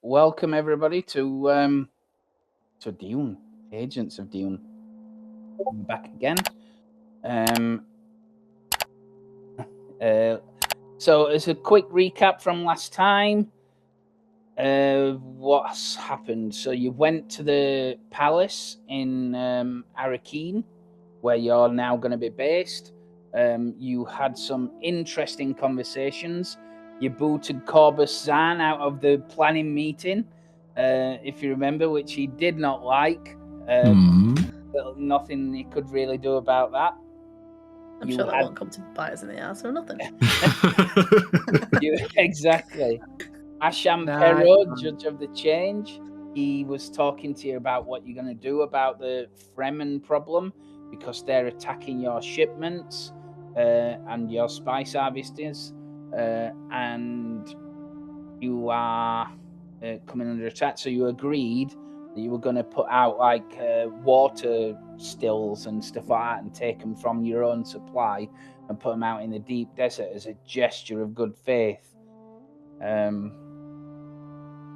welcome everybody to Dune, Agents of Dune. I'm back again. So as a quick recap from last time, what's happened? So you went to the palace in Arrakis, where you're now going to be based. You had some interesting conversations. You booted Corbus Zahn out of the planning meeting, if you remember, which he did not like. Nothing he could really do about that. I'm sure that won't come to bite us in the ass or nothing. Exactly. Asham Perro, Judge of the Change, he was talking to you about what you're going to do about the Fremen problem, because they're attacking your shipments and your spice harvesters, and you are coming under attack. So you agreed that you were going to put out like water stills and stuff like that and take them from your own supply and put them out in the deep desert as a gesture of good faith.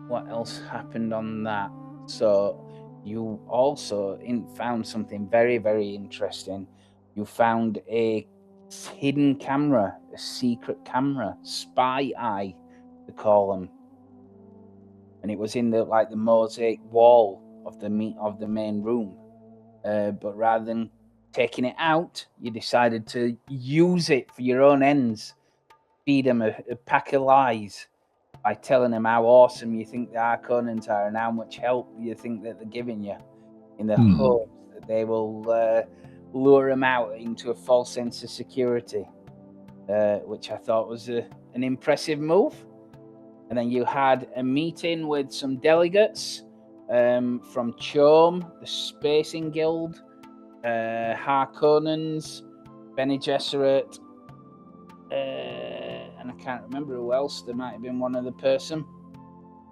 What else happened on that? So you also found something very, very interesting. You found a hidden camera, a secret camera, spy eye, to call them, and it was in the mosaic wall of the main room. But rather than taking it out, you decided to use it for your own ends. Feed them a pack of lies by telling them how awesome you think the Harkonnens are and how much help you think that they're giving you, in the hope that they will lure them out into a false sense of security, which I thought was an impressive move. And then you had a meeting with some delegates from Chom, the Spacing Guild, Harkonnens, Bene Gesserit, and I can't remember who else. There might have been one other person.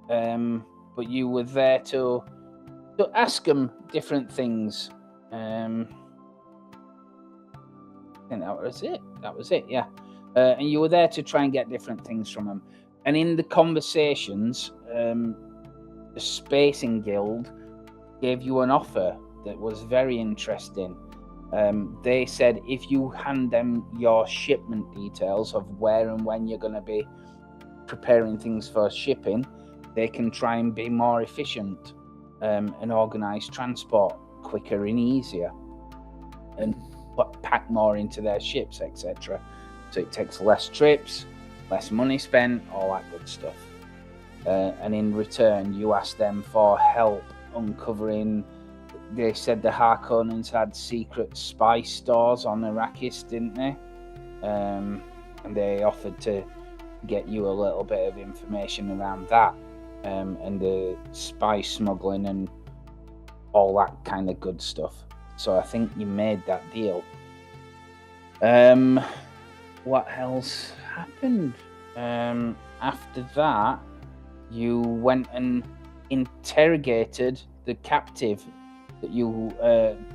But you were there to ask them different things. I think that was it, yeah. And you were there to try and get different things from them. And in the conversations, the Spacing Guild gave you an offer that was very interesting. They said if you hand them your shipment details of where and when you're going to be preparing things for shipping, they can try and be more efficient and organise transport quicker and easier, and pack more into their ships, etc. So it takes less trips, less money spent, all that good stuff. And in return, you ask them for help uncovering. They said the Harkonnens had secret spice stores on Arrakis, didn't they? And they offered to get you a little bit of information around that, and the spice smuggling and all that kind of good stuff. So I think you made that deal. What else happened? After that, you went and interrogated the captive that you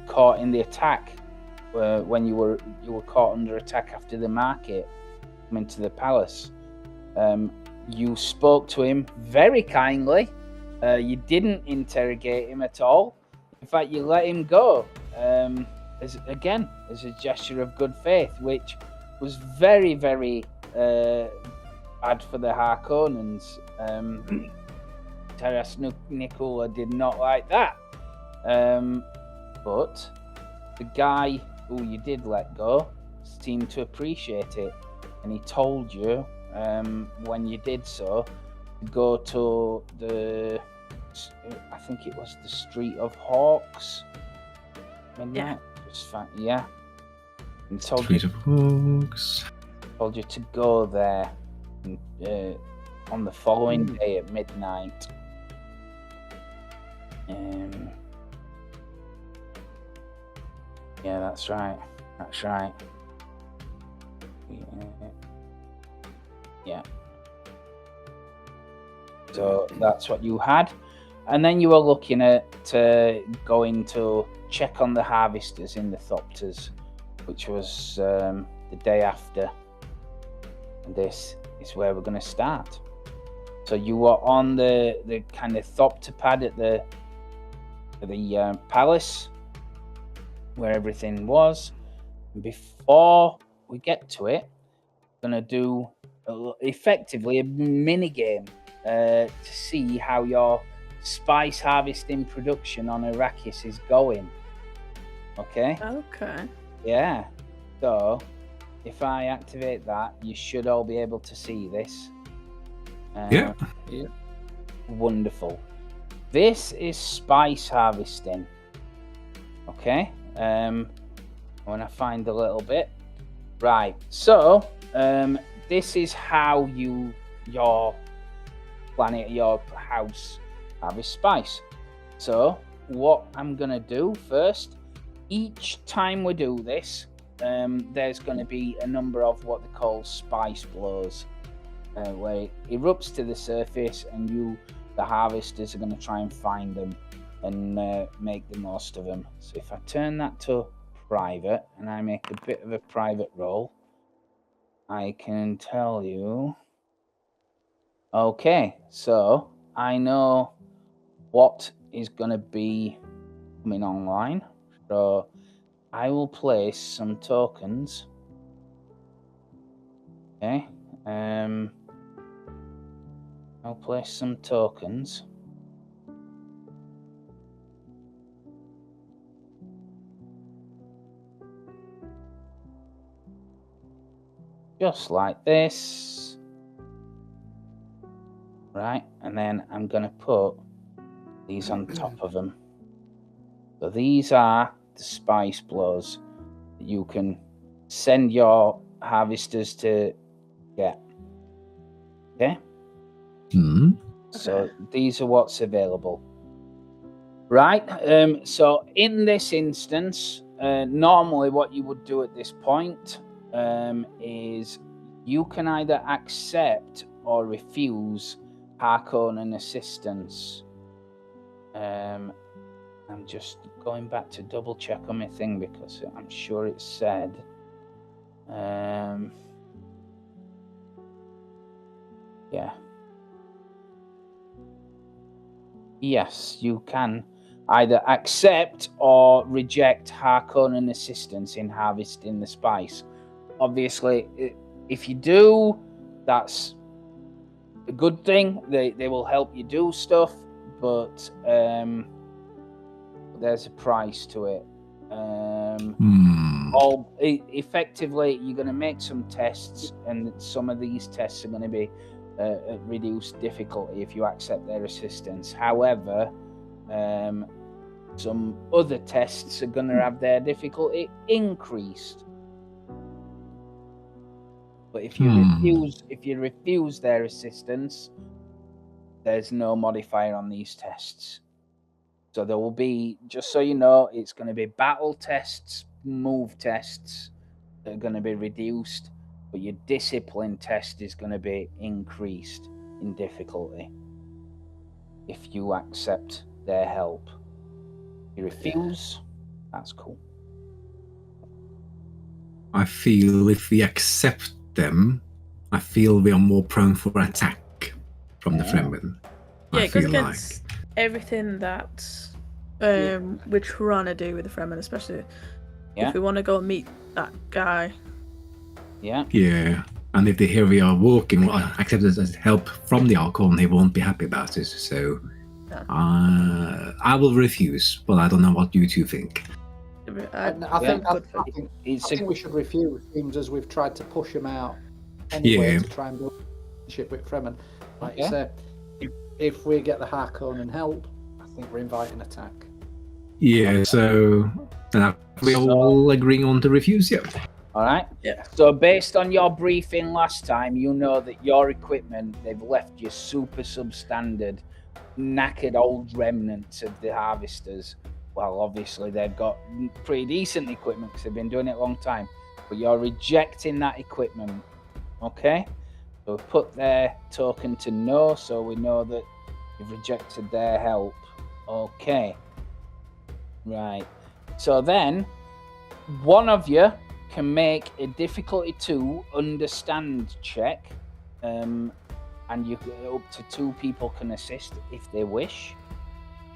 caught in the attack when you were caught under attack after the market went to the palace. You spoke to him very kindly. You didn't interrogate him at all. In fact, you let him go as a gesture of good faith, which was very, very bad for the Harkonnens. Taras Nicola did not like that. But the guy who you did let go seemed to appreciate it, and he told you when you did so to go to I think it was the Street of Hawks. Yeah. Yeah. And told Street of Hawks. Told you to go there on the following day at midnight. Yeah, that's right. Yeah. So that's what you had. And then you were looking at going to check on the harvesters in the Thopters, which was the day after. And this is where we're going to start. So you are on the kind of thopterpad at the palace where everything was. And before we get to it, I'm gonna do effectively a mini game to see how your spice harvesting production on Arrakis is going. Okay. Okay. Yeah. So if I activate that, you should all be able to see this. Yeah. Wonderful. This is spice harvesting. Okay. When I find a little bit. Right. So this is how your planet, your house harvest spice. So what I'm gonna do first, each time we do this, there's going to be a number of what they call spice blows, where it erupts to the surface, and the harvesters, are going to try and find them and make the most of them. So if I turn that to private and I make a bit of a private roll, I can tell you. Okay, so I know what is going to be coming online. So I will place some tokens. Okay. I'll place some tokens. Just like this. Right, and then I'm going to put these on top of them. So these are the spice blows that you can send your harvesters to get. Okay? So these are what's available. Right, so in this instance, normally what you would do at this point is you can either accept or refuse Harkonnen assistance. I'm just going back to double check on my thing because I'm sure it said. Yeah. Yes, you can either accept or reject Harkonnen assistance in harvesting the spice. Obviously, if you do, that's a good thing. They will help you do stuff, but there's a price to it. Effectively, you're going to make some tests, and some of these tests are going to be at reduced difficulty if you accept their assistance. However, some other tests are going to have their difficulty increased. But if you refuse their assistance, there's no modifier on these tests. So there will be, just so you know, it's going to be battle tests, move tests that are going to be reduced, but your discipline test is going to be increased in difficulty if you accept their help. If you refuse, that's cool. I feel if we accept them, I feel we are more prone for attack from the Fremen. Yeah, it goes against everything that we're trying to do with the Fremen, especially if we want to go and meet that guy. Yeah. Yeah. And if they hear we are walking, accept it as help from the Archon, they won't be happy about it. So I will refuse, but I don't know what you two think. I think we should refuse, seems as we've tried to push him out anyway to try and build a relationship with Fremen. Like you say, if we get the Harkonnen help, I think we're inviting attack. Yeah, so we're all agreeing on to refuse, yeah. All right. Yeah. So based on your briefing last time, you know that your equipment, they've left you super substandard, knackered old remnants of the harvesters. Well, obviously they've got pretty decent equipment because they've been doing it a long time, but you're rejecting that equipment. Okay. So we've put their token to no, so we know that you've rejected their help. Okay. Right. So then, one of you can make a difficulty 2 understand check, and and up to 2 people can assist if they wish.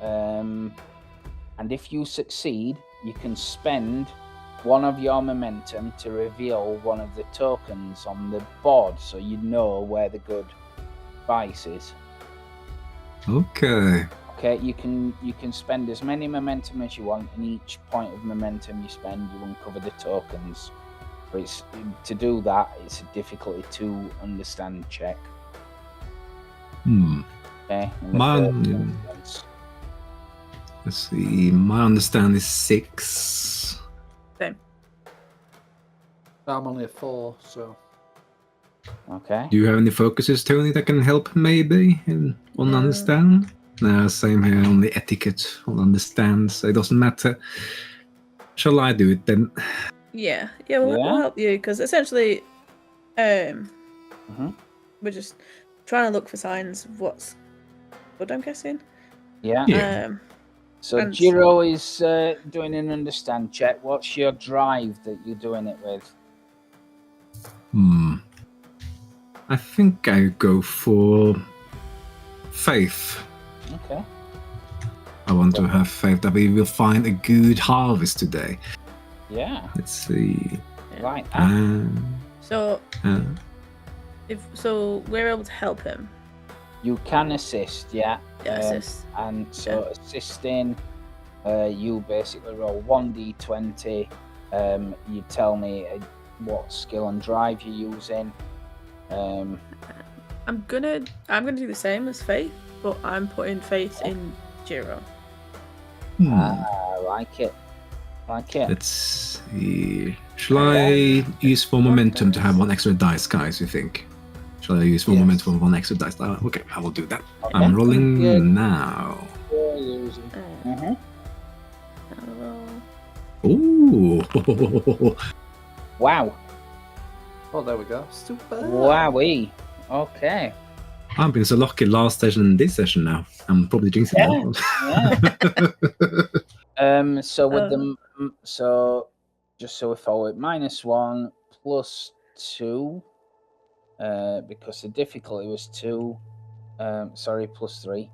And if you succeed, you can spend 1 of your momentum to reveal one of the tokens on the board, so you know where the good vice is. Okay. Okay, you can spend as many momentum as you want, and each point of momentum you spend, you uncover the tokens. But to do that, it's a difficulty 2 understand check. Okay. Let's see. My understand is 6. Same. I'm only a 4, so. Okay. Do you have any focuses, Tony, that can help maybe on understand? No, same here. Only etiquette on understand, so it doesn't matter. Shall I do it then? Yeah. We'll help you because essentially, we're just trying to look for signs of what's good. I'm guessing. Yeah. So Jiro is doing an understand check. What's your drive that you're doing it with? I think I go for faith. Okay. I want to have faith that we will find a good harvest today. Yeah. Let's see. Right. So we're able to help him. You can assist, yeah. Assist. And so assisting, you basically roll 1d20. You tell me what skill and drive you're using. I'm gonna do the same as Faith, but I'm putting Faith in Jiro. I like it. Let's see. Shall I use for momentum to have 1 extra dice, guys, you think? Shall I use for momentum for 1 extra dice? Okay, I will do that. Okay. I'm rolling now. Ooh. Wow. Oh, there we go. Super. Wowee. Okay. I've been so lucky last session and this session now. I'm probably jinxing it. So with so just so we follow it, -1 plus 2, because the difficulty was 2. Plus 3.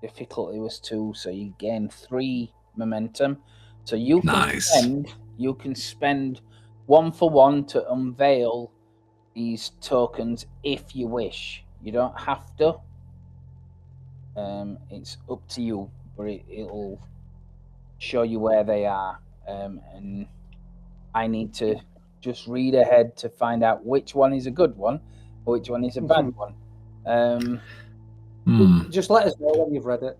Difficulty was 2, so you gain 3 momentum. So you can spend 1 for 1 to unveil these tokens if you wish. You don't have to. It's up to you, but it'll show you where they are. And I need to just read ahead to find out which one is a good one or which one is a bad one. Just let us know when you've read it.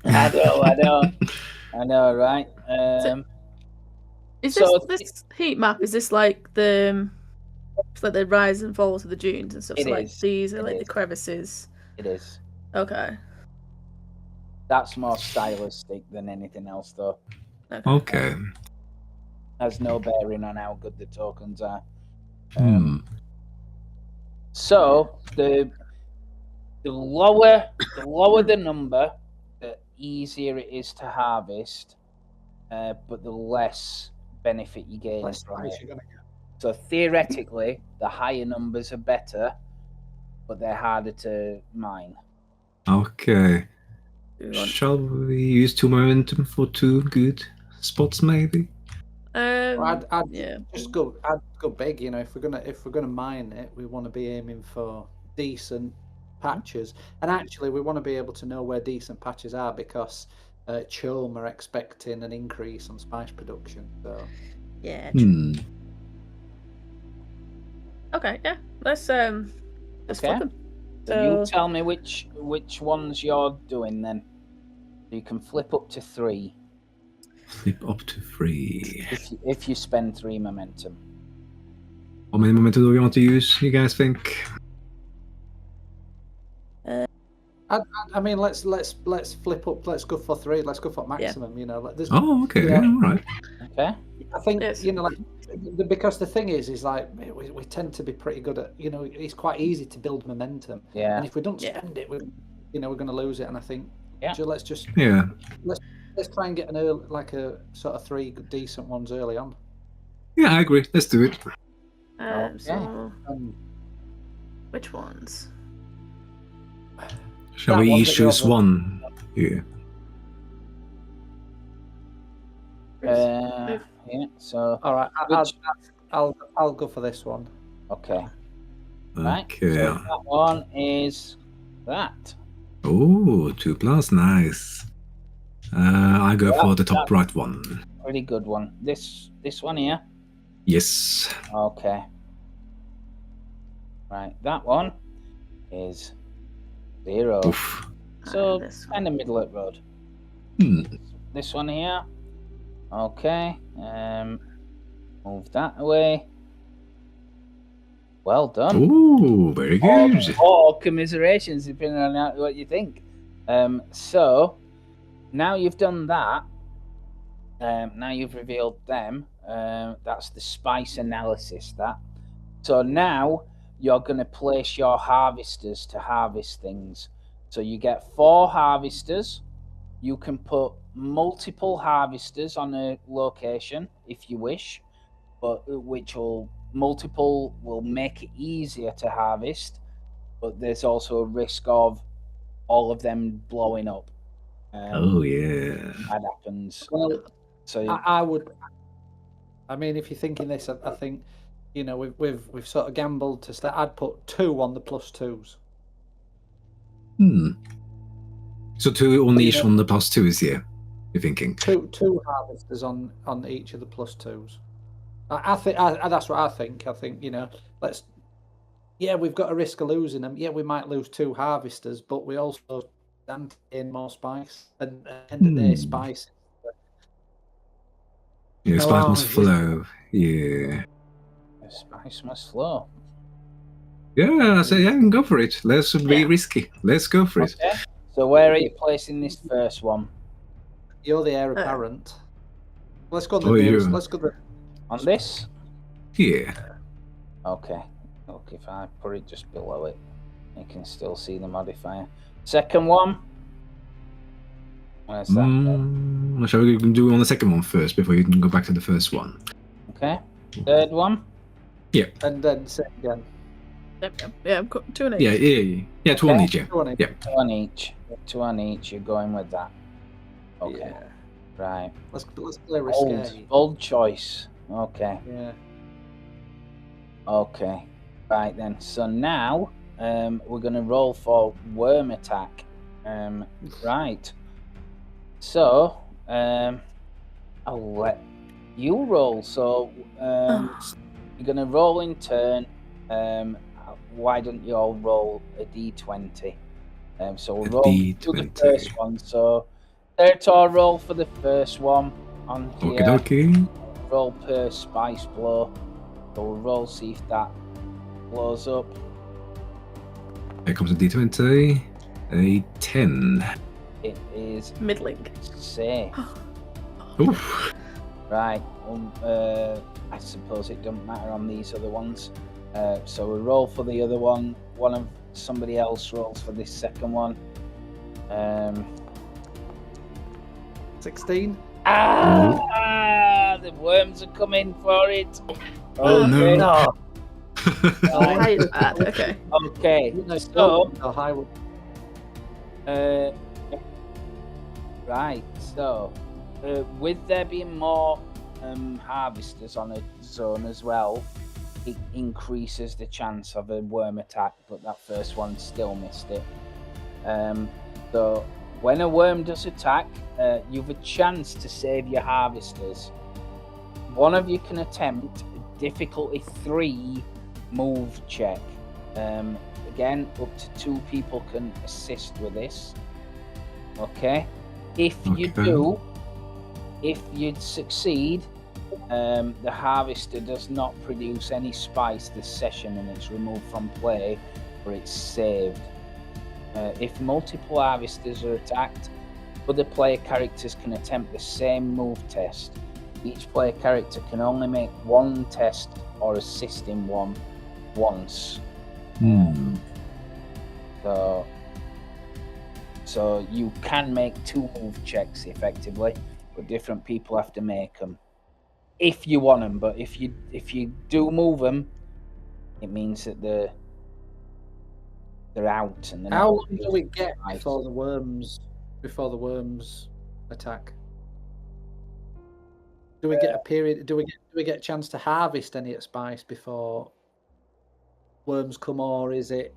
I know, right? Is this heat map? Is this like the rise and falls of the dunes and stuff? So like these are like the crevices. It is. Okay. That's more stylistic than anything else, though. Okay. Has no bearing on how good the tokens are. So the lower the number, the easier it is to harvest, but the less benefit you gain from it. So theoretically, the higher numbers are better, but they're harder to mine. Okay. Shall we use 2 momentum for 2 good spots, maybe? I'd just go big. You know, if we're gonna mine it, we want to be aiming for decent patches, and actually, we want to be able to know where decent patches are because Chum are expecting an increase on spice production. So yeah. True. Okay. Yeah. Let's flip them. So you tell me which ones you're doing then. You can flip up to 3. Flip up to 3. If you spend 3 momentum. How many momentum do we want to use, you guys think? I mean, let's flip up. Let's go for 3. Let's go for maximum. You know, okay, yeah, all right. Okay. I think like because the thing is like we tend to be pretty good at, you know, it's quite easy to build momentum. Yeah. And if we don't spend it, we're going to lose it. And I think let's try and get an early, like a sort of 3 decent ones early on. Yeah, I agree. Let's do it. Which ones? Shall we each choose one? Yeah. Yeah. So. All right. I'll go for this one. Okay. Right. So that one is that. Oh, 2+, nice. I go for the top right one. Pretty good one. This one here. Yes. Okay. Right, that one is 0. Oof. So kind of middle of the road. This one here. Okay. Move that away. Well done. Ooh, very good. Or commiserations, depending on what you think. So now you've done that. Now you've revealed them. That's the spice analysis. That. So now you're going to place your harvesters to harvest things. So you get 4 harvesters. You can put multiple harvesters on a location if you wish, but multiple will make it easier to harvest, but there's also a risk of all of them blowing up. Oh yeah, that happens. Well, so I mean, if you're thinking this, I think we've sort of gambled to start. I'd put 2 on the +2s. So 2 on each on the +2s here. You're thinking 2 harvesters on each of the +2s. I think that's what I think. I think we've got a risk of losing them. Yeah, we might lose 2 harvesters, but we also stand to gain more spice. And at the end of the day, spice. Yeah, spice must flow. Yeah. Spice must flow. Yeah, I say go for it. Let's be risky. Let's go for it. So where are you placing this first one? You're the heir apparent. Let's go on the news. Let's go on this. Yeah. Okay. Look, if I put it just below it, you can still see the modifier. Second one. Where's that? Shall we do on the second one first before you can go back to the first one? Okay. Third one. Yeah. And then say again. Yeah, I've got 2 on each. Yeah, 2 on each. Yeah. 2 on each. Yeah. 2 on each. 2 on each. You're going with that. Okay. Yeah. Right. Let's play risque. Bold choice. Okay. Yeah. Okay. Right then. So now we're going to roll for worm attack. Right. So I'll let you roll. So you're going to roll in turn. Why don't you all roll a d20? So we'll roll the first one. So Territor, roll for the first one on here. Okay. Roll per spice blow. So we'll roll, see if that blows up. Here comes a d20. A 10. It is middling. Safe. Oof. Right. I suppose it doesn't matter on these other ones. So we roll for the other one. One of somebody else rolls for this second one. 16. The worms are coming for it. Oh no! Right. Okay. Okay. So. Right. So, with there being more harvesters on a zone as well, it increases the chance of a worm attack, but that first one still missed it. So when a worm does attack, you've a chance to save your harvesters. One of you can attempt a difficulty 3 move check. Again, up to 2 people can assist with this. Okay. If you succeed, the harvester does not produce any spice this session and it's removed from play, or it's saved. If multiple harvesters are attacked, other player characters can attempt the same move test. Each player character can only make 1 test or assist in one once. So you can make 2 move checks effectively, but different people have to make them if you want them. But if you do move them, it means that they're out. And how long do we get before the worms attack? Do we get a period? Do we get a chance to harvest any at spice before worms come, or is it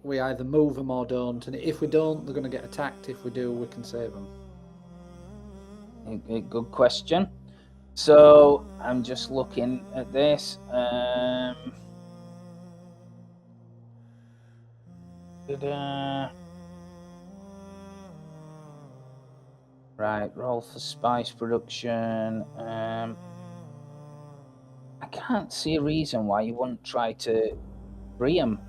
we either move them or don't? And if we don't, they're going to get attacked. If we do, we can save them. A good question. So I'm just looking at this. Right, roll for spice production. I can't see a reason why you wouldn't try to free them.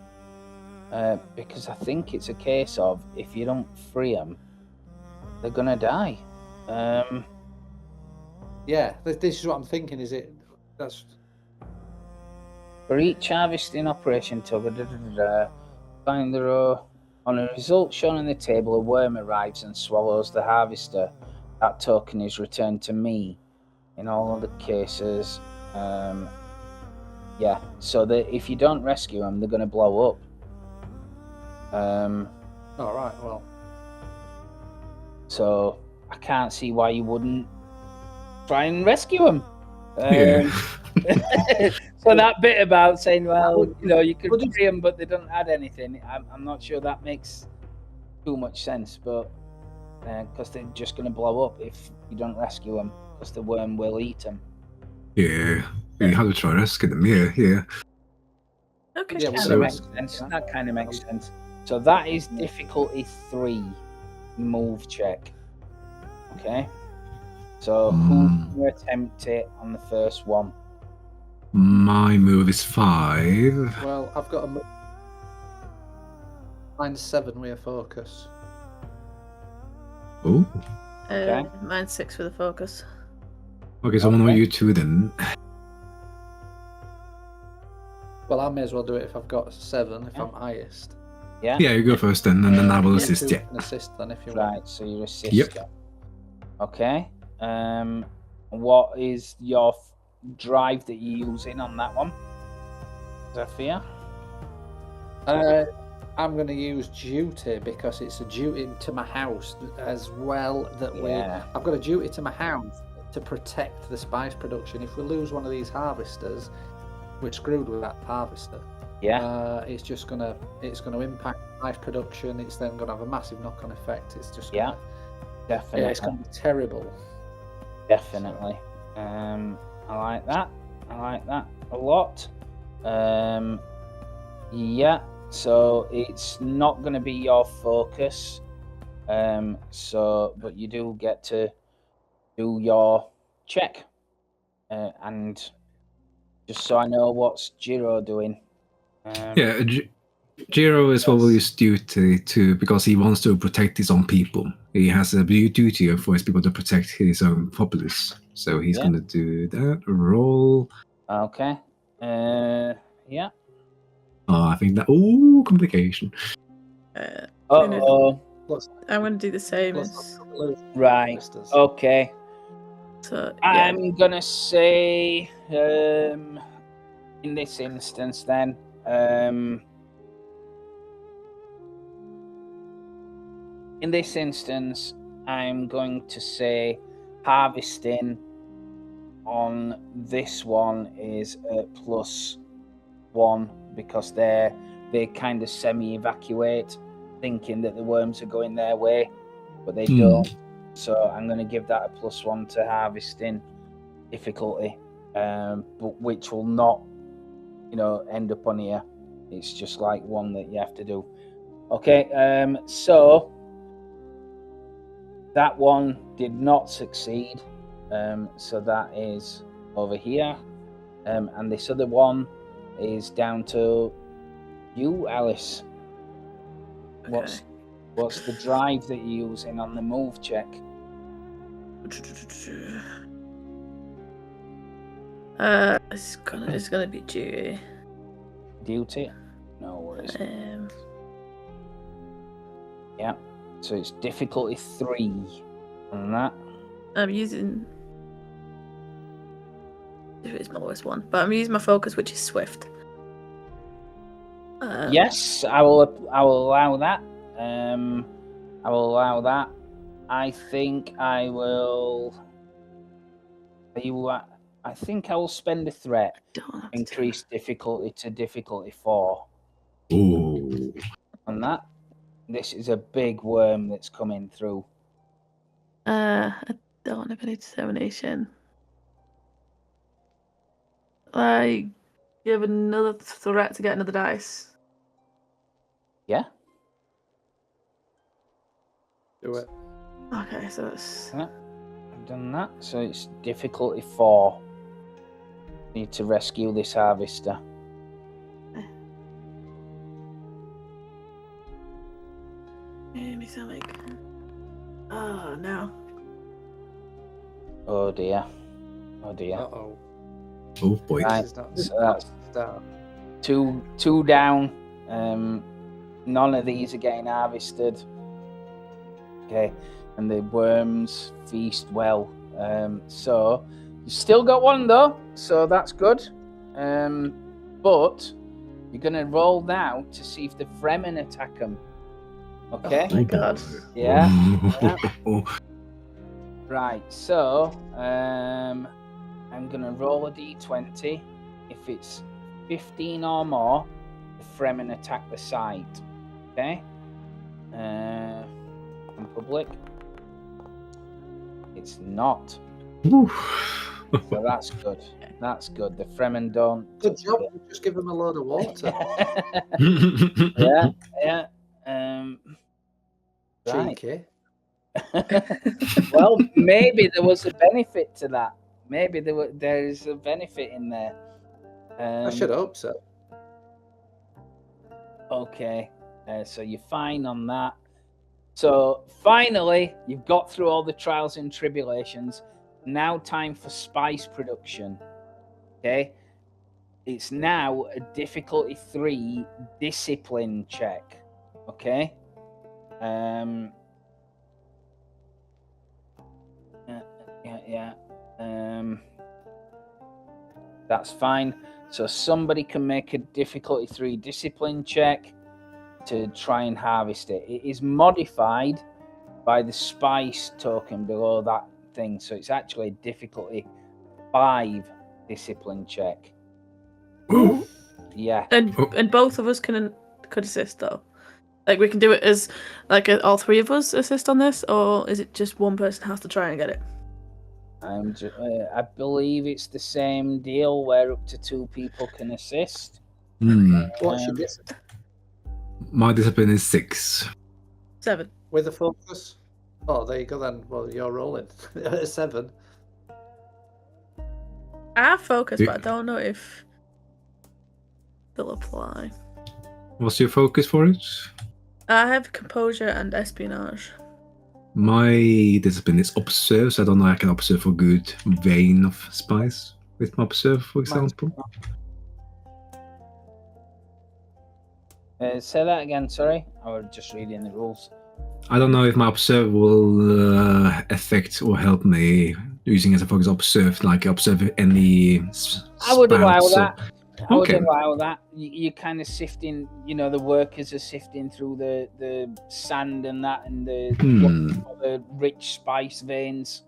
Because I think it's a case of if you don't free them, they're gonna die. Yeah, this is what I'm thinking. That's for each harvesting operation token, find the row. On a result shown on the table, a worm arrives and swallows the harvester. That token is returned to me. In all other cases, yeah. So that if you don't rescue them, they're going to blow up. All right. Well. So I can't see why you wouldn't try and rescue them. So that bit about saying, well, you could free them, but they don't add anything. I'm not sure that makes too much sense, but because they're just going to blow up if you don't rescue them, because the worm will eat them. Yeah, you have to try to rescue them. Yeah. Okay. Yeah, that kind of makes sense. So that is difficulty 3, move check. Okay. So who will attempt it on the first one? My move is 5. Well, I've got a move. Mine's 7 with a focus. Oh. Okay. Mine's 6 with a focus. Okay, so one of you two then. Well, I may as well do it if I've got 7, if I'm highest. Yeah. Yeah, you go first then, and then I will assist. Yeah. Assist then if you want. Right, so you assist. Yep. Okay. What is your drive that you're using on that one, Zephyr? I'm going to use duty because it's a duty to my house as well. I've got a duty to my house to protect the spice production. If we lose one of these harvesters, we're screwed with that harvester. Yeah. It's going to impact spice production. It's then going to have a massive knock-on effect. It's just gonna, definitely. Yeah, it's going to be terrible. Definitely. I like that a lot. Yeah, so it's not going to be your focus. But you do get to do your check. And just so I know what's Jiro doing. Jiro is what we use duty to because he wants to protect his own people. He has a duty for his people to protect his own populace. So he's going to do that. Roll. Okay. Yeah. Oh, I think that. Oh, complication. I'm going to do the same as. Right. Okay. So, I'm going to say, in this instance, then. In this instance, I'm going to say harvesting on this one is a +1 because they kind of semi-evacuate, thinking that the worms are going their way, but they don't. So I'm going to give that a +1 to harvesting difficulty, but which will not, end up on here. It's just like one that you have to do. Okay, so that one did not succeed. So that is over here. And this other one is down to you, Alice. Okay. What's the drive that you're using on the move check? It's gonna be duty. Duty? No worries. Yeah. So it's difficulty 3 on that. I'm using. It's my worst one, but I'm using my focus, which is swift. Yes, I will allow that. I will allow that. I think I will. I think I will spend a threat. Increase difficulty to difficulty 4. Ooh. On that. This is a big worm that's coming through. I don't have any determination. I give another threat to get another dice. Yeah. Do it. Okay, so it's... Yeah, I've done that. So it's difficulty 4. Need to rescue this harvester. Maybe something. Oh, no. Oh dear. Oh dear. Uh-oh. Oh boy. Right. So that's two down. None of these are getting harvested. Okay. And the worms feast well. So you still got one though, so that's good. But you're gonna roll now to see if the Fremen attack them. Okay. Oh my god. Yeah. Yeah. Right. So I'm gonna roll a d20. If it's 15 or more, the Fremen attack the site. Okay. In public. It's not. So that's good. That's good. The Fremen don't. Good job. Just give them a load of water. Yeah. Yeah. Right. Cheeky. Well, maybe there was a benefit to that. Maybe there is a benefit in there. I should hope so. Okay, so you're fine on that. So finally, you've got through all the trials and tribulations. Now time for spice production. Okay, it's now a difficulty 3 discipline check. Okay. Yeah. That's fine. So somebody can make a difficulty 3 discipline check to try and harvest it. It is modified by the spice token below that thing. So it's actually a difficulty 5 discipline check. Yeah. And both of us could assist though. Like we can do it as like all 3 of us assist on this, or is it just one person has to try and get it? I believe it's the same deal where up to 2 people can assist. What's your discipline? My discipline is 6. 7. With a focus? Oh, there you go then. Well, you're rolling. 7. I have focus, but I don't know if they'll apply. What's your focus for it? I have composure and espionage. My discipline is observe, so I don't know I can observe for good vein of spice with my observe, for example. Say that again, sorry. I was just reading the rules. I don't know if my observe will affect or help me using as a focus observe, like observe any I would allow that. I would Okay. allow that. You're kind of sifting, the workers are sifting through the sand and that and the rich spice veins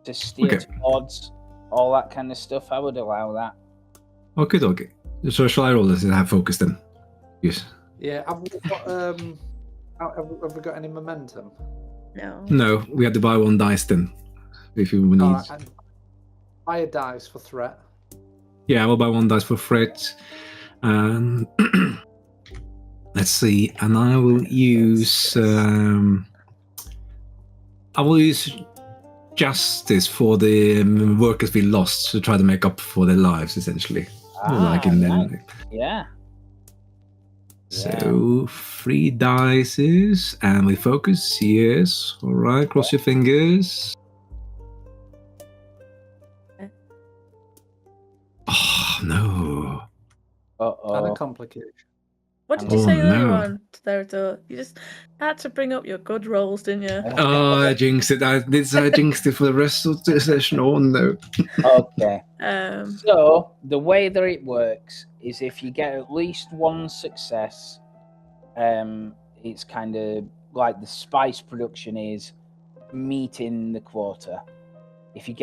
to steer towards all that kind of stuff. I would allow that. Okay. So shall I roll this and have focus then? Yes. Yeah, have we got any momentum? No. No, we have to buy 1 dice then. If you need. Buy a dice for threat. Yeah, I will buy 1 dice for threat. Let's see, and I will use justice for the workers we lost to try to make up for their lives, essentially. Yeah. So 3 dice, and we focus. Yes. All right. Cross your fingers. Oh no. And a complication. What did you say earlier on, Theodore? You just had to bring up your good rolls, didn't you? Oh, I jinxed it. I jinxed it for the rest of the session. Oh, no. Okay. So, the way that it works is if you get at least one success, it's kind of like the spice production is meeting the quota. If you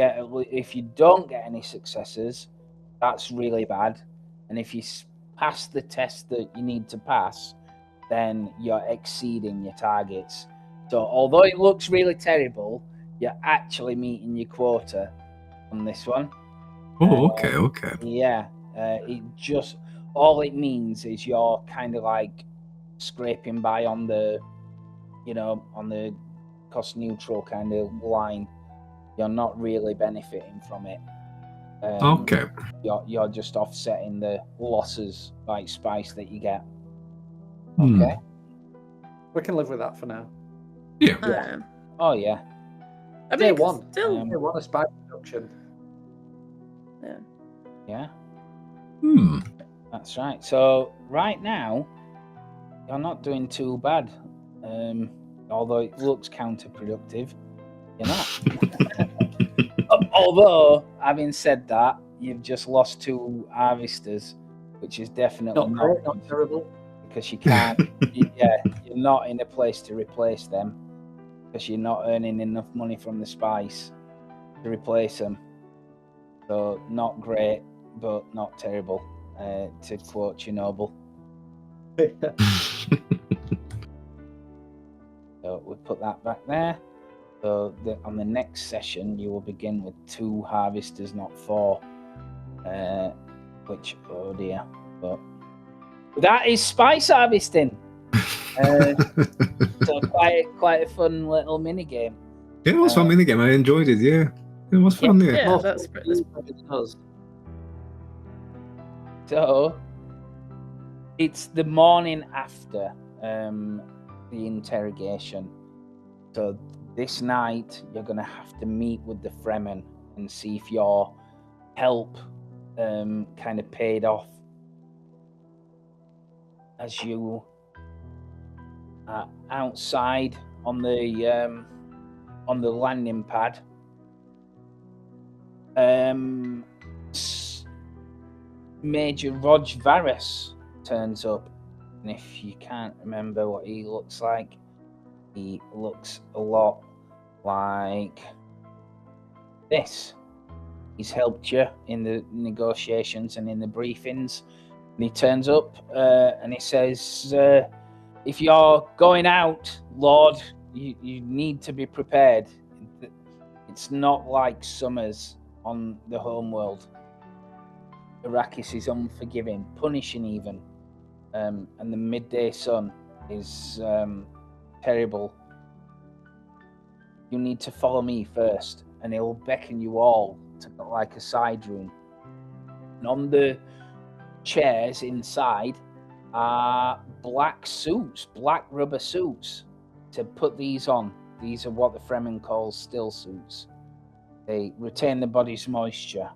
don't get any successes, that's really bad. And if you pass the test that you need to pass, then you're exceeding your targets. So although it looks really terrible, you're actually meeting your quota on this one. Oh, okay. Yeah. It just, all it means is you're kind of like scraping by on the, on the cost neutral kind of line. You're not really benefiting from it. Okay. You're just offsetting the losses like spice that you get. Okay. We can live with that for now. Yeah. Oh yeah. I mean, Day one. Still... Day one of spice production. Yeah. Hmm. That's right. So right now, you're not doing too bad. Although it looks counterproductive, you're not. Although, having said that, you've just lost 2 harvesters, which is definitely not terrible. Because you can't. You're not in a place to replace them because you're not earning enough money from the spice to replace them. So not great, but not terrible. To quote Chernobyl. So we put that back there. So on the next session, you will begin with 2 harvesters, not 4. Which, oh dear. But that is spice harvesting. So quite a fun little mini game. Yeah, it was a fun mini game. I enjoyed it. Yeah, it was fun. Yeah, that's pretty. So it's the morning after the interrogation. So this night you're going to have to meet with the Fremen and see if your help kind of paid off. As you are outside on the landing pad, Major Rog Varys turns up, and if you can't remember what he looks like, he looks a lot like this. He's helped you in the negotiations and in the briefings. And he turns up and he says, if you're going out, Lord, you need to be prepared. It's not like summers on the homeworld. Arrakis is unforgiving, punishing even. And the midday sun is terrible. You need to follow me first, and he'll beckon you all to like a side room. And on the chairs inside are black suits, black rubber suits. To put these on, these are what the Fremen calls still suits. They retain the body's moisture,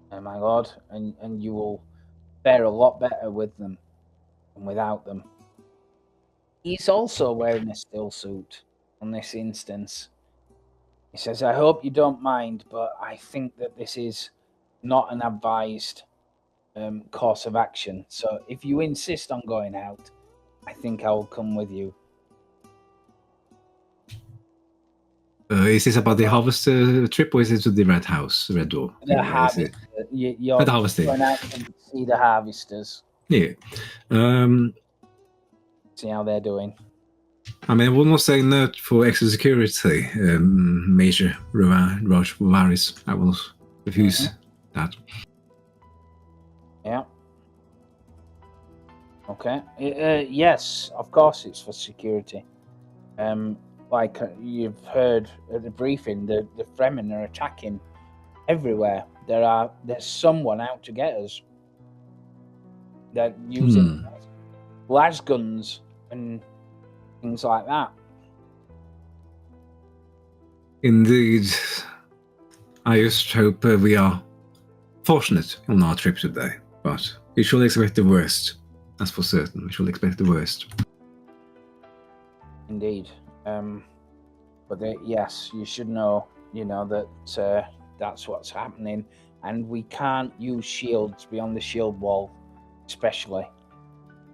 my lord, and you will fare a lot better with them than without them. He's also wearing a still suit on this instance. He says, I hope you don't mind, but I think that this is not an advised course of action. So if you insist on going out, I think I will come with you. Is this about the harvester trip, or is it to the Red House, Red Door? The harvester. You're the harvester. Going out to see the harvesters. Yeah. See how they're doing. I mean, I will not say no for extra security, Major Varys. I will refuse that. Yeah. Okay. Yes, of course it's for security. Like you've heard at the briefing, the Fremen are attacking everywhere. There's someone out to get us. They're using las guns and things like that. Indeed. I just hope we are fortunate on our trip today, but we should expect the worst. That's for certain. We should expect the worst. Indeed. But yes, you should know, that that's what's happening. And we can't use shields beyond the shield wall, especially.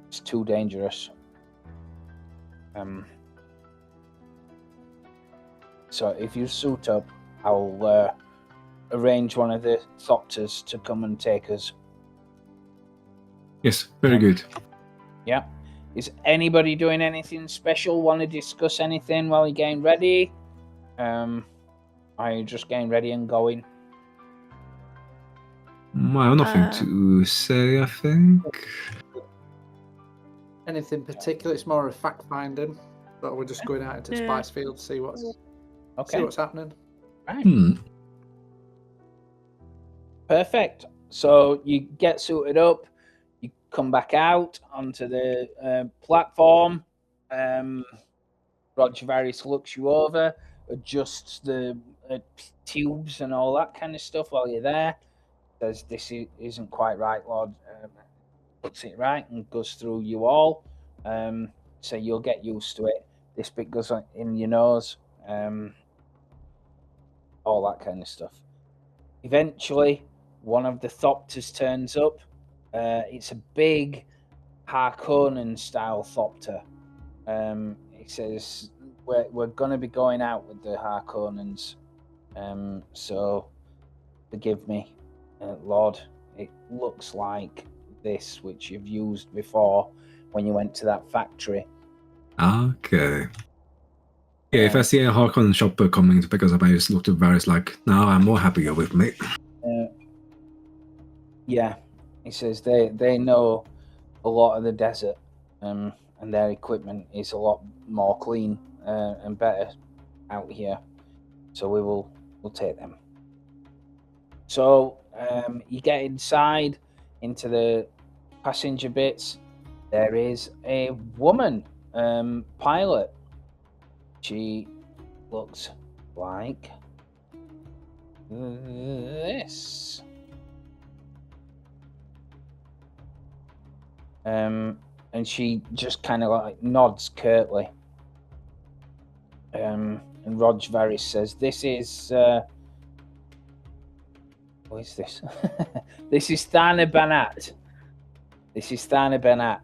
It's too dangerous. So if you suit up, I'll arrange one of the Thopters to come and take us. Yes, very good. Yeah. Is anybody doing anything special? Want to discuss anything while you're getting ready? Are you just getting ready and going? I have nothing to say, I think. Anything particular? It's more of fact-finding. But we're just going out into Spicefield to see what's happening. Right. Perfect. So you get suited up. You come back out onto the platform. Roger Varys looks you over, adjusts the tubes and all that kind of stuff while you're there. Says, this isn't quite right, Lord. Puts it right and goes through you all. So you'll get used to it. This bit goes in your nose. All that kind of stuff. Eventually, one of the Thopters turns up. It's a big Harkonnen-style Thopter. He says, we're going to be going out with the Harkonnens. So, forgive me, Lord. It looks like this, which you've used before when you went to that factory. Okay. Yeah, if I see a Harkonnen shopper coming to pick us up, I just look to Varys like, no, I'm more happy you're with me. Yeah, he says they know a lot of the desert, and their equipment is a lot more clean and better out here. So we'll take them. So you get inside into the passenger bits. There is a woman pilot. She looks like this. And she just kind of like nods curtly. And Rog Varys says, "This is what is this? This is Thana Banat. This is Thana Banat.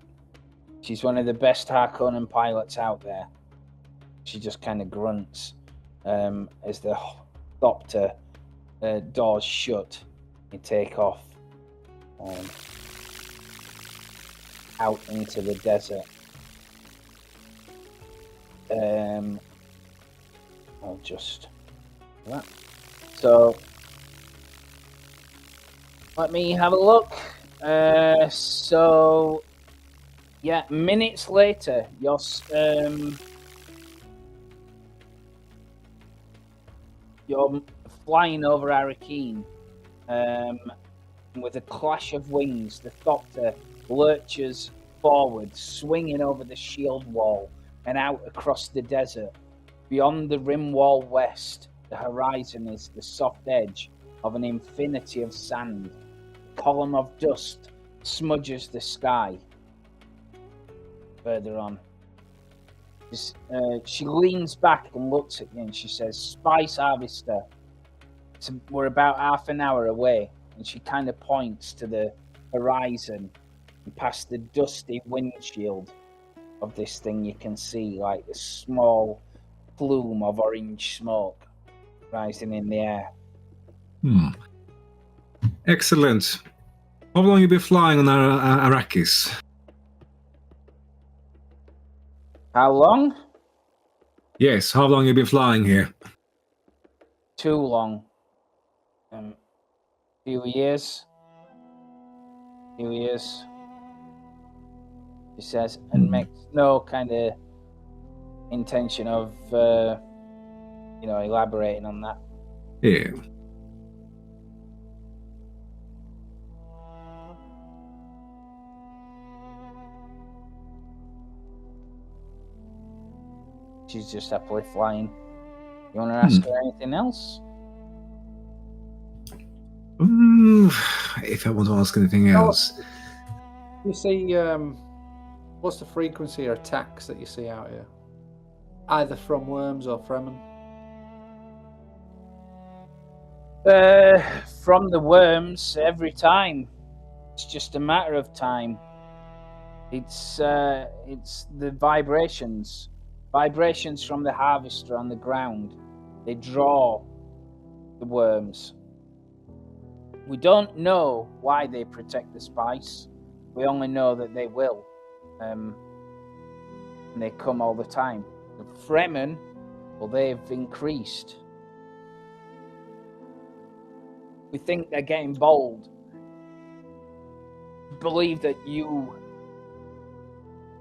She's one of the best Harkonnen pilots out there." She just kind of grunts as the Thopter doors shut. You take off out into the desert. I'll just that. So let me have a look. So yeah, minutes later, you're flying over Arrakis, with a clash of wings. The Thopter lurches forward, swinging over the shield wall and out across the desert. Beyond the rim wall west, the horizon is the soft edge of an infinity of sand. A column of dust smudges the sky. Further on, she leans back and looks at you and she says, "Spice Harvester, we're about half an hour away." And she kind of points to the horizon and past the dusty windshield of this thing. You can see like a small plume of orange smoke rising in the air. Excellent. How long have you been flying on Arrakis? How long? Yes, how long have you been flying here? Too long. Few years. She says, and makes no kind of intention of, elaborating on that. Yeah. She's just happily flying. You want to ask her anything else? If I want to ask anything else. You see, What's the frequency of attacks that you see out here? Either from worms or Fremen? From the worms, every time. It's just a matter of time. It's the vibrations from the harvester on the ground. They draw the worms. We don't know why they protect the spice. We only know that they will. And they come all the time. The Fremen, well, they've increased. We think they're getting bold. Believe that you,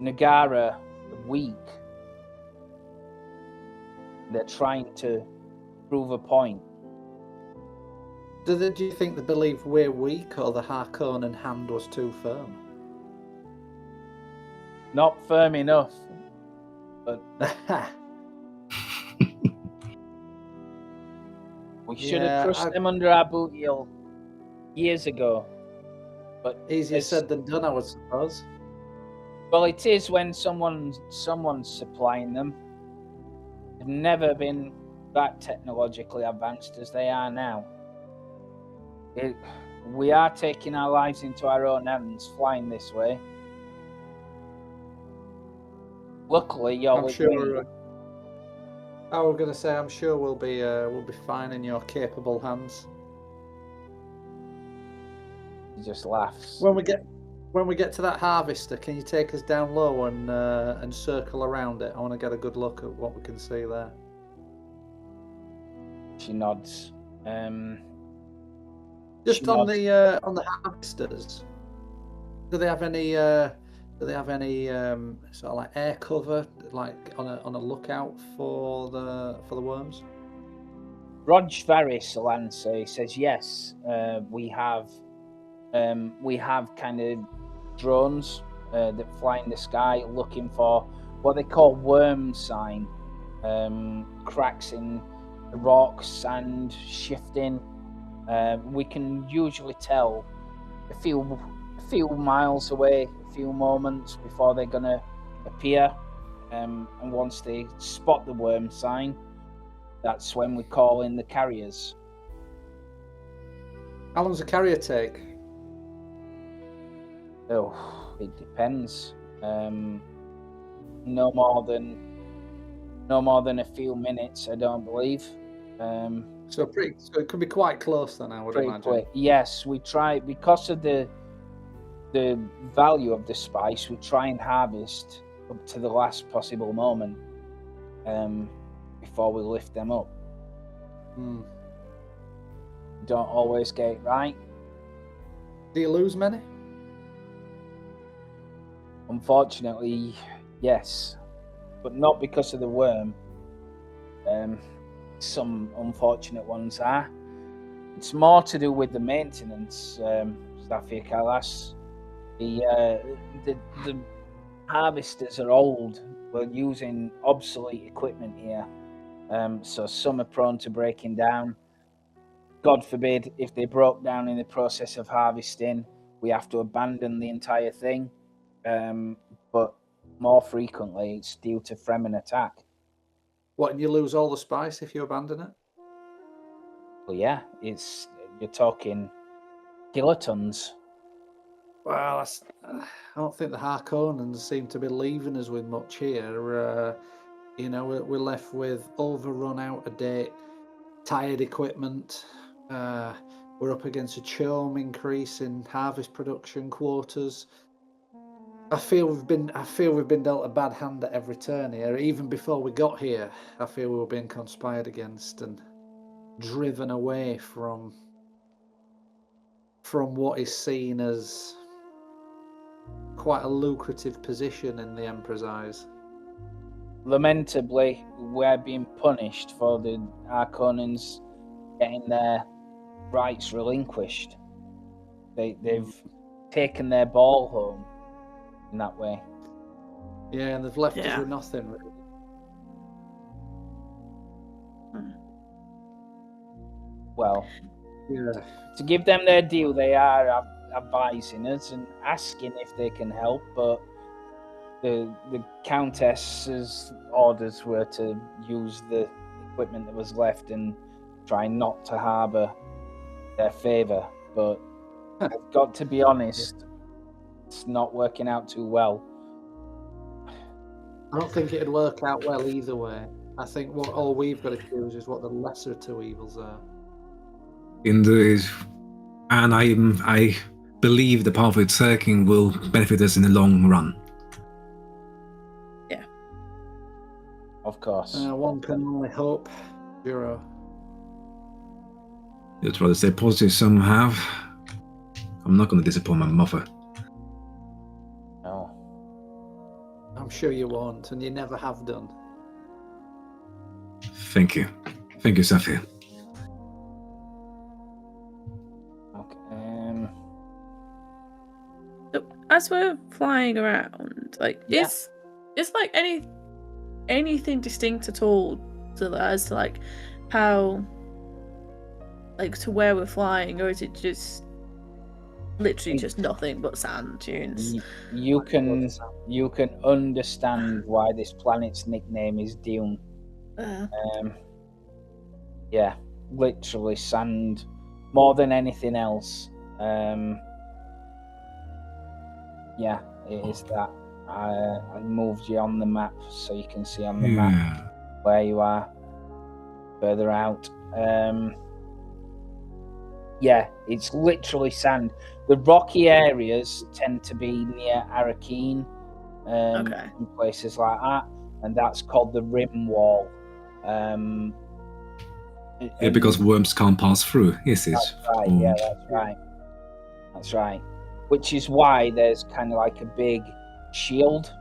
Nagara, are weak. They're trying to prove a point. Do you think they believe we're weak, or the Harkonnen hand was too firm? Not firm enough, but we should have crushed them under our boot heel years ago. But easier said than done, I would suppose. Well, it is when someone's supplying them. They've never been that technologically advanced as they are now. We are taking our lives into our own hands, flying this way. Luckily, you're with me. I was going to say, I'm sure we'll be fine in your capable hands. He just laughs. When we get to that harvester, can you take us down low and circle around it? I want to get a good look at what we can see there. She nods. Just on the harvesters, do they have any sort of like air cover, like on a lookout for the worms? Rog Varys will answer. He says yes. We have kind of drones that fly in the sky looking for what they call worm sign, cracks in the rocks, sand shifting. We can usually tell a few miles away, a few moments before they're going to appear. And once they spot the worm sign, that's when we call in the carriers. How long does a carrier take? Oh, it depends. No more than a few minutes, I don't believe. So it could be quite close then, I would imagine. Quick. Yes, we try, because of the value of the spice, we try and harvest up to the last possible moment before we lift them up. We don't always get it right. Do you lose many? Unfortunately, yes, but not because of the worm. Some unfortunate ones are. It's more to do with the maintenance, Stafir Kalas. The harvesters are old. We're using obsolete equipment here, so some are prone to breaking down. God forbid, if they broke down in the process of harvesting, we have to abandon the entire thing. But more frequently, it's due to Fremen attack. What, and you lose all the spice if you abandon it? Well, yeah, you're talking kilotons. Well, I don't think the Harkonnens seem to be leaving us with much here. We're left with overrun, out of date, tired equipment. We're up against a churn increase in harvest production quotas. I feel we've been dealt a bad hand at every turn here. Even before we got here, I feel we were being conspired against and driven away from what is seen as quite a lucrative position in the Emperor's eyes. Lamentably, we're being punished for the Harkonnens getting their rights relinquished. They've taken their ball home in that way. Yeah, and they've left us with nothing, really. Well, to give them their due, they are advising us and asking if they can help, but the Countess's orders were to use the equipment that was left and try not to harbour their favour. But I've got to be honest, it's not working out too well. I don't think it'd work out well either way. I think all we've got to choose is what the lesser two evils are. Indeed. And I believe the path we're taking will benefit us in the long run. Yeah. Of course. One can only hope. Zero. You'd rather stay positive somehow. I'm not going to disappoint my mother. No. I'm sure you won't, and you never have done. Thank you. Thank you, Safia. Okay. So as we're flying around, is like anything distinct at all as to like how, like, to where we're flying, or is it just literally just nothing but sand dunes? You can understand why this planet's nickname is Dune. Yeah, literally sand more than anything else. Yeah, it is that. I moved you on the map so you can see on the map where you are further out. Yeah, it's literally sand. The rocky areas tend to be near Arrakis, and places like that, and that's called the rim wall. Because worms can't pass through, is it? That's right, yeah, that's right. That's right. Which is why there's kind of like a big shield.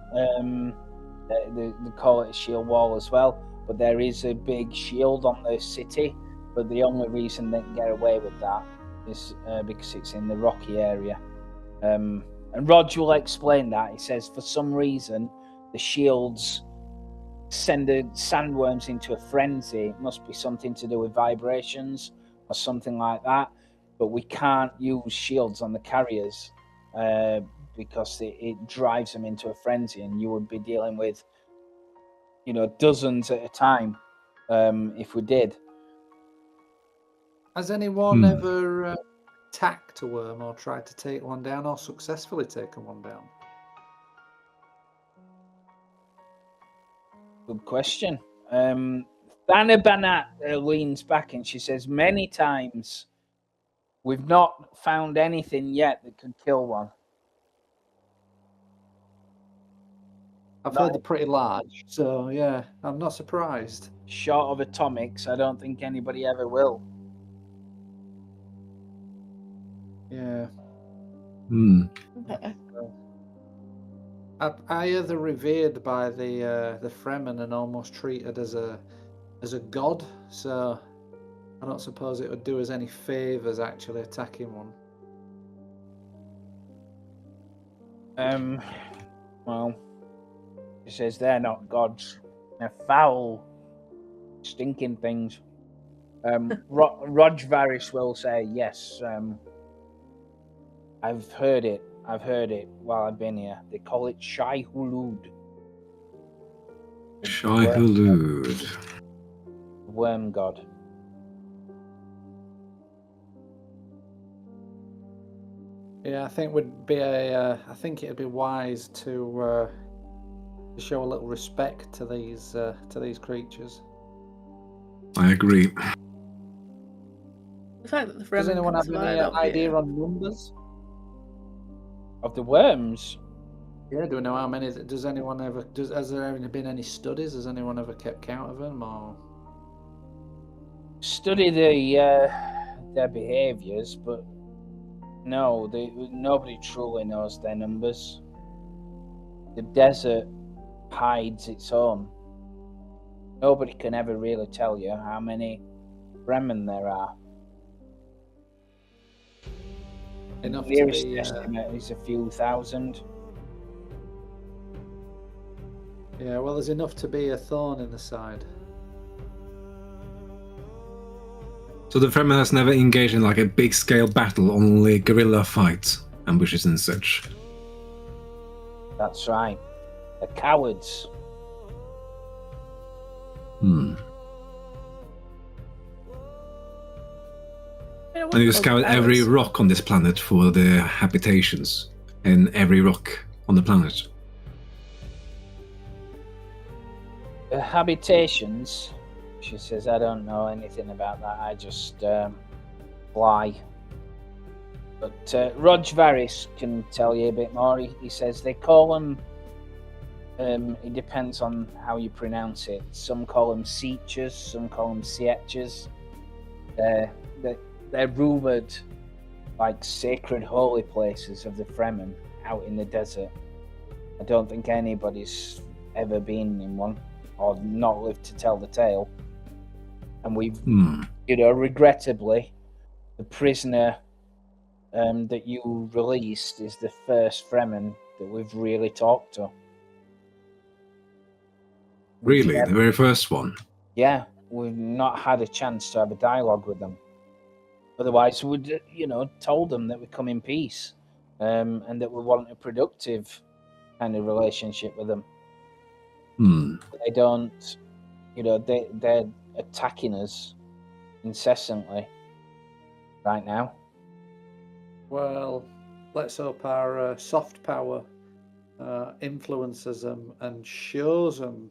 They call it a shield wall as well, but there is a big shield on the city. But the only reason they can get away with that is because it's in the rocky area. And Rog will explain that. He says for some reason the shields send the sandworms into a frenzy. It must be something to do with vibrations or something like that. But we can't use shields on the carriers because it drives them into a frenzy, and you would be dealing with, dozens at a time if we did. Has anyone ever attacked a worm or tried to take one down, or successfully taken one down? Good question. Thana Banat leans back and she says, many times we've not found anything yet that could kill one. I've heard they're pretty large, so yeah, I'm not surprised. Short of atomics, I don't think anybody ever will. Yeah. Okay. I hear they're revered by the Fremen and almost treated as a god, so I don't suppose it would do us any favours actually attacking one. Well, he says they're not gods. They're foul, stinking things. Rog Varys will say, yes, I've heard it while I've been here. They call it Shai Hulud. Shai Hulud. Worm god. Yeah, I think it'd be wise to show a little respect to these creatures. I agree. The fact that the Does anyone have any idea on numbers of the worms? Yeah, do we know how many? Has there ever been any studies? Has anyone ever kept count of them, or study their behaviours? But no, nobody truly knows their numbers. The desert hides its own. Nobody can ever really tell you how many Fremen there are. The nearest estimate is a few thousand. Yeah, well, there's enough to be a thorn in the side. So the Fremen has never engaged in like a big-scale battle, only guerrilla fights, ambushes and such. That's right. They're cowards. And you scoured every rock on this planet for the habitations, and every rock on the planet. The habitations, she says, I don't know anything about that. I just fly. But Rog Varys can tell you a bit more. He says they call them, it depends on how you pronounce it. Some call them Seachers, some call them Sietchers. They're rumoured like sacred holy places of the Fremen out in the desert. I don't think anybody's ever been in one or not lived to tell the tale. And we've, regrettably, the prisoner that you released is the first Fremen that we've really talked to. Really? The very first one? Yeah, we've not had a chance to have a dialogue with them. Otherwise, we'd, told them that we come in peace and that we want a productive kind of relationship with them. They don't, they're attacking us incessantly right now. Well, let's hope our soft power influences them and shows them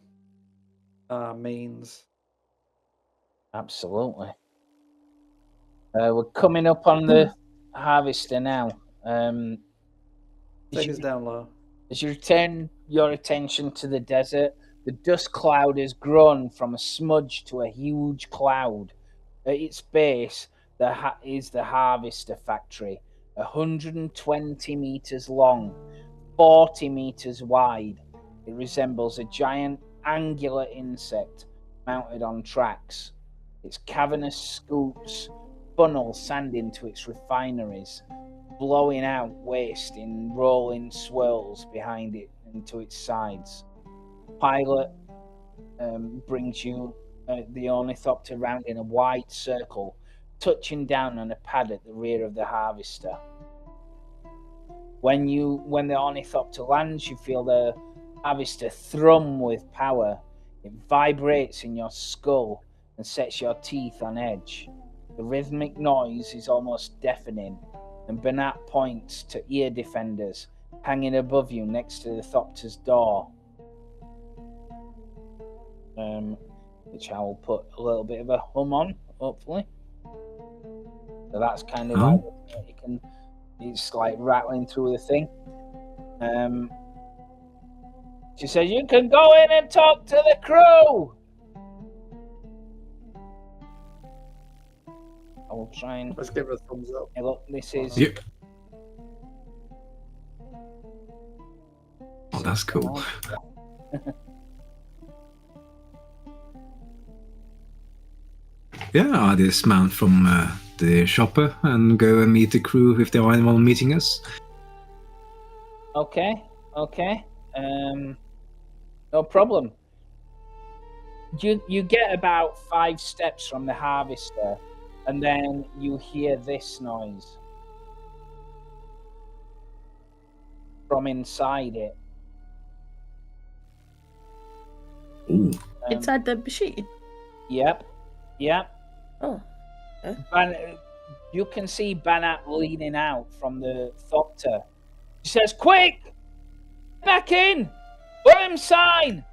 our means. Absolutely. We're coming up on the harvester now. Take us down low. As you turn your attention to the desert, the dust cloud has grown from a smudge to a huge cloud. At its base, is the harvester factory, 120 meters long, 40 meters wide. It resembles a giant angular insect mounted on tracks. Its cavernous scoops funnel sand into its refineries, blowing out waste in rolling swirls behind it into its sides. Pilot brings you the ornithopter round in a wide circle, touching down on a pad at the rear of the harvester. When the ornithopter lands, you feel the harvester thrum with power. It vibrates in your skull and sets your teeth on edge. The rhythmic noise is almost deafening, and Banat points to ear defenders hanging above you next to the Thopter's door. Which I will put a little bit of a hum on, hopefully. So that's kind of like it's like rattling through the thing. She says, you can go in and talk to the crew. I will try and... Let's give her a thumbs up. Hey, look, this is... Yep. Oh, that's cool. Yeah, I dismount from the shopper and go and meet the crew if there are anyone meeting us. Okay. No problem. You get about 5 steps from the harvester, and then you hear this noise from inside it. Ooh. Inside the machine? Yep. Oh. You can see Banat leaning out from the Thopter. She says, quick! Back in! Put him sign!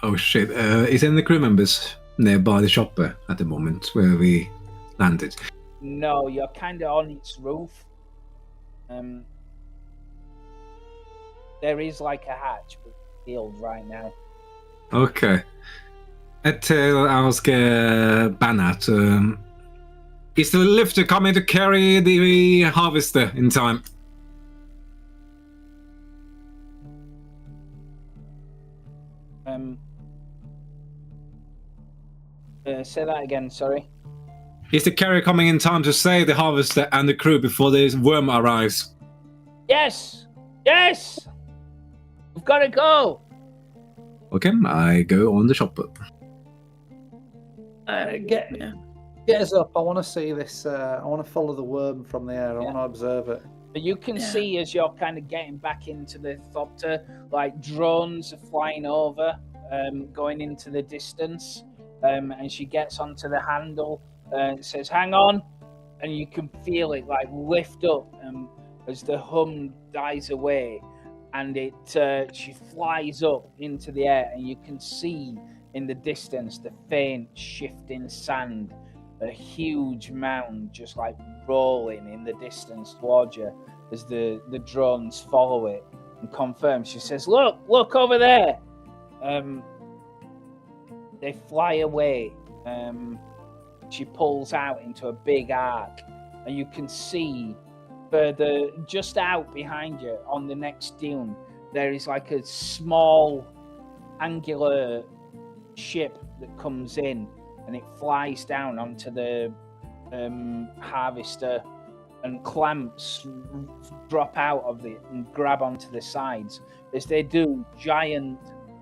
Oh shit, is any crew members nearby the shopper at the moment where we landed? No, you're kind of on its roof. There is like a hatch, but it's sealed right now. Okay. I'll ask Banat, is the lifter coming to carry the harvester in time? Say that again, sorry. Is the carrier coming in time to save the harvester and the crew before the worm arrives? Yes! We've got to go! Okay, I go on the shopper. Get us up. I want to see this. I want to follow the worm from the air. I want to observe it. But you can see as you're kind of getting back into the thopter, like drones are flying over, going into the distance, and she gets onto the handle and says, "Hang on," and you can feel it like lift up as the hum dies away, and she flies up into the air, and you can see in the distance the faint shifting sand, a huge mound just like rolling in the distance towards you as the drones follow it and confirm. She says, look over there. They fly away. She pulls out into a big arc, and you can see further just out behind you on the next dune there is like a small angular ship that comes in, and it flies down onto the harvester, and clamps drop out of it and grab onto the sides. As they do, giant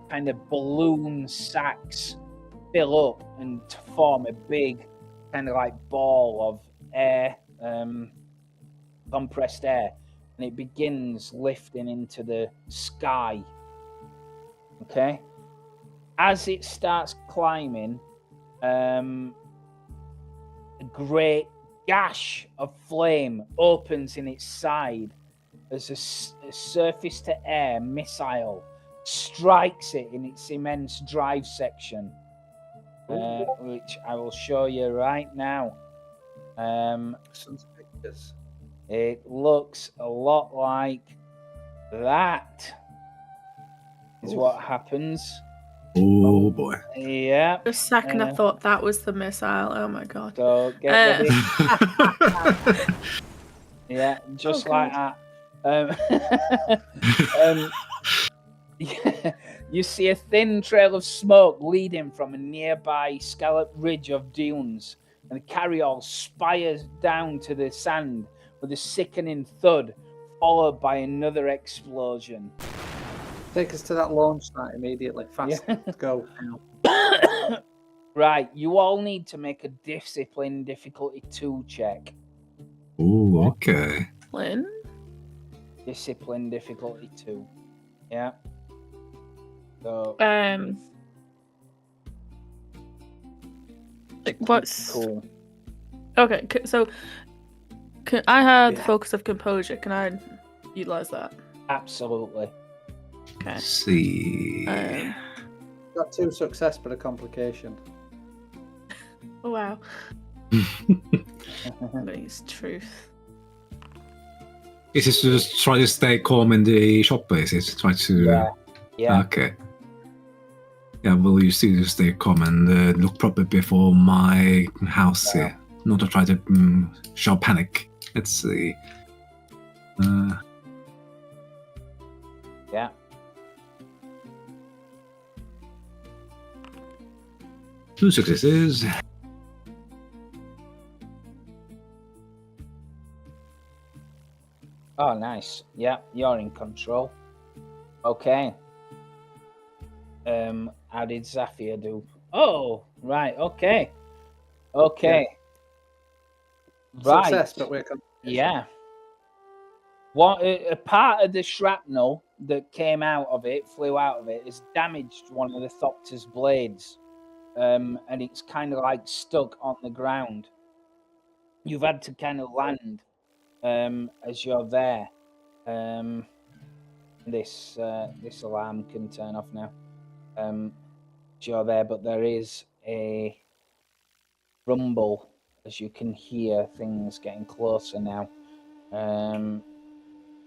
kind of balloon sacks fill up and form a big kind of like ball of air, compressed air, and it begins lifting into the sky. Okay? As it starts climbing, a great gash of flame opens in its side as a surface-to-air missile strikes it in its immense drive section, which I will show you right now. Some pictures. It looks a lot like that. Is what happens. Oh boy. Yeah. For a second, I thought that was the missile. Oh my god. So get ready. Yeah, just like that. Yeah, you see a thin trail of smoke leading from a nearby scalloped ridge of dunes, and the carryall spires down to the sand with a sickening thud, followed by another explosion. Take us to that launch site immediately. Fast. Let's go. Right, you all need to make a discipline difficulty 2 check. Oh, okay. Flynn? Discipline difficulty 2. Yeah. So like what's cool? Okay, so I had the focus of composure. Can I utilize that? Absolutely. Okay. Let's see. Got 2 success, but a complication. Oh wow. I'm gonna use truth. Is it just try to stay calm in the shop? Is it try to? Yeah. Okay. Yeah, well, you see, to stay calm and look proper before my house here, not to try to show panic. Let's see. Yeah. Two successes. Oh, nice. Yeah, you're in control. Okay. How did Zafir do? Oh, right. Okay. Okay. Yeah. Right. Success, but we're Yeah. What a part of the shrapnel that came out of it, flew out of it, has damaged one of the Thopter's blades, and it's kind of like stuck on the ground. You've had to kind of land as you're there. This alarm can turn off now. As you're there, but there is a rumble as you can hear things getting closer now.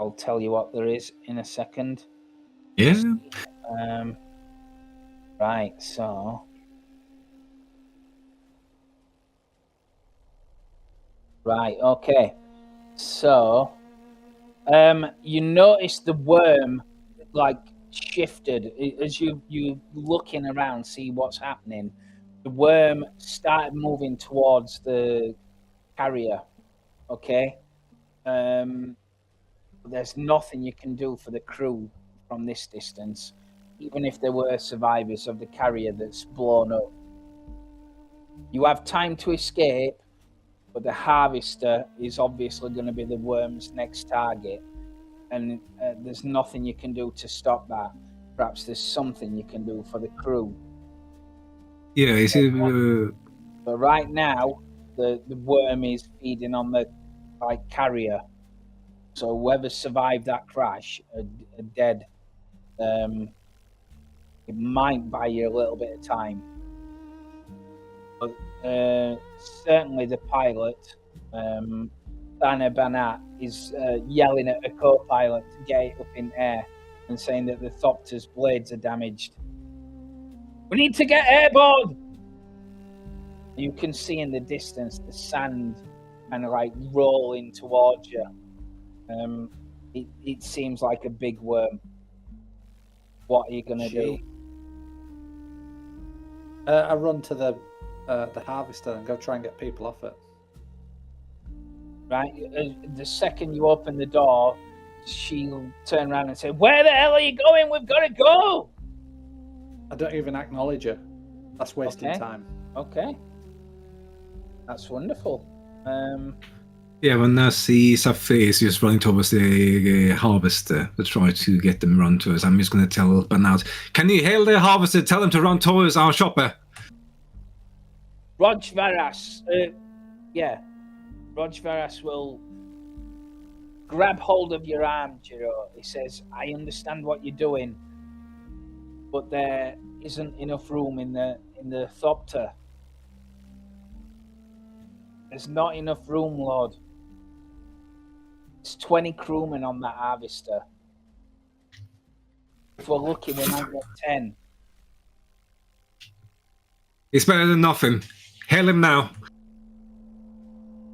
I'll tell you what there is in a second. Yeah. Right, so right, okay. So you notice the worm like shifted as you looking around, see what's happening. The worm started moving towards the carrier. Okay. There's nothing you can do for the crew from this distance, even if there were survivors of the carrier that's blown up. You have time to escape, but the harvester is obviously going to be the worm's next target, and there's nothing you can do to stop that. Perhaps there's something you can do for the crew. Yeah, is it? But right now, the worm is feeding on the carrier. So whoever survived that crash are dead. It might buy you a little bit of time. But certainly the pilot, Dana Banat, is yelling at a co-pilot to get it up in air and saying that the Thopter's blades are damaged. We need to get airborne! You can see in the distance the sand kind of rolling towards you. It seems like a big worm. What are you going to do? I run to the harvester and go try and get people off it. Right. The second you open the door, she'll turn around and say, "Where the hell are you going? We've got to go!" I don't even acknowledge her. That's wasting time. Okay. That's wonderful. Yeah, when I see Safi just running towards the harvester to try to get them run to us, I'm just going to tell Banat, "Can you hail the harvester? Tell him to run towards our shopper." Rog Varas. Rog Varas will grab hold of your arm, Giro. He says, "I understand what you're doing, but there isn't enough room in the Thopter. There's not enough room, Lord. There's 20 crewmen on that harvester. If we're lucky, we might get 10. It's better than nothing. Hail him now."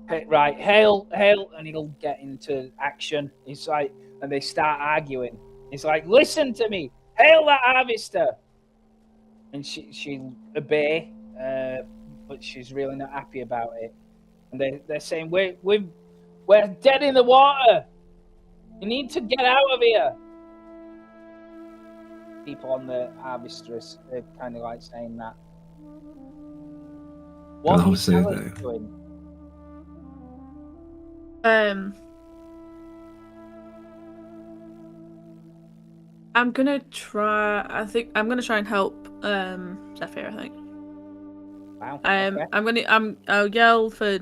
Hey, right, hail, and he'll get into action. He's like, and they start arguing. He's like, "Listen to me, hail that harvester." And she'll obey, but she's really not happy about it. And they're saying, we're dead in the water. You need to get out of here. People on the harvester are kind of saying that. What are you doing? I'm gonna try. I think I'm gonna try and help Zephyr. I think. Wow. Okay. I'll yell for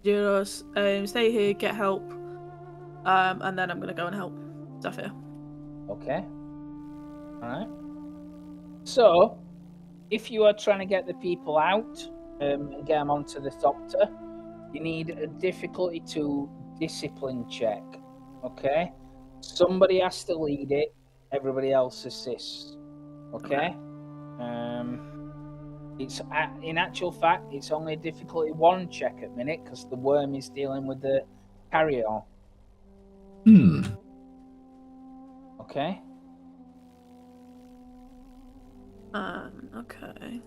Juros. Stay here, get help. And then I'm gonna go and help Zephyr. Okay. All right. So, if you are trying to get the people out and get them onto the Thopter, you need a difficulty 2 discipline check. Okay. Somebody has to lead it. Everybody else assists. Okay. It's in actual fact, it's only a difficulty 1 check at minute because the worm is dealing with the carrier. Okay. Okay.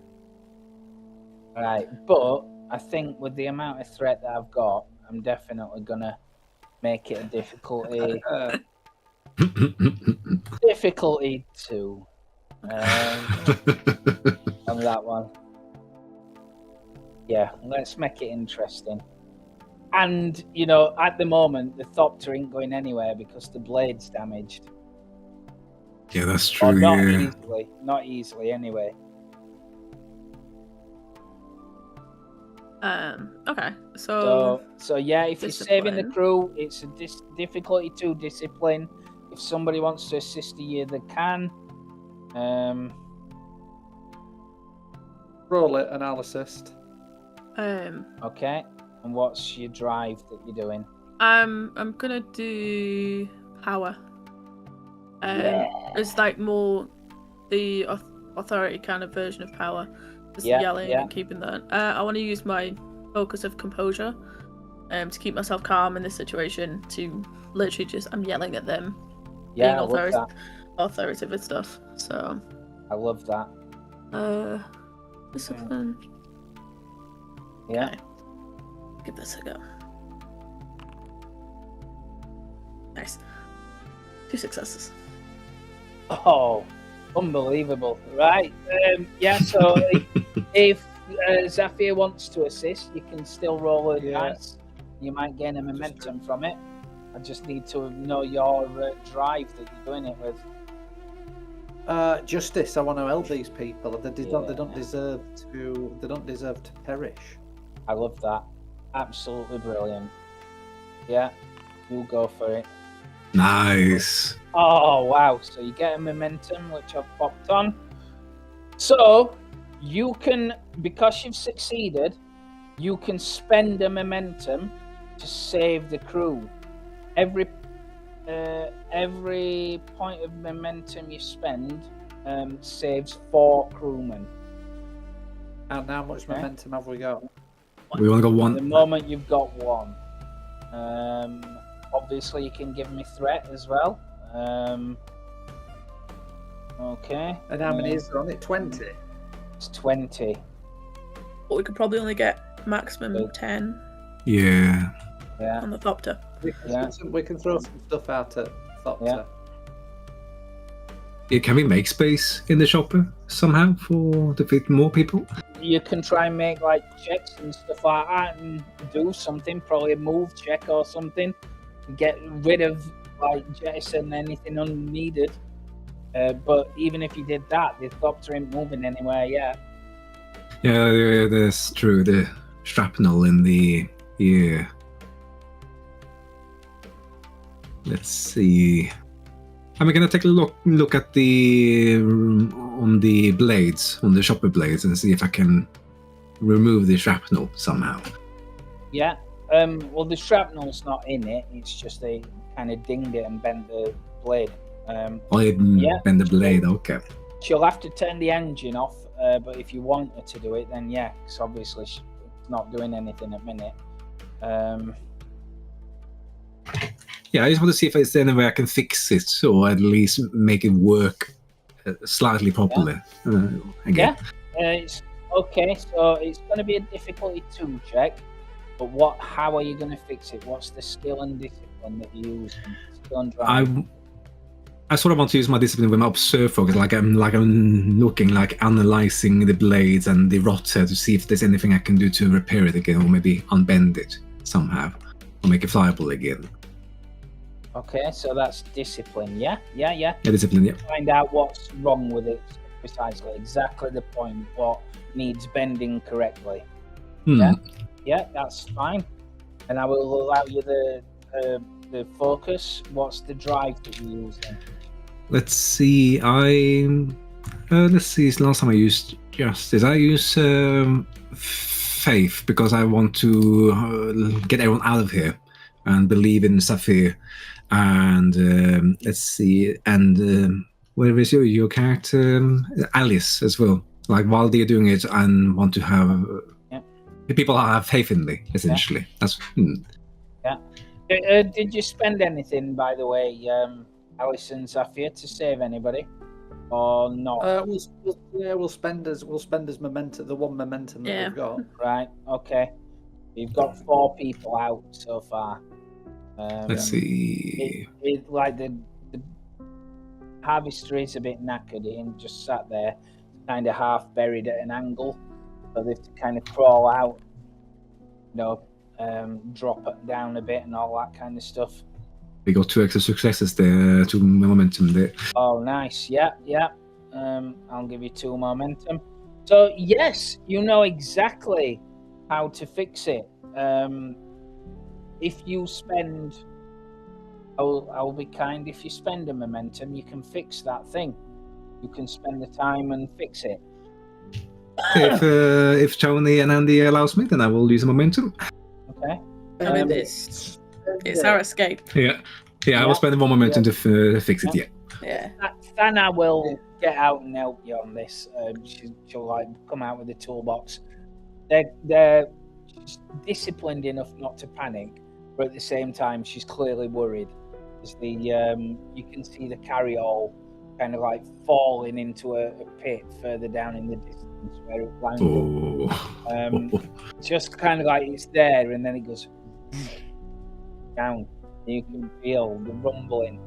Right, but I think with the amount of threat that I've got, I'm definitely gonna make it a difficulty. Difficulty 2. On that one. Yeah, let's make it interesting. And, at the moment, the Thopter ain't going anywhere because the blade's damaged. Yeah, that's true. Or not easily anyway. Okay, so yeah, if you're saving the crew, it's a difficulty 2 discipline. If somebody wants to assist you, they can. Roll it and I'll assist. Okay. And what's your drive that you're doing? I'm gonna do power. It's more the authority kind of version of power. Just yelling and keeping that. I want to use my focus of composure to keep myself calm in this situation. To literally I'm yelling at them, being authoritative and stuff. So I love that. Discipline. Yeah. Okay. Give this a go. Nice. 2 successes. Oh, unbelievable! Right? So if Zafir wants to assist, you can still roll a dice. You might gain a momentum from it. I just need to know your drive that you're doing it with. Justice. I want to help these people. They don't deserve to perish. I love that. Absolutely brilliant. Yeah, you go for it. Nice. Oh wow! So you get a momentum, which I've popped on. So you can, because you've succeeded, you can spend a momentum to save the crew. Every point of momentum you spend saves 4 crewmen. And how much momentum have we got? We only got 1. At the moment, you've got 1. Obviously, you can give me threat as well. Okay. And how many is there on it? 20? It's 20. But we could probably only get maximum 10. Yeah. On the Thopter. We can throw some stuff out at Thopter. Yeah, can we make space in the shopper somehow to fit more people? You can try and make like checks and stuff like that and do something, probably a move check or something, to get rid of like jettison anything unneeded. But even if you did that, the Thopter ain't moving anywhere yet. Yeah, that's true. The shrapnel in the Let's see. I'm gonna take a look at the on the blades, on the shopper blades, and see if I can remove the shrapnel somehow. Yeah. Well, the shrapnel's not in it. It's just they kind of dinged it and bent the blade. Bend the blade. Okay. She'll have to turn the engine off, but if you want her to do it, then yeah, because obviously she's not doing anything at the minute. Yeah, I just want to see if there's any way I can fix it, or at least make it work slightly properly. Again. It's okay. So it's going to be a difficulty 2 check. But how are you going to fix it? What's the skill and discipline that you use? Skill and drive. I sort of want to use my discipline with my observe focus, like I'm looking, like analyzing the blades and the rotter to see if there's anything I can do to repair it again, or maybe unbend it somehow, or make it flyable again. Okay, so that's discipline, yeah? Yeah, discipline, yeah. Find out what's wrong with it precisely, exactly the point, what needs bending correctly. Yeah, that's fine. And I will allow you the focus. What's the drive that you're using? Let's see, let's see, last time I used Justice, I use Faith, because I want to get everyone out of here and believe in Zafir. And let's see, and where is your character? Alice as well. Like while they're doing it, and want to have people have faith in me. Essentially, that's. Yeah. Did you spend anything, by the way, Alice and Zafir, to save anybody, or not? We'll spend as momentum, the 1 momentum that we've got. Right. Okay. You've got 4 people out so far. Let's see. Like the harvester is a bit knackered and just sat there, kind of half buried at an angle, so they have to kind of crawl out, drop it down a bit and all that kind of stuff. We got 2 extra successes there, 2 momentum there. Oh, nice. Yeah. I'll give you 2 momentum. So yes, you know exactly how to fix it. If you spend, I'll be kind. If you spend a momentum, you can fix that thing. You can spend the time and fix it. If Tony and Andy allows me, then I will use a momentum. Okay. I mean, it's our escape. Yeah. I will spend 1 momentum to fix it. Yeah. Thana will get out and help you on this. She'll like come out with a toolbox. She's disciplined enough not to panic, but at the same time, she's clearly worried. As you can see the carryall kind of like falling into a pit further down in the distance where it landed. Just kind of like it's there, and then it goes down. You can feel the rumbling.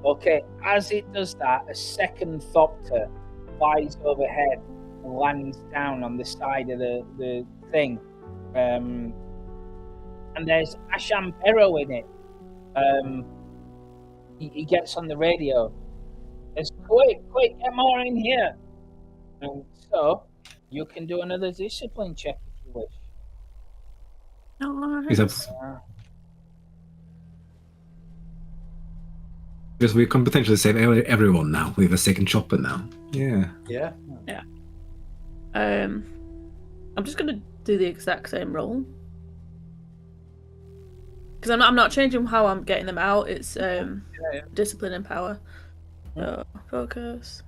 Okay, as it does that, a second Thopter flies overhead lands down on the side of the thing. And there's Ashampero in it. He gets on the radio. It's quick, get more in here. And so you can do another discipline check if you wish. Nice. Because we can potentially save everyone now with a second chopper now. Yeah. I'm just gonna do the exact same roll because I'm not changing how I'm getting them out. It's discipline and power. So focus.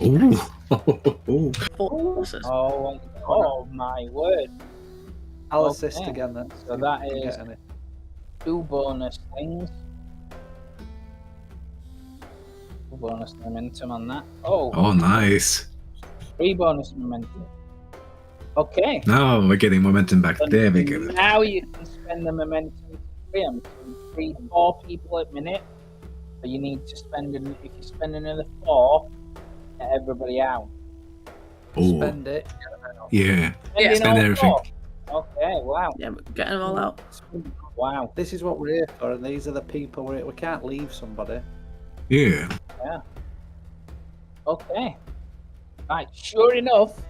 Ooh. Oh my word! I'll assist again then. So that is 2 bonus things. 2 bonus momentum on that. Oh, Nice. 3 bonus momentum. Okay. Now we're getting momentum back. There we go. Now you can spend the momentum to free them. So you free 4 people at minute. But you need to spend, if you spend another 4, get everybody out. Spend it. Yeah. Spend everything. 4. Okay, wow. Yeah, getting them all out. Wow. This is what we're here for, and these are the people we can't leave somebody. Yeah. Okay. Right, sure enough,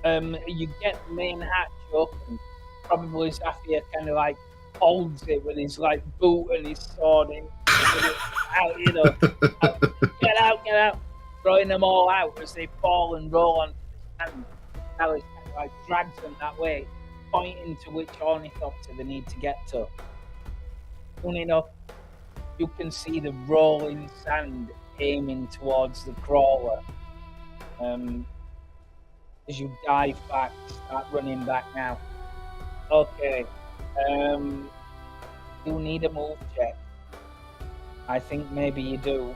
you get the main hatch open. Probably Zafir kind of like holds it with his like boot and his sword in. Out, you know. Get out. Throwing them all out as they fall and roll onto the sand. Now it kind of like drags them that way, pointing to which ornithopter they need to get to. Soon enough, you can see the rolling sand aiming towards the crawler. As you dive back, start running back now. Okay. You need a move check. I think maybe you do.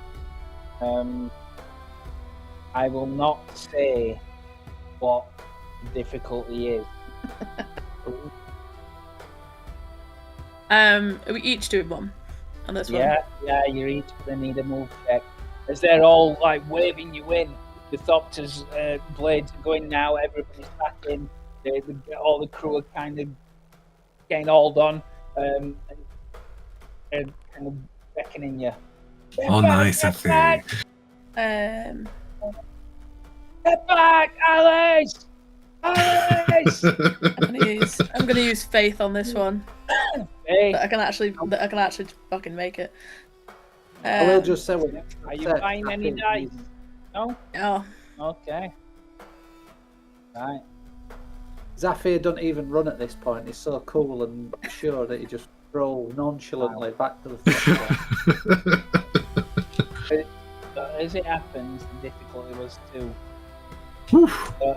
I will not say what the difficulty is. Are we each doing one on this one? Yeah, you're each gonna need a move check. As they're all like waving you in, the Thopter's blades are going now, everybody's back in, all the crew are kind of getting hauled on, and kind of beckoning you. Nice, I think. Get back, Alice! Alice! I'm gonna use faith on this one. That I can actually fucking make it. I will just say, are you buying any dice? No? Oh. Okay. Right. Zafir doesn't even run at this point. He's so cool and sure that he just rolls nonchalantly back to the front. As it happens, the difficulty was 2.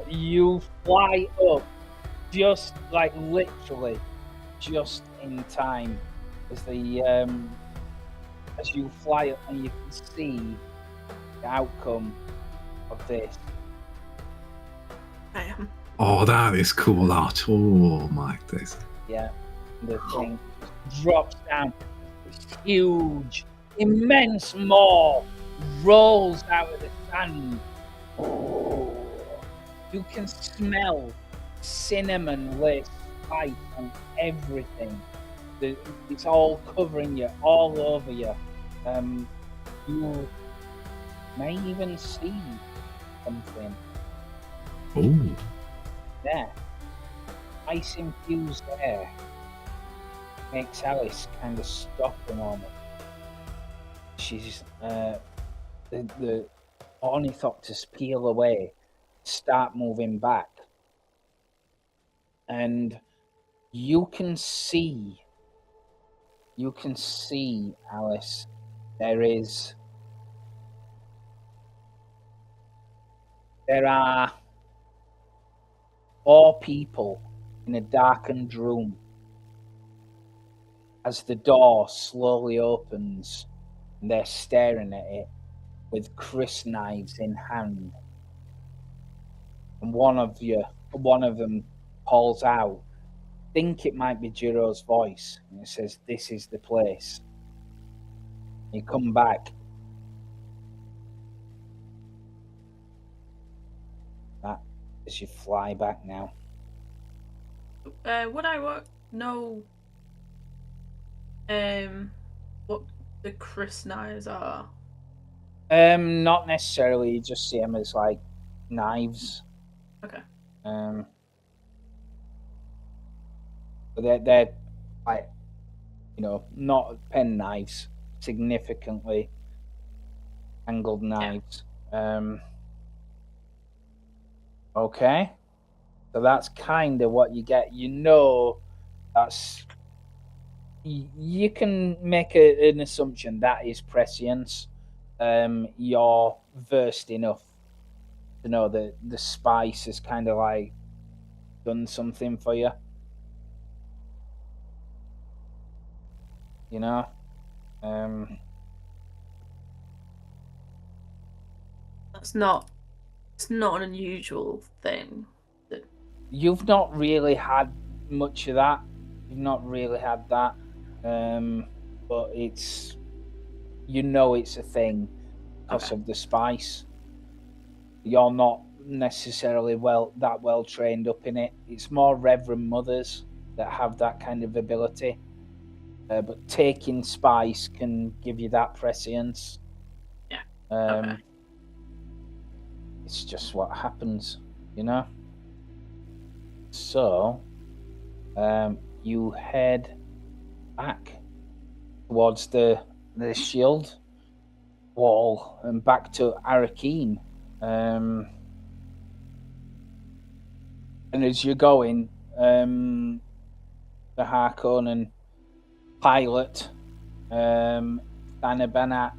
You fly up just like literally just in time as the as you fly up and you can see the outcome of this. I am. Oh, that is cool art. Oh my days. Yeah, the thing drops down. This huge, immense maw rolls out of the sand. Oh, you can smell cinnamon lit spice on everything. It's all covering you, all over you. You may even see something. Oh. There. Ice infused air makes Alice kind of stop a moment. She's the ornithopters peel away, start moving back, and you can see, Alice, there are 4 people in a darkened room as the door slowly opens and they're staring at it with crisp knives in hand. And one of them calls out, I think it might be Jiro's voice, and it says, "This is the place." You come back, that as you fly back now. Would I know what the Chris knives are? Not necessarily. You just see them as like knives. Okay. But they're like, not pen knives, significantly angled knives. Yeah. Okay. So that's kind of what you get. That's... You can make an assumption that is prescience. You're versed enough to know that the spice has kind of like done something for you. It's not an unusual thing. You've not really had much of that. You've not really had that. But it's a thing because of the spice. You're not necessarily that well trained up in it. It's more Reverend Mothers that have that kind of ability. But taking spice can give you that prescience. Yeah. It's just what happens, So, you head back towards the shield wall and back to Arrakis. And as you're going, the Harkonnen pilot, Banat,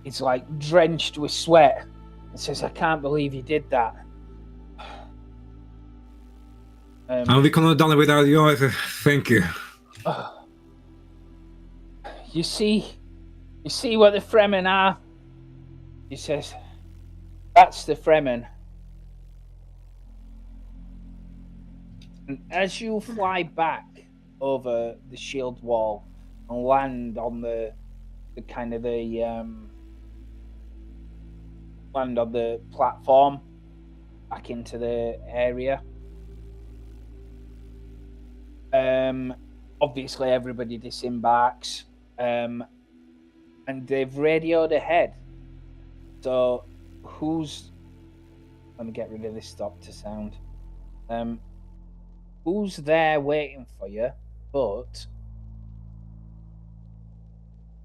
is like drenched with sweat and says, "I can't believe you did that." We couldn't have done it without you either. Thank you. You see what the Fremen are? He says, "That's the Fremen." And as you fly back over the shield wall and land on the platform back into the area, obviously everybody disembarks, and they've radioed ahead. So let me get rid of this stop to sound. Who's there waiting for you? But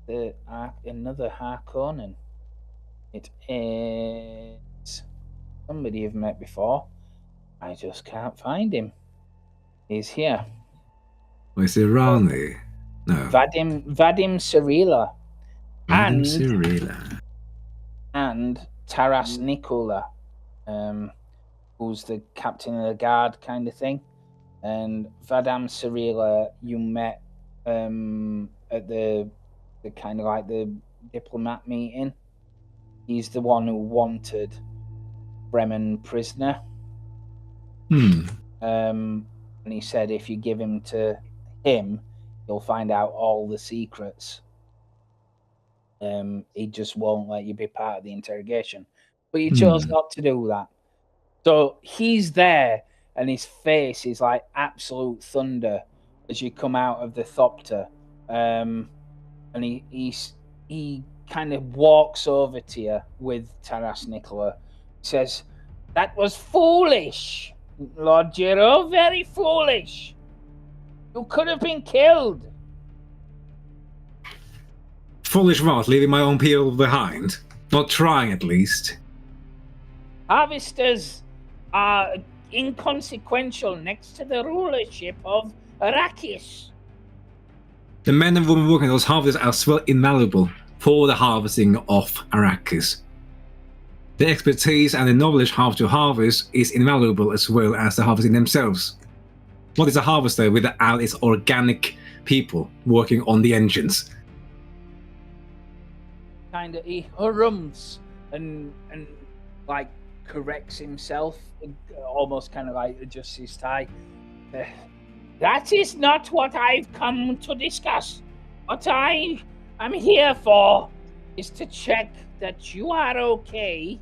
another Harkonnen. It is somebody you've met before. I just can't find him. He's here. Is it Rani? No. Vadim Cirilla. Vadim Cirilla. And Taras Nikola, who's the captain of the guard kind of thing. And Vadim Cirilla you met at the kind of like the diplomat meeting. He's the one who wanted Fremen prisoner. And he said if you give him to him, you'll find out all the secrets. He just won't let you be part of the interrogation. But you chose not to do that. So he's there, and his face is like absolute thunder as you come out of the Thopter. And he kind of walks over to you with Taras Nikola. He says, "That was foolish, Lord Giro, very foolish. You could have been killed." Foolish what? Leaving my own people behind? Not trying, at least. Harvesters are inconsequential next to the rulership of Arrakis. The men and women working those harvesters are still invaluable for the harvesting of Arrakis. The expertise and the knowledge how to harvest is invaluable as well as the harvesting themselves. What is a harvester without its organic people working on the engines? Kind of, he hurrums and like corrects himself, almost kind of like adjusts his tie. That is not what I've come to discuss. What I am here for is to check that you are okay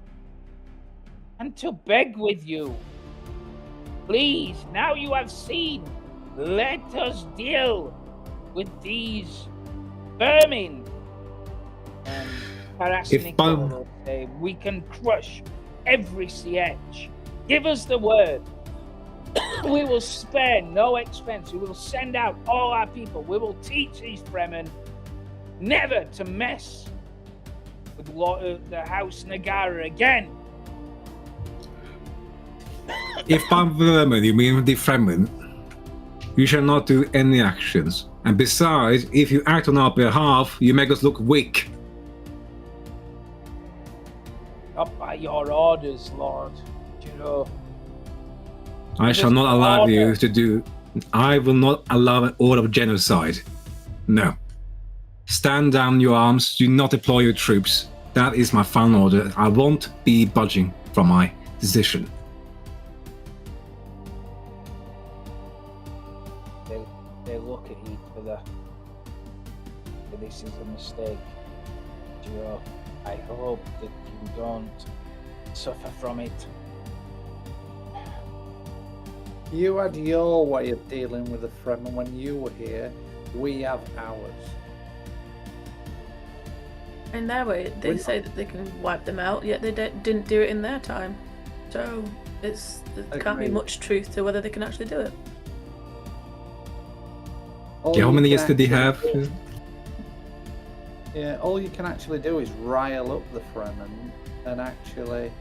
and to beg with you. Please, now you have seen, let us deal with these vermin. And Parasnico will say, we can crush every siege. Give us the word. We will spare no expense. We will send out all our people. We will teach these Fremen never to mess with the House Nagara again. If by vermin you mean the Fremen, you shall not do any actions. And besides, if you act on our behalf, you make us look weak. Not by your orders, Lord. You know. I shall not allow you to do. I will not allow an order of genocide. No. Stand down your arms. Do not deploy your troops. That is my final order. I won't be budging from my decision. They look at each other. But this is a mistake. Joe, I hope that you don't suffer from it. You had your way of dealing with the Fremen when you were here. We have ours. In their way, they say that they can wipe them out, yet they didn't do it in their time. So there can't be much truth to whether they can actually do it. How many years did they have? Yeah, all you can actually do is rile up the Fremen and actually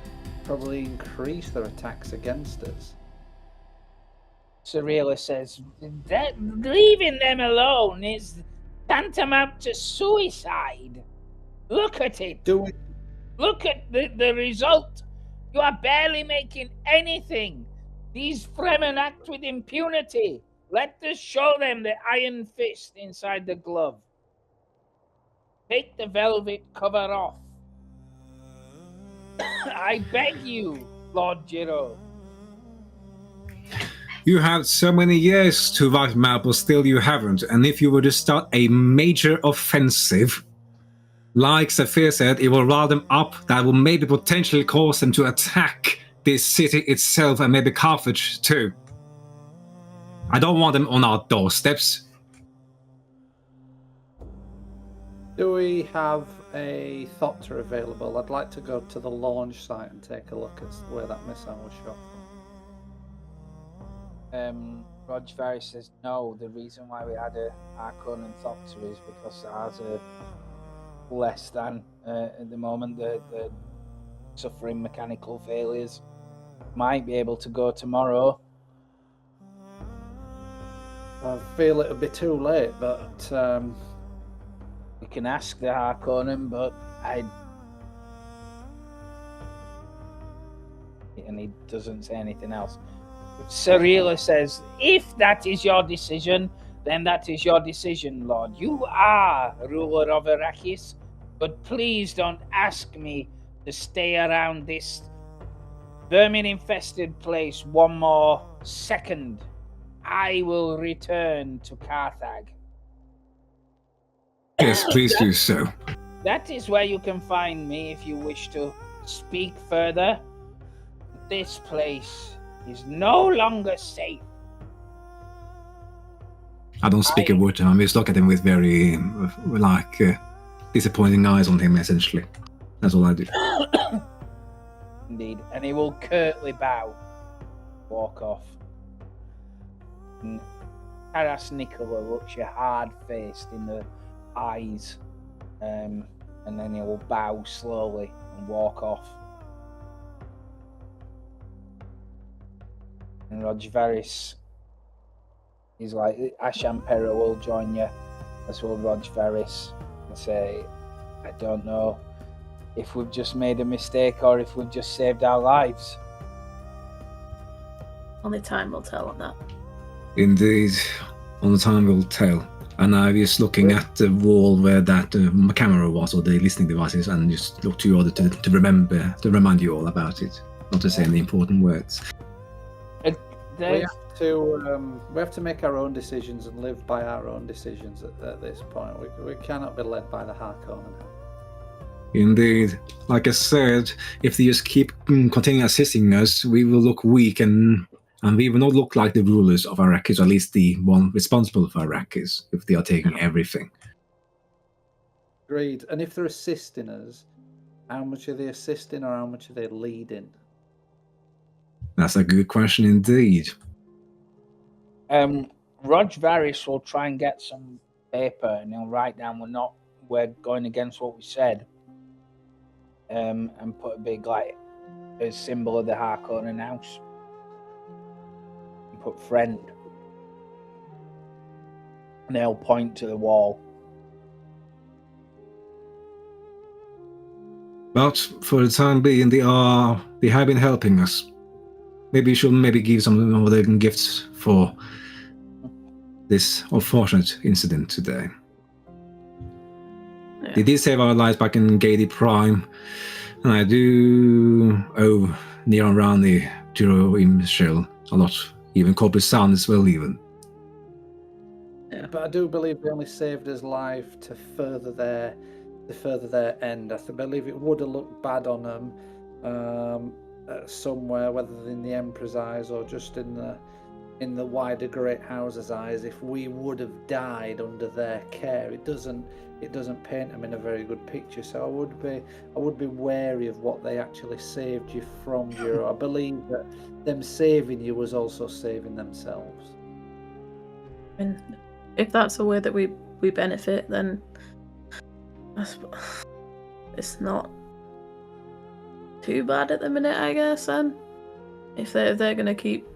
probably increase their attacks against us. Cirilla says, leaving them alone is tantamount to suicide. Look at it. Look at the result. You are barely making anything. These Fremen act with impunity. Let us show them the iron fist inside the glove. Take the velvet cover off. I beg you, Lord Giro. You had so many years to wipe them out, but still you haven't. And if you were to start a major offensive, like Zephyr said, it will rile them up. That will maybe potentially cause them to attack this city itself and maybe Carthage too. I don't want them on our doorsteps. Do we have a Thopter available? I'd like to go to the launch site and take a look at where that missile was shot from. Rajvari says no. The reason why we had a Harkonnen and Thopter is because ours are less than at the moment. They're suffering mechanical failures. Might be able to go tomorrow. I feel it'll be too late, but we can ask the Harkonnen, but and he doesn't say anything else. Cirilla says, if that is your decision, then that is your decision, Lord. You are ruler of Arrakis, but please don't ask me to stay around this vermin-infested place one more second. I will return to Carthage. Yes, please do so. That is where you can find me if you wish to speak further. This place is no longer safe. I don't speak a word to him. I just look at him with very, disappointing eyes on him, essentially. That's all I do. Indeed. And he will curtly bow, walk off. And Taras Nicola looks you hard-faced in the eyes, and then he'll bow slowly and walk off. And Rajvaris is like, Ashampera will join you, as will Rajvaris, and say, I don't know if we've just made a mistake or if we've just saved our lives. Only time will tell on that. Indeed, only time will tell. And I was looking at the wall where that camera was, or the listening devices, and just look to you all to remind you all about it, not to say any important words. We have to make our own decisions and live by our own decisions at this point. We cannot be led by the Harkonnen. Indeed. Like I said, if they just keep continuing assisting us, we will look weak and we will not look like the rulers of Arrakis, or at least the one responsible for Arrakis, if they are taking everything. Agreed. And if they're assisting us, how much are they assisting or how much are they leading? That's a good question indeed. Rog Varys will try and get some paper and he'll write down we're going against what we said. And put a big a symbol of the Harkonnen house. And put friend. And they'll point to the wall. But for the time being, they have been helping us. Maybe you should give some of the gifts for this unfortunate incident today. Yeah. They did save our lives back in Gady Prime, and I do owe Near and Rowney, Jiro Imshel a lot, even Corpus Sound as well, even. Yeah, but I do believe they only saved his life to further their end. I believe it would have looked bad on them somewhere, whether in the Emperor's eyes or just in the wider Great House's eyes, if we would have died under their care. It doesn't paint them in a very good picture. So I would be wary of what they actually saved you from. I believe that them saving you was also saving themselves. And if that's the way that we benefit, then it's not too bad at the minute, I guess. And if they're gonna keep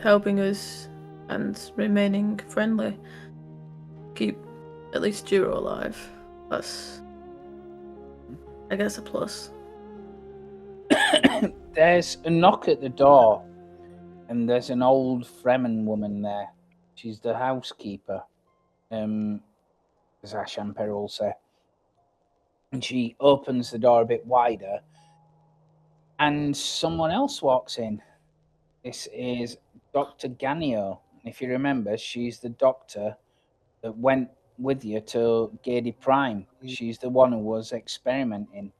helping us and remaining friendly, keep at least Jiro alive, that's, I guess, a plus. There's a knock at the door, and there's an old Fremen woman there. She's the housekeeper, as Ash and Peril say. And she opens the door a bit wider, and someone else walks in. This is Dr. Ganio. If you remember, she's the doctor that went with you to Gady Prime. She's the one who was experimenting.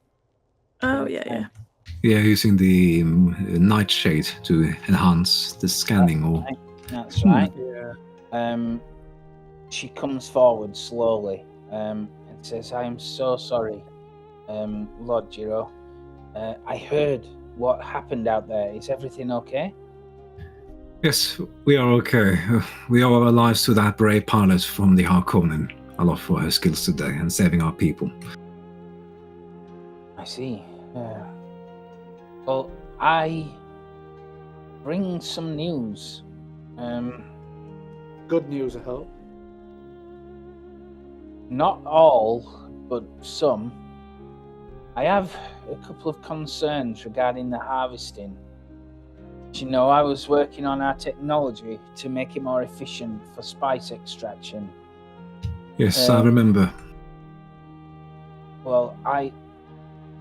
Oh, yeah. Yeah, using the nightshade to enhance the scanning. That's right. Yeah. She comes forward slowly and says, "I am so sorry, Lord Jiro. I heard what happened out there. Is everything okay?" Yes, we are okay. We owe our lives to that brave pilot from the Harkonnen a lot for her skills today and saving our people. I see. Well, I bring some news. Good news, I hope. Not all, but some. I have a couple of concerns regarding the harvesting. I was working on our technology to make it more efficient for spice extraction. Yes, I remember. Well, I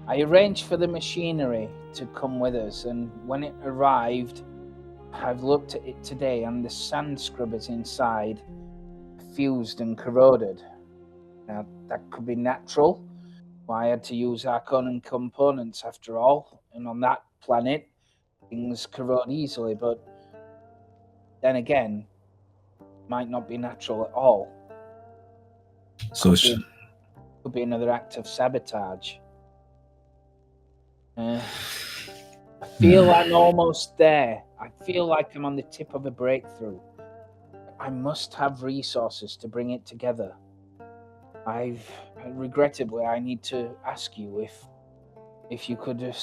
arranged for the machinery to come with us, and when it arrived, I've looked at it today, and the sand scrubbers inside fused and corroded. Now, that could be natural. I had to use Harkonnen components after all, and on that planet, things corrode easily, but then again, might not be natural at all. So could be another act of sabotage. I feel I'm almost there. I feel like I'm on the tip of a breakthrough. I must have resources to bring it together. Regrettably, I need to ask you if you could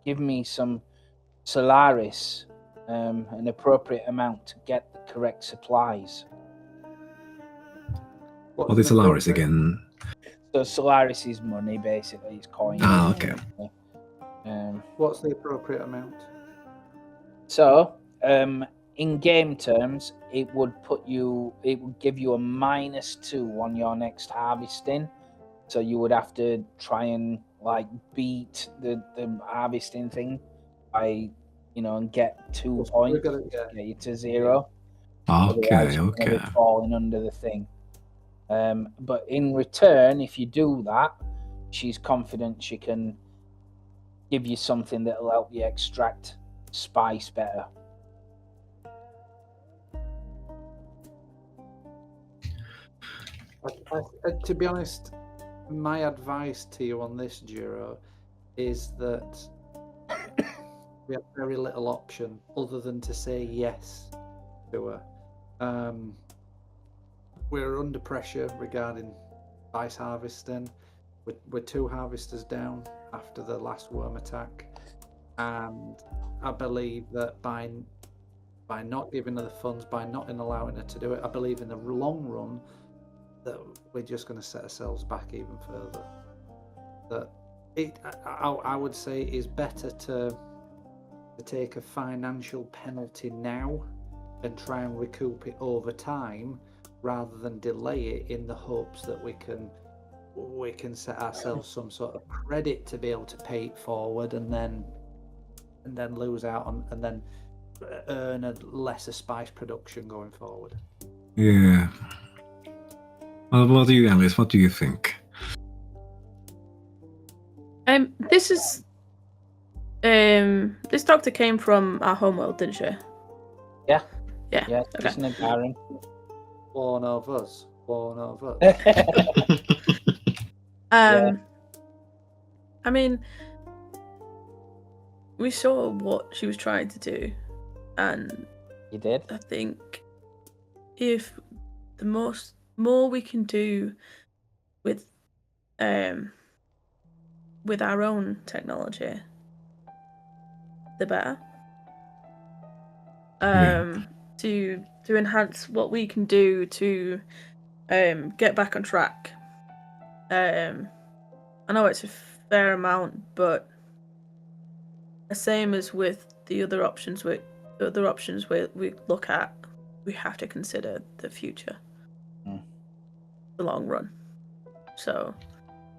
give me some Solaris, an appropriate amount to get the correct supplies. What is Solaris again? So Solaris is money, basically. It's coins. Okay. What's the appropriate amount? So, in game terms, it would give you a -2 on your next harvesting. So you would have to try and beat the harvesting thing by, and get 2 points to get you to 0. Okay. Falling under the thing. But in return, if you do that, she's confident she can give you something that'll help you extract spice better. To be honest, my advice to you on this, Jiro, is that we have very little option other than to say yes to her. We're under pressure regarding spice harvesting. We're 2 harvesters down after the last worm attack, and I believe that by not giving her the funds, by not allowing her to do it, I believe in the long run that we're just going to set ourselves back even further. That I would say it is better to take a financial penalty now and try and recoup it over time, rather than delay it in the hopes that we can set ourselves some sort of credit to be able to pay it forward and then lose out on and then earn a lesser spice production going forward. Yeah. Well, what do you, Alice? What do you think? This doctor came from our homeworld, didn't she? Yeah. Okay. Just Nagara. One of us. I mean, we saw what she was trying to do, and you did. I think if the more we can do with our own technology, the better. To enhance what we can do to get back on track. I know it's a fair amount, but the same as with the other options we look at, we have to consider the future, the long run. So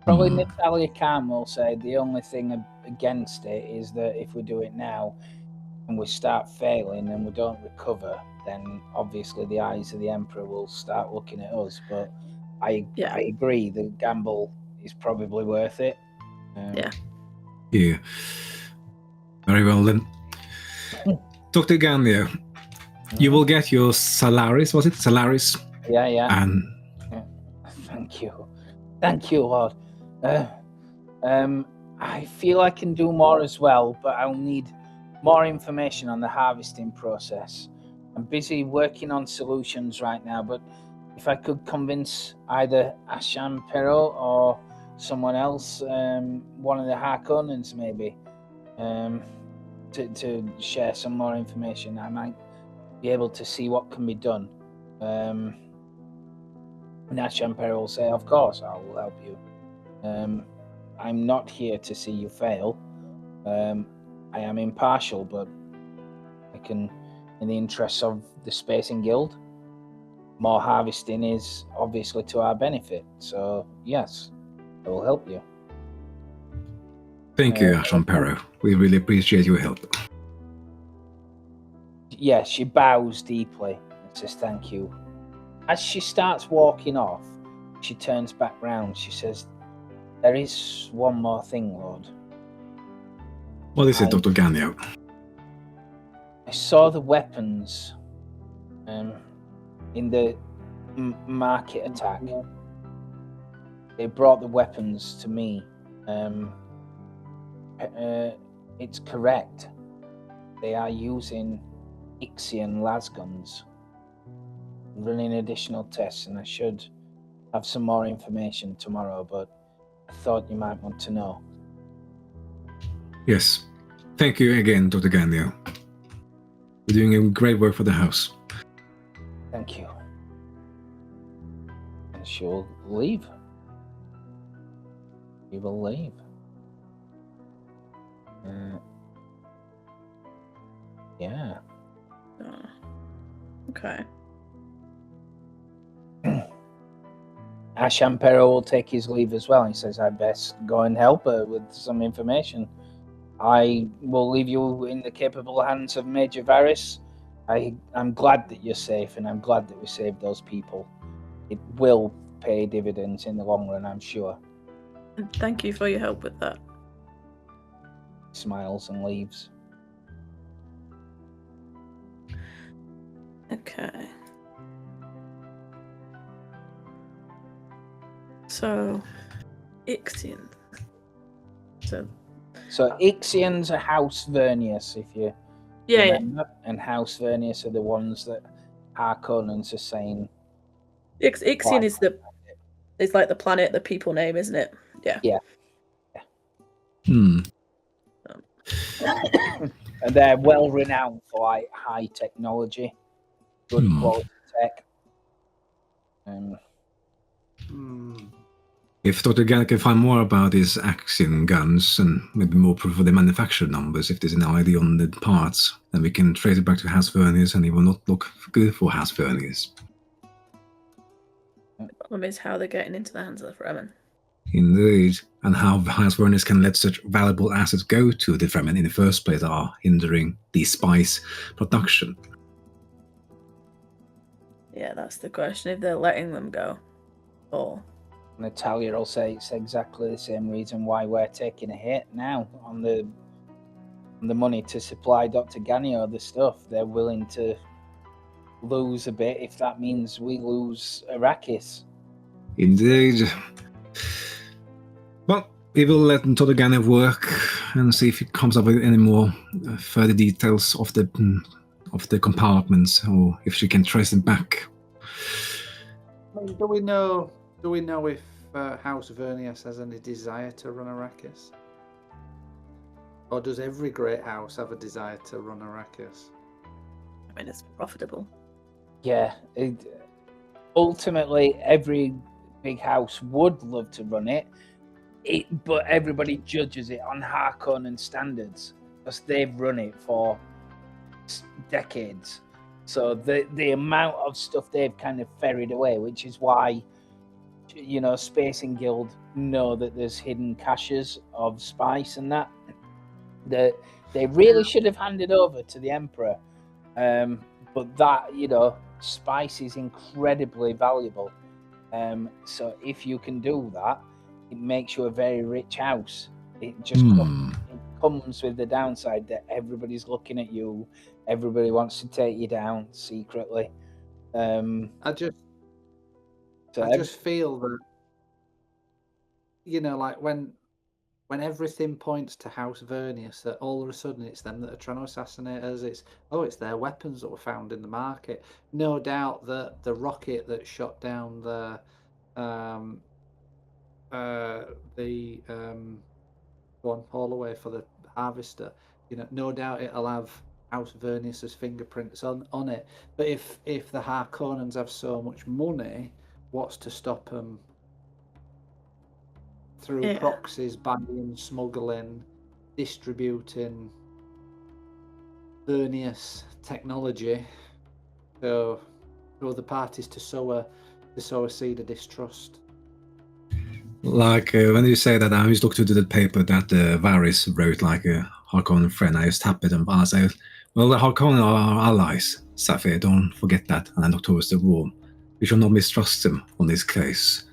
probably Natalia Khan will say the only thing against it is that if we do it now and we start failing and we don't recover, then obviously the eyes of the Emperor will start looking at us. But I agree, the gamble is probably worth it. Yeah. Very well then. Dr. Gandia, you will get your Salaris, was it? Salaris? Yeah. And Thank you, Lord. I feel I can do more as well, but I'll need more information on the harvesting process. I'm busy working on solutions right now, but if I could convince either Asham Pero or someone else, one of the Harkonnens maybe, to share some more information, I might be able to see what can be done. And Asham Pero will say, of course, I will help you. I'm not here to see you fail. I am impartial, but I can, in the interests of the Spacing Guild, more harvesting is obviously to our benefit. So, yes, I will help you. Thank you, Asham Pero. We really appreciate your help. Yeah, she bows deeply and says thank you. As she starts walking off, she turns back round. She says, there is one more thing, Lord. What is it, Dr. Gandio? I saw the weapons in the market attack. They brought the weapons to me. It's correct. They are using Ixian lasguns, running additional tests, and I should have some more information tomorrow, but I thought you might want to know. Yes. Thank you again, Dr. Gandio. You're doing a great work for the house. Thank you. And she'll leave. We will leave. Yeah. Okay. Asham Pero will take his leave as well. He says, I best go and help her with some information. I will leave you in the capable hands of Major Varys. I'm glad that you're safe, and I'm glad that we saved those people. It will pay dividends in the long run, I'm sure. Thank you for your help with that. Smiles and leaves. Okay. So, Ixion. So Ixions are House Vernius, if you remember, and House Vernius are the ones that Harkonnens are saying. Ixion is like the planet, the people name, isn't it? Yeah. Yeah. Hmm. And they're well renowned for like high technology, good quality tech. If Dr. Gann can find more about these Axion guns and maybe more proof of the manufacturer numbers, if there's an idea on the parts, then we can trace it back to House Vernius and it will not look good for House Vernius. The problem is how they're getting into the hands of the Fremen. Indeed, and how House Vernius can let such valuable assets go to the Fremen in the first place are hindering the spice production. Yeah, that's the question, if they're letting them go. Or... Natalia will say it's exactly the same reason why we're taking a hit now on the money to supply Dr. Ganio the stuff. They're willing to lose a bit if that means we lose Arrakis. Indeed. Well, we will let Dr. Ganio work and see if he comes up with any more further details of the compartments, or if she can trace them back. Do we know if House Vernius has any desire to run Arrakis? Or does every great house have a desire to run Arrakis? I mean, it's profitable. Yeah. Ultimately, every big house would love to run it, but everybody judges it on Harkonnen standards because they've run it for decades. So the amount of stuff they've kind of ferried away, which is why, Spacing Guild know that there's hidden caches of spice and that they really should have handed over to the Emperor. But that, spice is incredibly valuable. So if you can do that, it makes you a very rich house. It just comes with the downside that everybody's looking at you. Everybody wants to take you down secretly. I just feel that, like when everything points to House Vernius, that all of a sudden it's them that are trying to assassinate us. It's their weapons that were found in the market. No doubt that the rocket that shot down the Holloway for the Harvester, no doubt it'll have House Vernius's fingerprints on it. But if the Harkonnens have so much money, what's to stop them through proxies, buying, smuggling, distributing Vernius technology, so for other parties to sow a seed of distrust? Like when you say that, I just looked into the paper that Varys wrote, like a Harkonnen friend. I just tapped it and I say, well, the Harkonnen are our allies, Safir, don't forget that. And I look towards the wall. We shall not mistrust them on this case.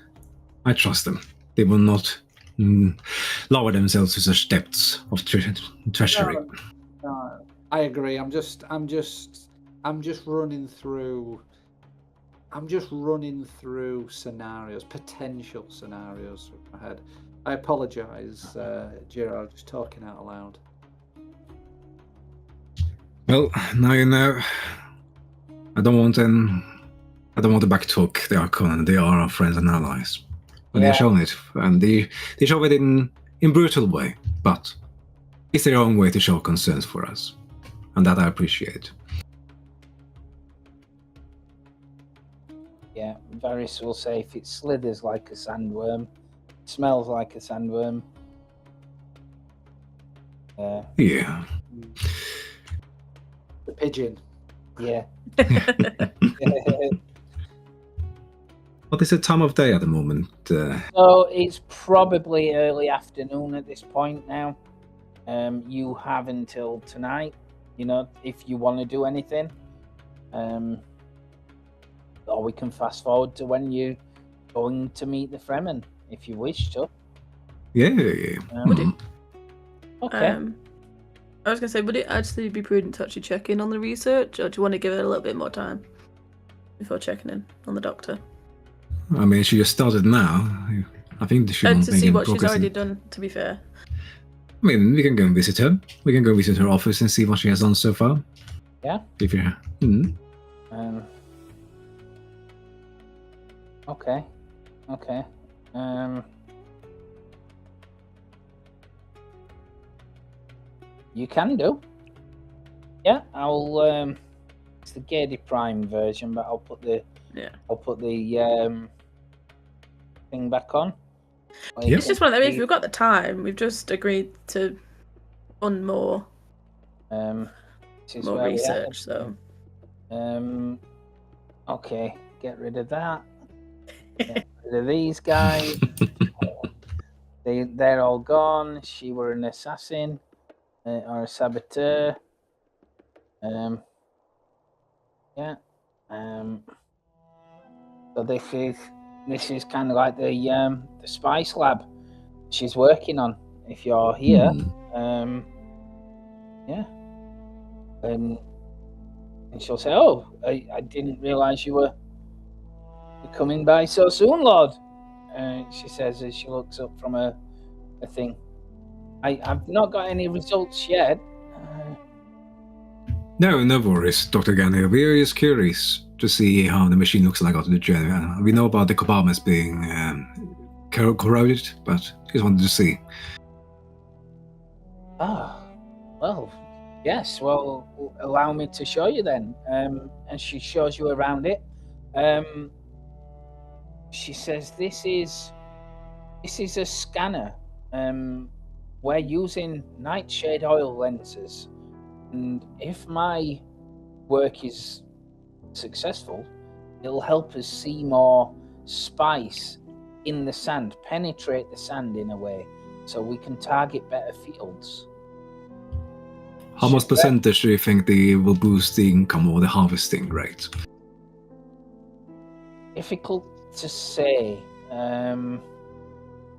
I trust them. They will not lower themselves to such depths of treachery. No, I agree. I'm just running through. I'm just running through potential scenarios in my head. I apologise, Giro, just talking out loud. Well, now you know. I don't want to backtalk the Harkonnen. They are our friends and allies. And they've shown it. And they show it in brutal way. But it's their own way to show concerns for us. And that I appreciate. Yeah, Varys will say if it slithers like a sandworm, it smells like a sandworm. Yeah. The pigeon. Yeah. What is the time of day at the moment? So it's probably early afternoon at this point now. You have until tonight, if you want to do anything. Or we can fast forward to when you're going to meet the Fremen, if you wish to. Yeah. Would it? Okay. I was gonna say, would it actually be prudent to actually check in on the research, or do you want to give it a little bit more time before checking in on the doctor? I mean, she just started now. I think she won't to make see any what she's progress already done. To be fair. I mean, we can go and visit her. We can go visit her office and see what she has done so far. Yeah. If you. Okay. Okay. You can do. Yeah, I'll. It's the Gady Prime version, but I'll put the thing back on. Yeah. It's just one of them. If we've got the time, we've just agreed to fund more. More research. So. Okay, get rid of that. Get rid of these guys. They're all gone. She were an assassin or a saboteur. Yeah. So this is kind of like the spice lab she's working on. If you're here, yeah. And she'll say, "Oh, I didn't realize you were coming by so soon, Lord." She says as she looks up from a thing. I've not got any results yet. No worries, Dr. Ganny. We're just curious to see how the machine looks like after the journey. We know about the compartments being corroded, but just wanted to see. Well, yes. Well, allow me to show you then. And she shows you around it. She says, "This is a scanner. We're using nightshade oil lenses, and if my work is successful, it'll help us see more spice in the sand, penetrate the sand in a way, so we can target better fields." How much percentage do you think they will boost the income or the harvesting rate? Difficult to say.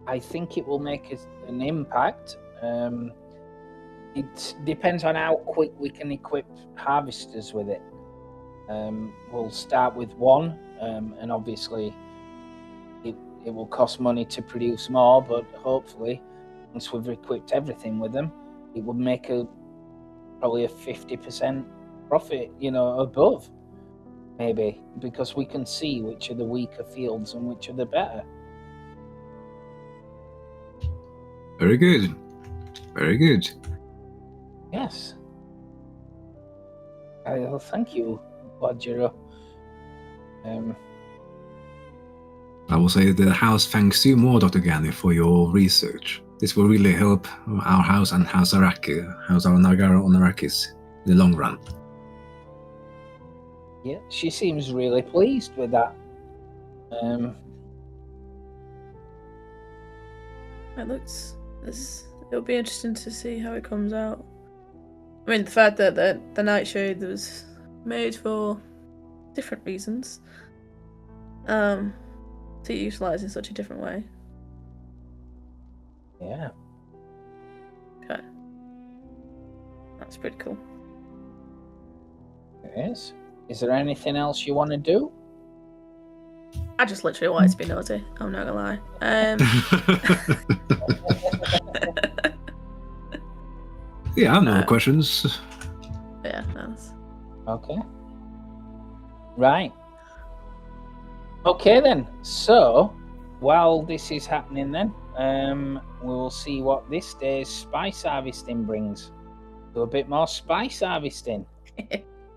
I think it will make an impact. It depends on how quick we can equip harvesters with it. We'll start with one, and obviously it will cost money to produce more, but hopefully once we've equipped everything with them, it will make probably a 50% profit, above, maybe, because we can see which are the weaker fields and which are the better. Very good. Very good. Yes. Thank you, Wajiro. I will say the house thanks you more, Dr. Ganny, for your research. This will really help our house and House Arrakis, House our Nagara on Arrakis in the long run. Yeah, she seems really pleased with that. It'll be interesting to see how it comes out. I mean, the fact that the nightshade was made for different reasons, to utilize in such a different way. Yeah. Okay. That's pretty cool. It is. Is there anything else you want to do? I just literally wanted to be nosy. I'm not gonna lie. Yeah, I have no questions. Yeah, that's okay. Right. Okay then. So, while this is happening, then we'll see what this day's spice harvesting brings. Do a bit more spice harvesting.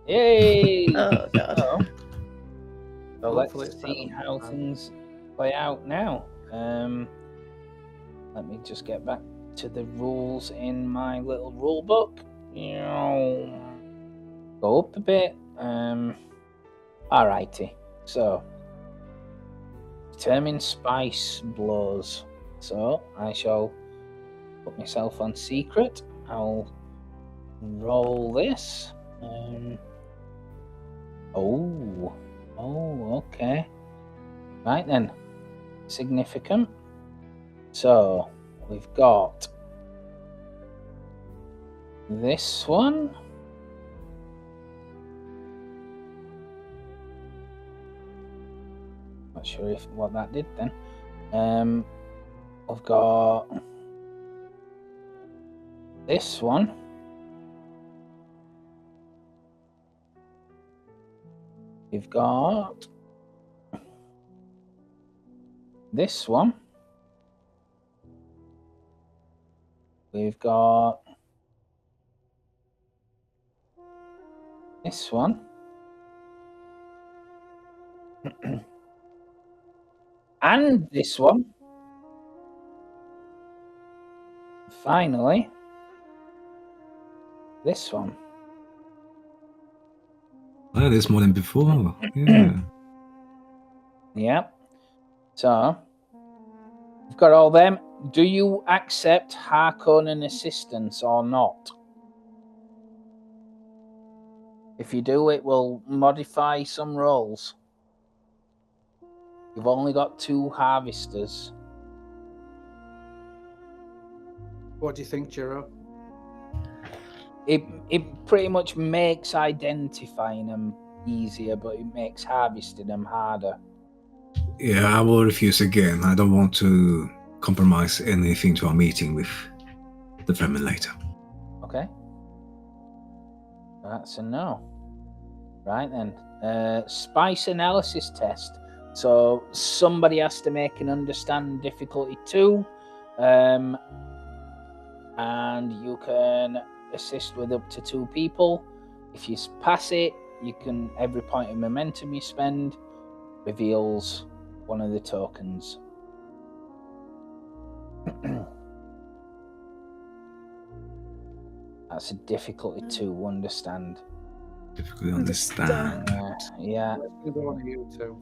Yay! Oh god. So let's see how things play out now. Let me just get back to the rules in my little rule book. Go up a bit. Alrighty. So, determine spice blows. So I shall put myself on secret. I'll roll this. Okay. Right then. Significant. So, we've got this one. Not sure what that did then. We've got this one. We've got this one. We've got this one. And this one. Finally, this one. Oh, there's more than before. Yeah. Yeah. So, we've got all them. Do you accept Harkonnen assistance or not? If you do, it will modify some roles. You've only got 2 harvesters. What do you think, Jiro? It pretty much makes identifying them easier, but it makes harvesting them harder. Yeah, I will refuse again. I don't want to compromise anything to our meeting with the Fremen later. Okay. That's a no. Right then. Spice analysis test. So somebody has to make an understand difficulty 2. And you can assist with up to 2 people. If you pass it, you can, every point of momentum you spend reveals one of the tokens. That's a difficulty 2, understand. Difficult to understand. Yeah.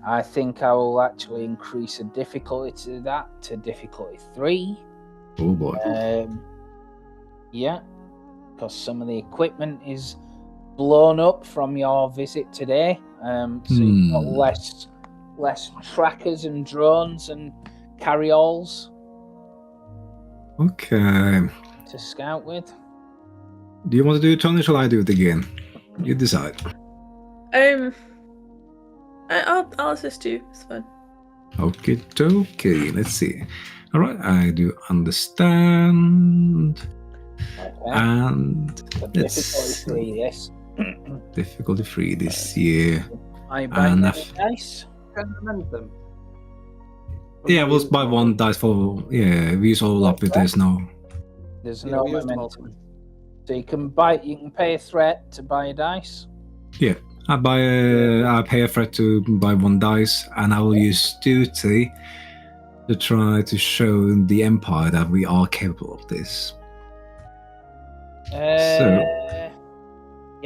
I think I will actually increase the difficulty to that to difficulty 3. Oh boy. Yeah, because some of the equipment is blown up from your visit today. So you've got less trackers and drones and carry-alls. Okay. To scout with. Do you want to do it, Tony, or shall I do it again? You decide. I'll assist you. It's fine. Okay, okay. Let's see. All right, I do understand. Okay. And Difficulty 3, yes. Difficulty 3 this year. I buy dice. Momentum. Yeah, we'll buy 1 dice for. Yeah, we use all up if there's no. There's no momentum. So you can pay a threat to buy a dice. Yeah, I pay a threat to buy 1 dice, and I will use duty to try to show the Empire that we are capable of this. Yeah.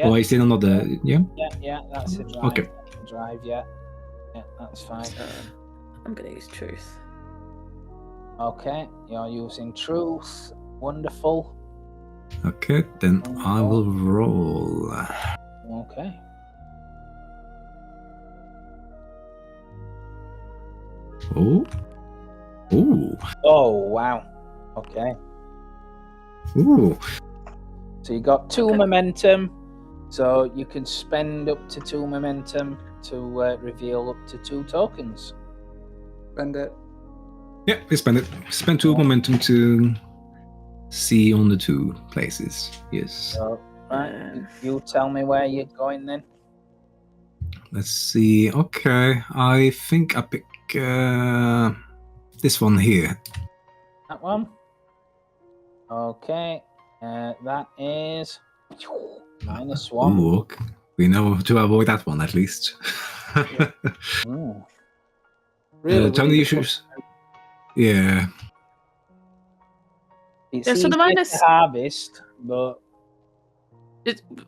Oh, is it another? Yeah. Yeah, that's a drive. Okay. Drive, yeah, that's fine. I'm gonna use truth. Okay, you're using truth. Wonderful. Okay, then I will roll. Okay. Oh, wow. Okay. Ooh. So you got 2 momentum. So you can spend up to 2 momentum to reveal up to 2 tokens. Spend it. Yeah, we spend it. Spend 2 momentum to see on the 2 places. Yes. So, right, you tell me where you're going then. Let's see. Okay, I think I pick this one here. That one. Okay, that is -1. Ooh, okay. We know to avoid that one at least. Really, Tony, you should. Yeah. It's so the minus to harvest, but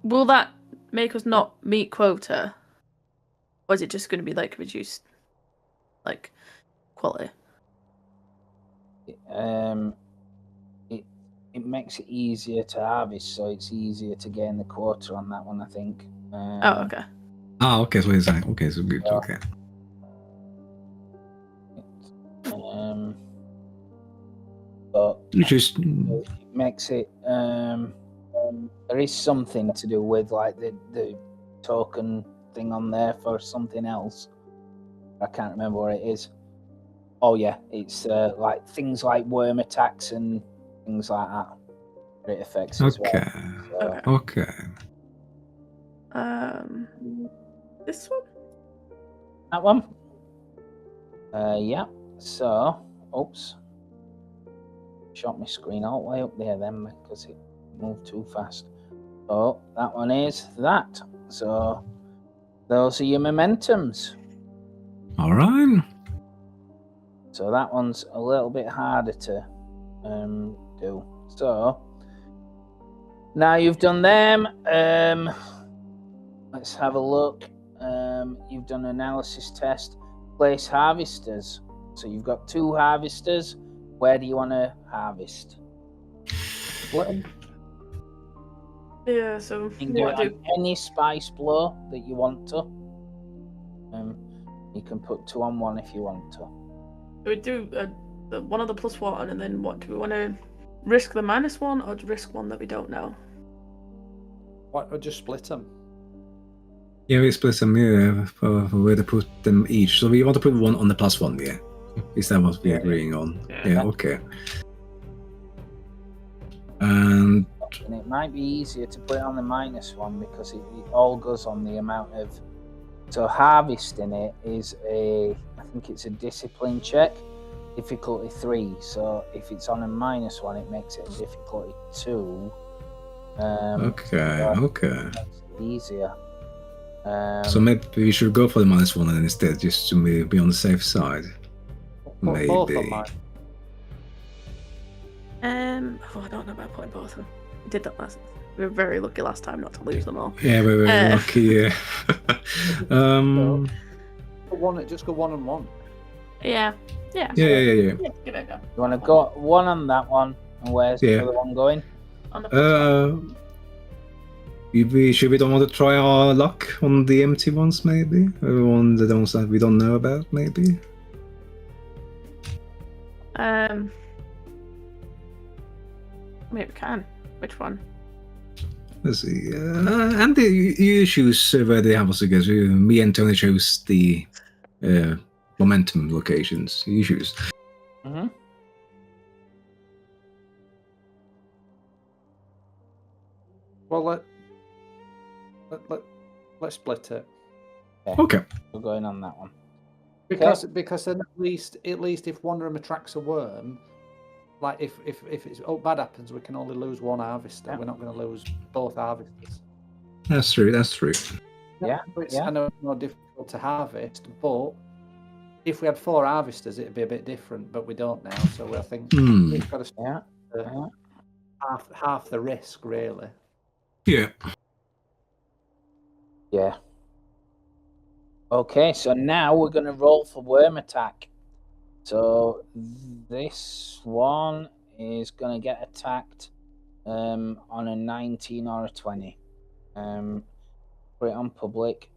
will that make us not meet quota, or is it just going to be like reduced, like quality? It makes it easier to harvest, so it's easier to gain the quota on that one, I think. Oh, okay. Okay, so it's like, okay, so good, okay. but Just it makes it. There is something to do with like the token thing on there for something else. I can't remember what it is. Oh yeah, it's like things like worm attacks and things like that. It affects as well. So, Okay. This one? That one? Yeah. So, oops. Shot my screen all the way up there then because it moved too fast. So, that one is that. So, those are your momentums. All right. So, that one's a little bit harder to do. So, now you've done them. Let's have a look. You've done an analysis test. Place harvesters. So you've got 2 harvesters. Where do you want to harvest? Yeah, so You can do it on any spice blow that you want to. You can put 2 on 1 if you want to. We do one of the +1, and then what do we want to risk the -1 or risk one that we don't know? What? Or just split them? Yeah, we split them here for where to put them each. So we want to put 1 on the +1, yeah. Is that what we're agreeing on? Yeah, okay. And it might be easier to put it on the -1 because it all goes on the amount of. So harvesting it is I think it's a discipline check, difficulty 3. So if it's on a -1, it makes it a difficulty 2. Okay. Makes it easier. So maybe we should go for the -1 then instead, just to be on the safe side. Maybe. Both on mine. I don't know about putting both of them. We did that last. We were very lucky last time not to lose them all. Yeah, we were lucky. Yeah. Just go 1 and 1. Yeah. Yeah. Give it a go. You want to go 1 on that one, and where's the other one going? On the Should we don't want to try our luck on the empty ones, maybe? On the ones that we don't know about, maybe? Maybe we can. Which one? Let's see. And you choose where the apples go. Me and Tony chose the momentum locations. You choose. Mm-hmm. Well, let's split it. Okay. We're going on that one. Because then at least if one of them attracts a worm, like if it's bad happens, we can only lose 1 harvester. We're not going to lose both harvesters. That's true. Yeah. I know it's more difficult to harvest, but if we had 4 harvesters, it'd be a bit different. But we don't now, so I think we've got to split half the risk, really. Yeah. Yeah. Okay, so now we're going to roll for worm attack. So this one is going to get attacked on a 19 or a 20. Put it on public.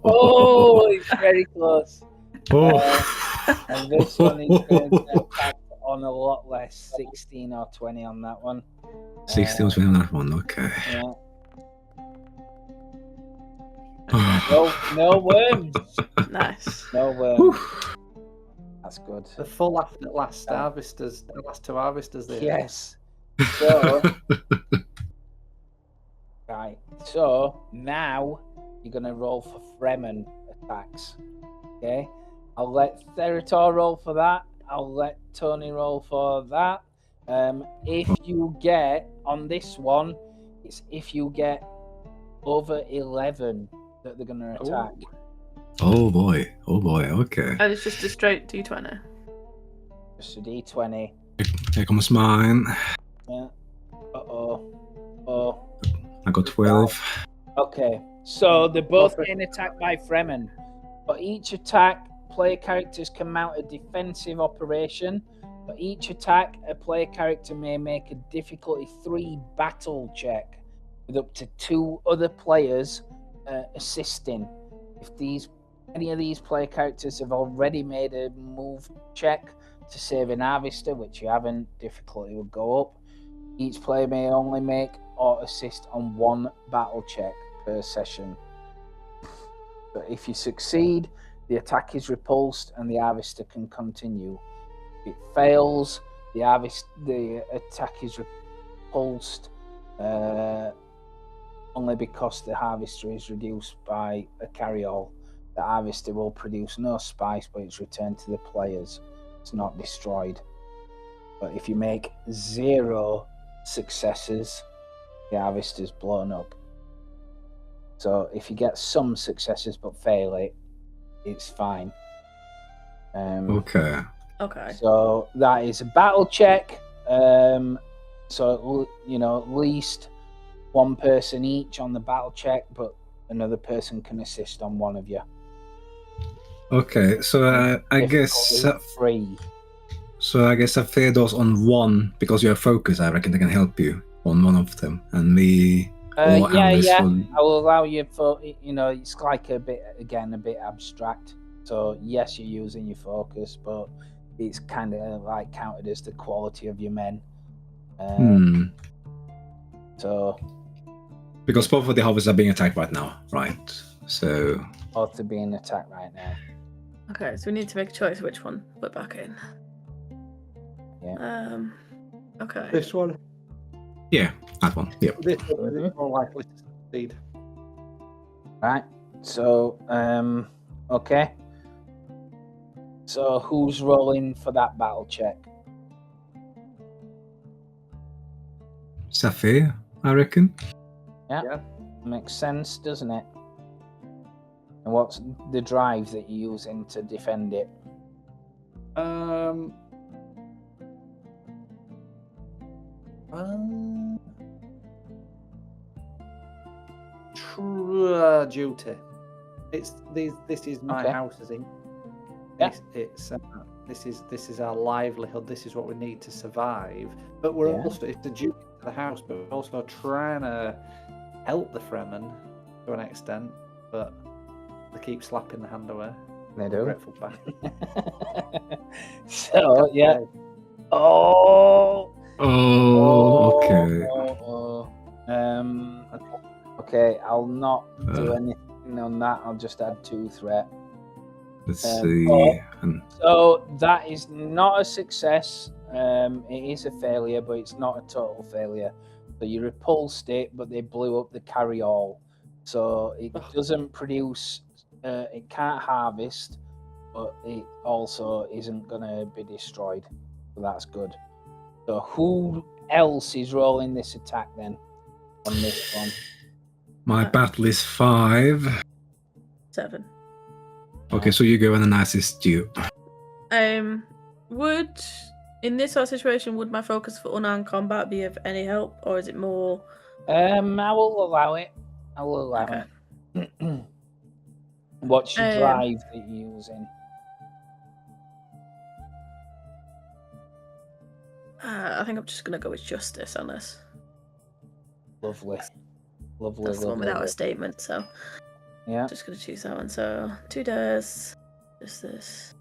Oh, it's very close. And this one is going to get attacked on a lot less, 16 or 20 on that one. 16 or 20 on that one, okay. Yeah. No worms. Nice. No worms. That's good. The full last 2 harvesters there. Yes. So, right. So now you're gonna roll for Fremen attacks. Okay. I'll let Therator roll for that. I'll let Tony roll for that. If you get on this one, it's if you get over 11 that they're gonna attack. Oh boy, okay. And it's just a straight D20. Just a D20. Here comes mine. Yeah. Oh. I got 12. Okay. So they're both getting attacked by Fremen. For each attack, player characters can mount a defensive operation. For each attack, a player character may make a difficulty 3 battle check with up to 2 other players assisting. If these any of these player characters have already made a move check to save an harvester, which you haven't, difficulty will go up. Each player may only make or assist on one battle check per session. But if you succeed, the attack is repulsed and the harvester can continue. If it fails, the attack is repulsed only because the harvester is reduced by a carry-all. The harvester will produce no spice, but it's returned to the players. It's not destroyed. But if you make 0 successes, the harvester's blown up. So if you get some successes but fail it, it's fine. Okay. So that is a battle check. So, at least one person each on the battle check, but another person can assist on one of you. Okay, so I guess 3. So I guess I fear those on one because you have focus. I reckon they can help you on one of them, and me. I will allow you for it's like a bit abstract. So yes, you're using your focus, but it's kind of like counted as the quality of your men. So because both of the hobbits are being attacked right now, right? So both are being attacked right now. Okay, so we need to make a choice which one put back in. Yeah. Okay. This one. Yeah, that one. Yeah. This one is more likely to succeed. Right. So, okay. So, who's rolling for that battle check? Saphir, I reckon. Yeah. Makes sense, doesn't it? And what's the drive that you're using to defend it? Duty. This is my house, is it? Yeah. This is our livelihood. This is what we need to survive. But we're also, it's the duty to the house, but we're also trying to help the Fremen to an extent. But they keep slapping the hand away. They do. Grateful back. So yeah. Okay. Okay, I'll not do anything on that. I'll just add 2 threat. Let's see. So that is not a success. It is a failure, but it's not a total failure. So you repulsed it, but they blew up the carry-all. So it doesn't produce. It can't harvest, but it also isn't going to be destroyed. So that's good. So who else is rolling this attack then on this one? My battle is 5. 7. Okay, so you go and I assist you. Would in this sort of situation, would my focus for unarmed combat be of any help, or is it more? I will allow it. I will allow it. What's your drive that you're using? I think I'm just gonna go with justice on this. Lovely. That's the one without a statement, so yeah. Just gonna choose that one. So 2 days. Just this.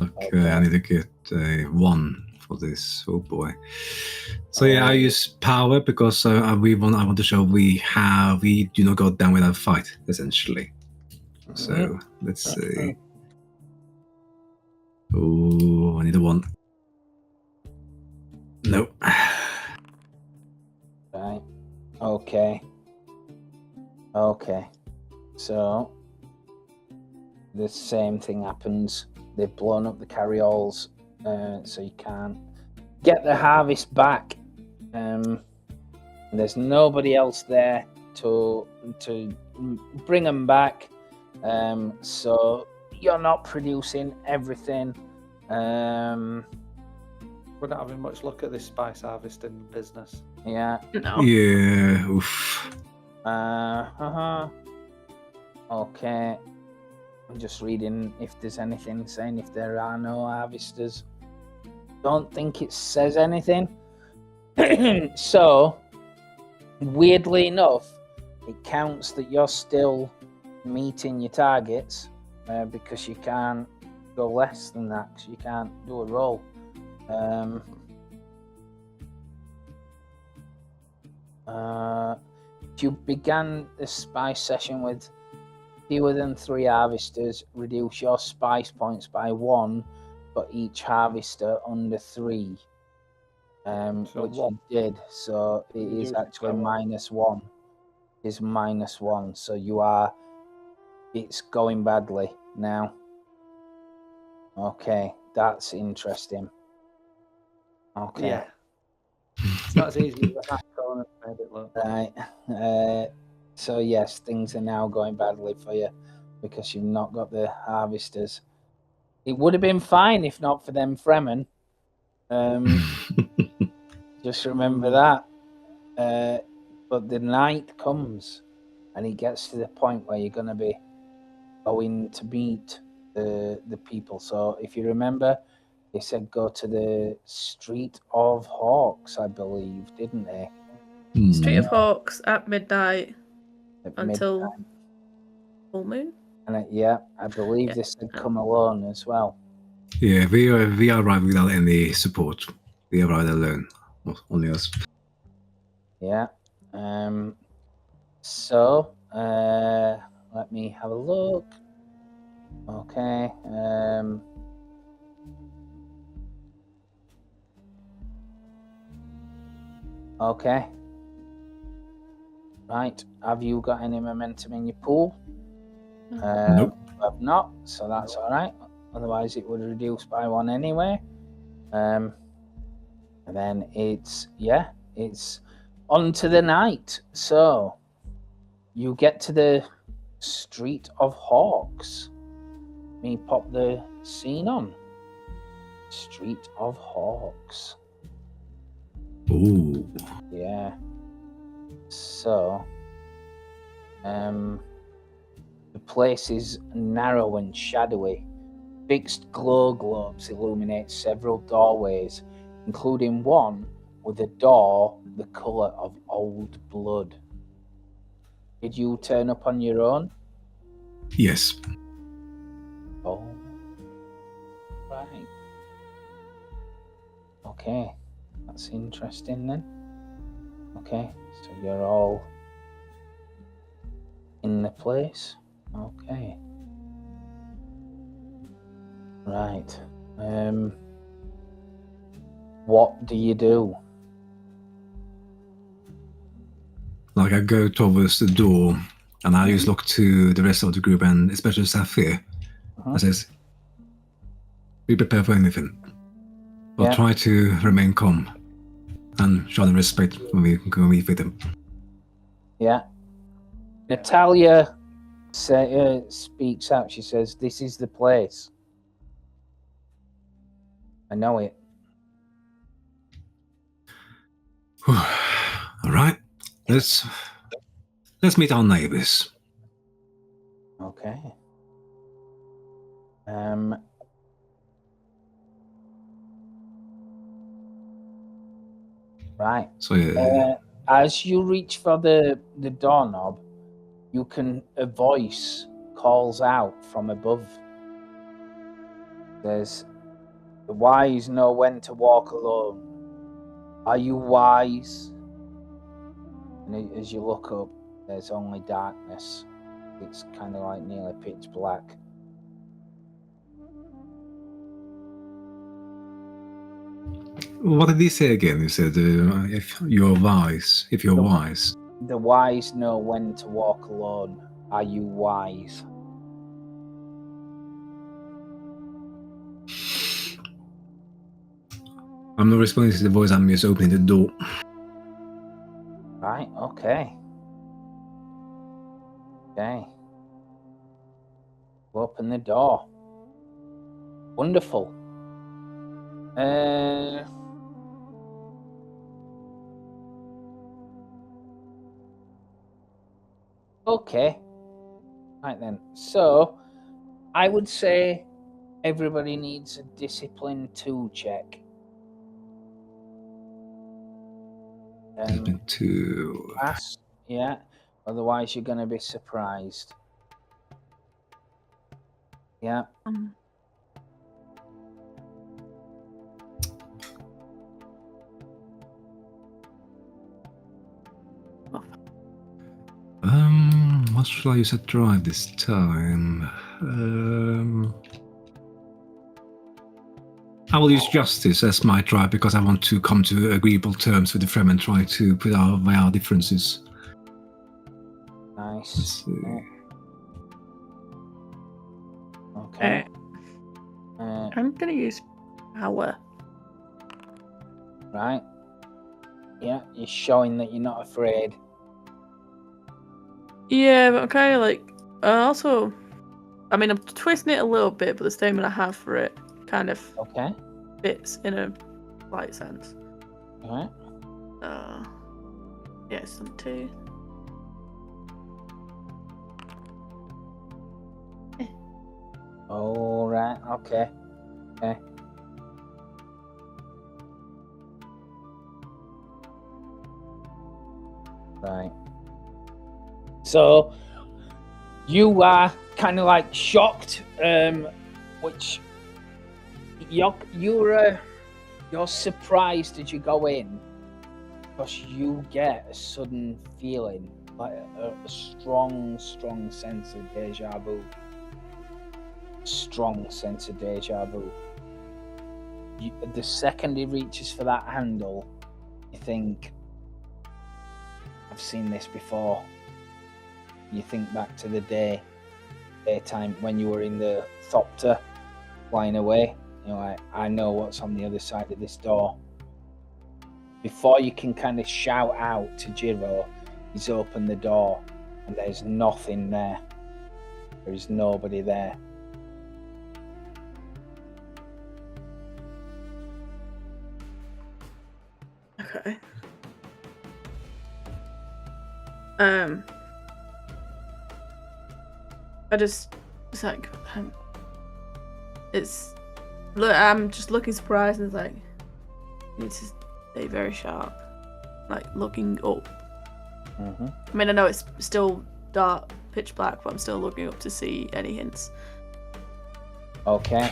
Okay, I need to get a 1 for this. Oh boy. So yeah, I use power because I want to show we do not go down without a fight, essentially. So let's see. Oh, I need a 1. Nope. Right. Okay. So the same thing happens. They've blown up the carry-alls, so you can't get the harvest back. There's nobody else there to bring them back. So you're not producing everything. We're not having much luck at this spice harvesting business. Yeah. No. Yeah. Oof. Okay. I'm just reading if there's anything saying if there are no harvesters. Don't think it says anything. So, weirdly enough, it counts that you're still meeting your targets because you can't go less than that because you can't do a roll. You began the spice session with fewer than 3 harvesters. Reduce your spice points by 1 for each harvester under 3. Which you did, so it is actually -1. Is -1, so it's going badly now. Okay, that's interesting. Okay. Yeah. It's not as easy as that corner made it look. Right. So yes, things are now going badly for you because you've not got the harvesters. It would have been fine if not for them Fremen. Just remember that. But the night comes and it gets to the point where you're going to be going to meet the people. So if you remember, they said go to the Street of Hawks, I believe, didn't they? Street of Hawks at midnight until full moon. And I believe they said come alone as well. Yeah, we arrived without any support. We arrived alone, only us. Yeah. So let me have a look. Okay. Okay. Right. Have you got any momentum in your pool? Nope. I've not, so that's all right. Otherwise, it would reduce by 1 anyway. And then it's on to the night. So you get to the Street of Hawks. Let me pop the scene on. Street of Hawks. Ooh. Yeah. So, the place is narrow and shadowy. Fixed glow globes illuminate several doorways, including one with a door the colour of old blood. Did you turn up on your own? Yes. Oh. Right. Okay. That's interesting then. Okay. So you're all in the place. Okay. Right. What do you do? Like I go towards the door and I just look to the rest of the group and especially Saphir. I says, be prepared for anything. But try to remain calm and show them respect when we go meet with them. Yeah. Natalia speaks out. She says, this is the place. I know it. All right. Let's meet our neighbors. Okay. Right. So as you reach for the doorknob, a voice calls out from above. There's the wise know when to walk alone. Are you wise? And as you look up, there's only darkness. It's kind of like nearly pitch black. What did he say again? He said, if you're wise. The wise know when to walk alone. Are you wise? I'm not responding to the voice, I'm just opening the door. Right, okay. Okay. Open the door. Wonderful. Okay. Right then. So, I would say everybody needs a discipline 2 check. Discipline 2. Pass. Yeah. Otherwise, you're going to be surprised. Yeah. What shall I use at drive this time? I will use justice as my drive because I want to come to agreeable terms with the Fremen and try to put away our differences. Nice. Let's see. Okay. I'm gonna use power. Right. Yeah, you're showing that you're not afraid. Yeah, but I'm kind of like. Also, I mean, I'm twisting it a little bit, but the statement I have for it kind of fits in a slight sense. Alright. Yeah, some 2. All right. Okay. Right. So you are kind of like shocked, which you're surprised as you go in because you get a sudden feeling, like a strong sense of deja vu. Strong sense of deja vu. The second he reaches for that handle, you think, I've seen this before. You think back to the daytime when you were in the Thopter flying away. You're like, I know what's on the other side of this door. Before you can kind of shout out to Jiro, he's opened the door and there's nothing there. There is nobody there. Okay. It's like, look, I'm just looking surprised and it's like, you need to stay very sharp, like looking up. Mm-hmm. I mean, I know it's still dark, pitch black, but I'm still looking up to see any hints. Okay.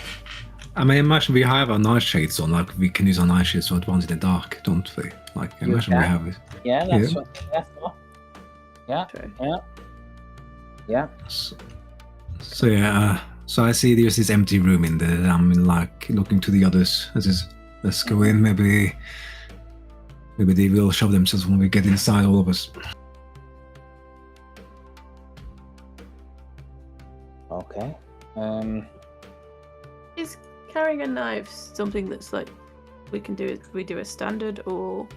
I mean, imagine we have our night shades on, like we can use our night shades to advance in the dark, don't we? Like, imagine we have it. Yeah, that's what they're for. Yeah, True. Yeah. So yeah, so I see there's this empty room in there. I'm like looking to the others. Let's go in. Maybe they will show themselves when we get inside, all of us. Okay. Is carrying a knife something that's like we can do it? We do a standard, or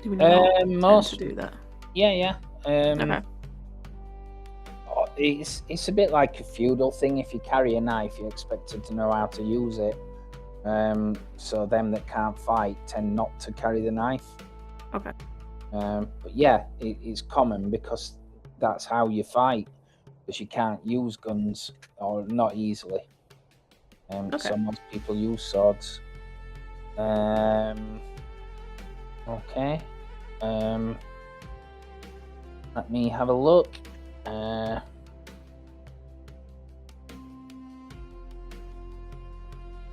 do we not tend to do that? Yeah. Okay. It's a bit like a feudal thing. If you carry a knife, you're expected to know how to use it. So them that can't fight tend not to carry the knife. Okay. But yeah, it's common because that's how you fight. Because you can't use guns, or not easily. So most people use swords. Okay. Let me have a look.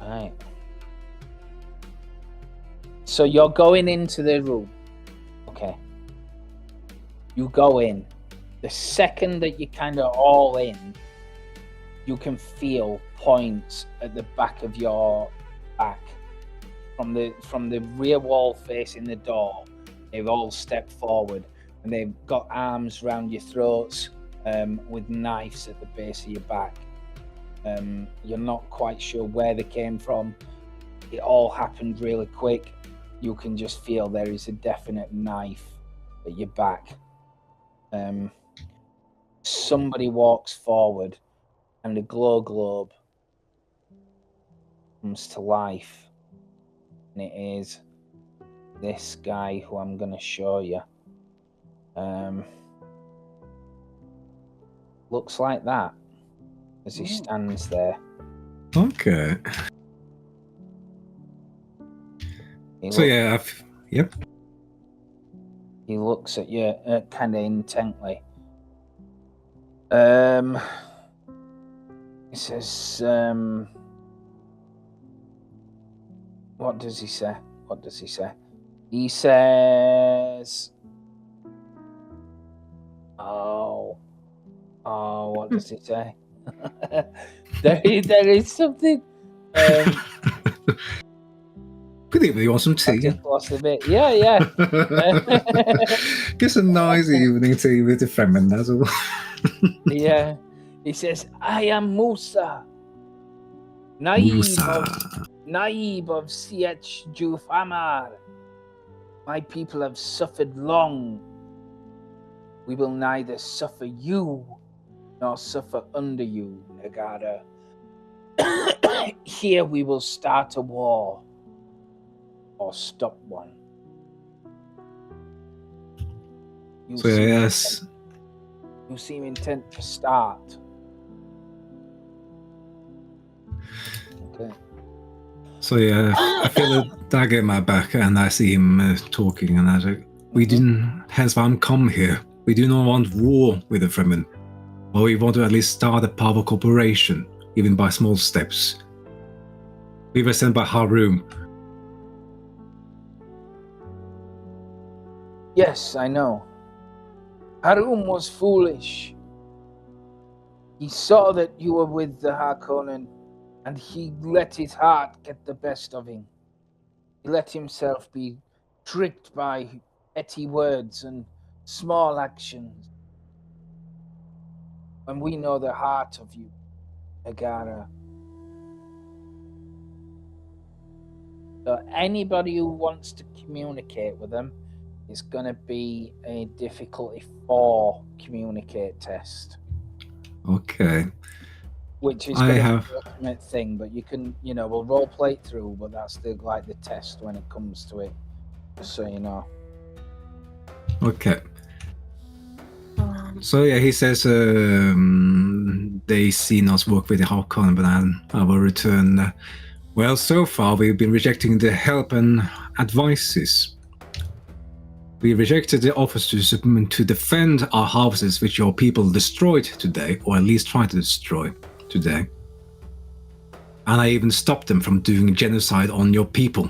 Right. So you're going into the room. Okay. You go in. The second that you're kind of all in, you can feel points at the back of your back. From the rear wall facing the door, they've all stepped forward and they've got arms around your throats with knives at the base of your back. You're not quite sure where they came from. It all happened really quick. You can just feel there is a definite knife at your back. Somebody walks forward and the glow globe comes to life. And it is this guy who I'm going to show you. Looks like that as he stands there. Okay. So yeah, yep. He looks at you kind of intently. He says, what does he say? He says, what does he say? there is something. Good evening, you want some tea? I just lost a bit. Yeah. Just a nice evening tea with the Fremen, that's all. Yeah. He says, I am Musa. Naib of Sietch Jufamar. My people have suffered long. We will neither suffer you nor suffer under you, Nagara. Here we will start a war or stop one. You seem intent to start. Okay. So yeah, I feel a dagger in my back, and I see him talking, and I say, "We didn't. Hence why I'm come here. We do not want war with the Fremen, but we want to at least start a powerful cooperation, even by small steps. We were sent by Harum." Yes, I know. Harum was foolish. He saw that you were with the Harkonnen, and he let his heart get the best of him. He let himself be tricked by petty words and small actions. When we know the heart of you, Nagara. So anybody who wants to communicate with them, it's going to be a difficulty 4 communicate test. Okay. Which is going to be the ultimate thing, but you can, we'll role play it through, but that's the test when it comes to it, just so you know. Okay. So yeah, he says they seen us work with the Harkonnen, but I will return. Well, so far we've been rejecting the help and advices. We rejected the offers to defend our houses, which your people destroyed today, or at least tried to destroy today. And I even stopped them from doing genocide on your people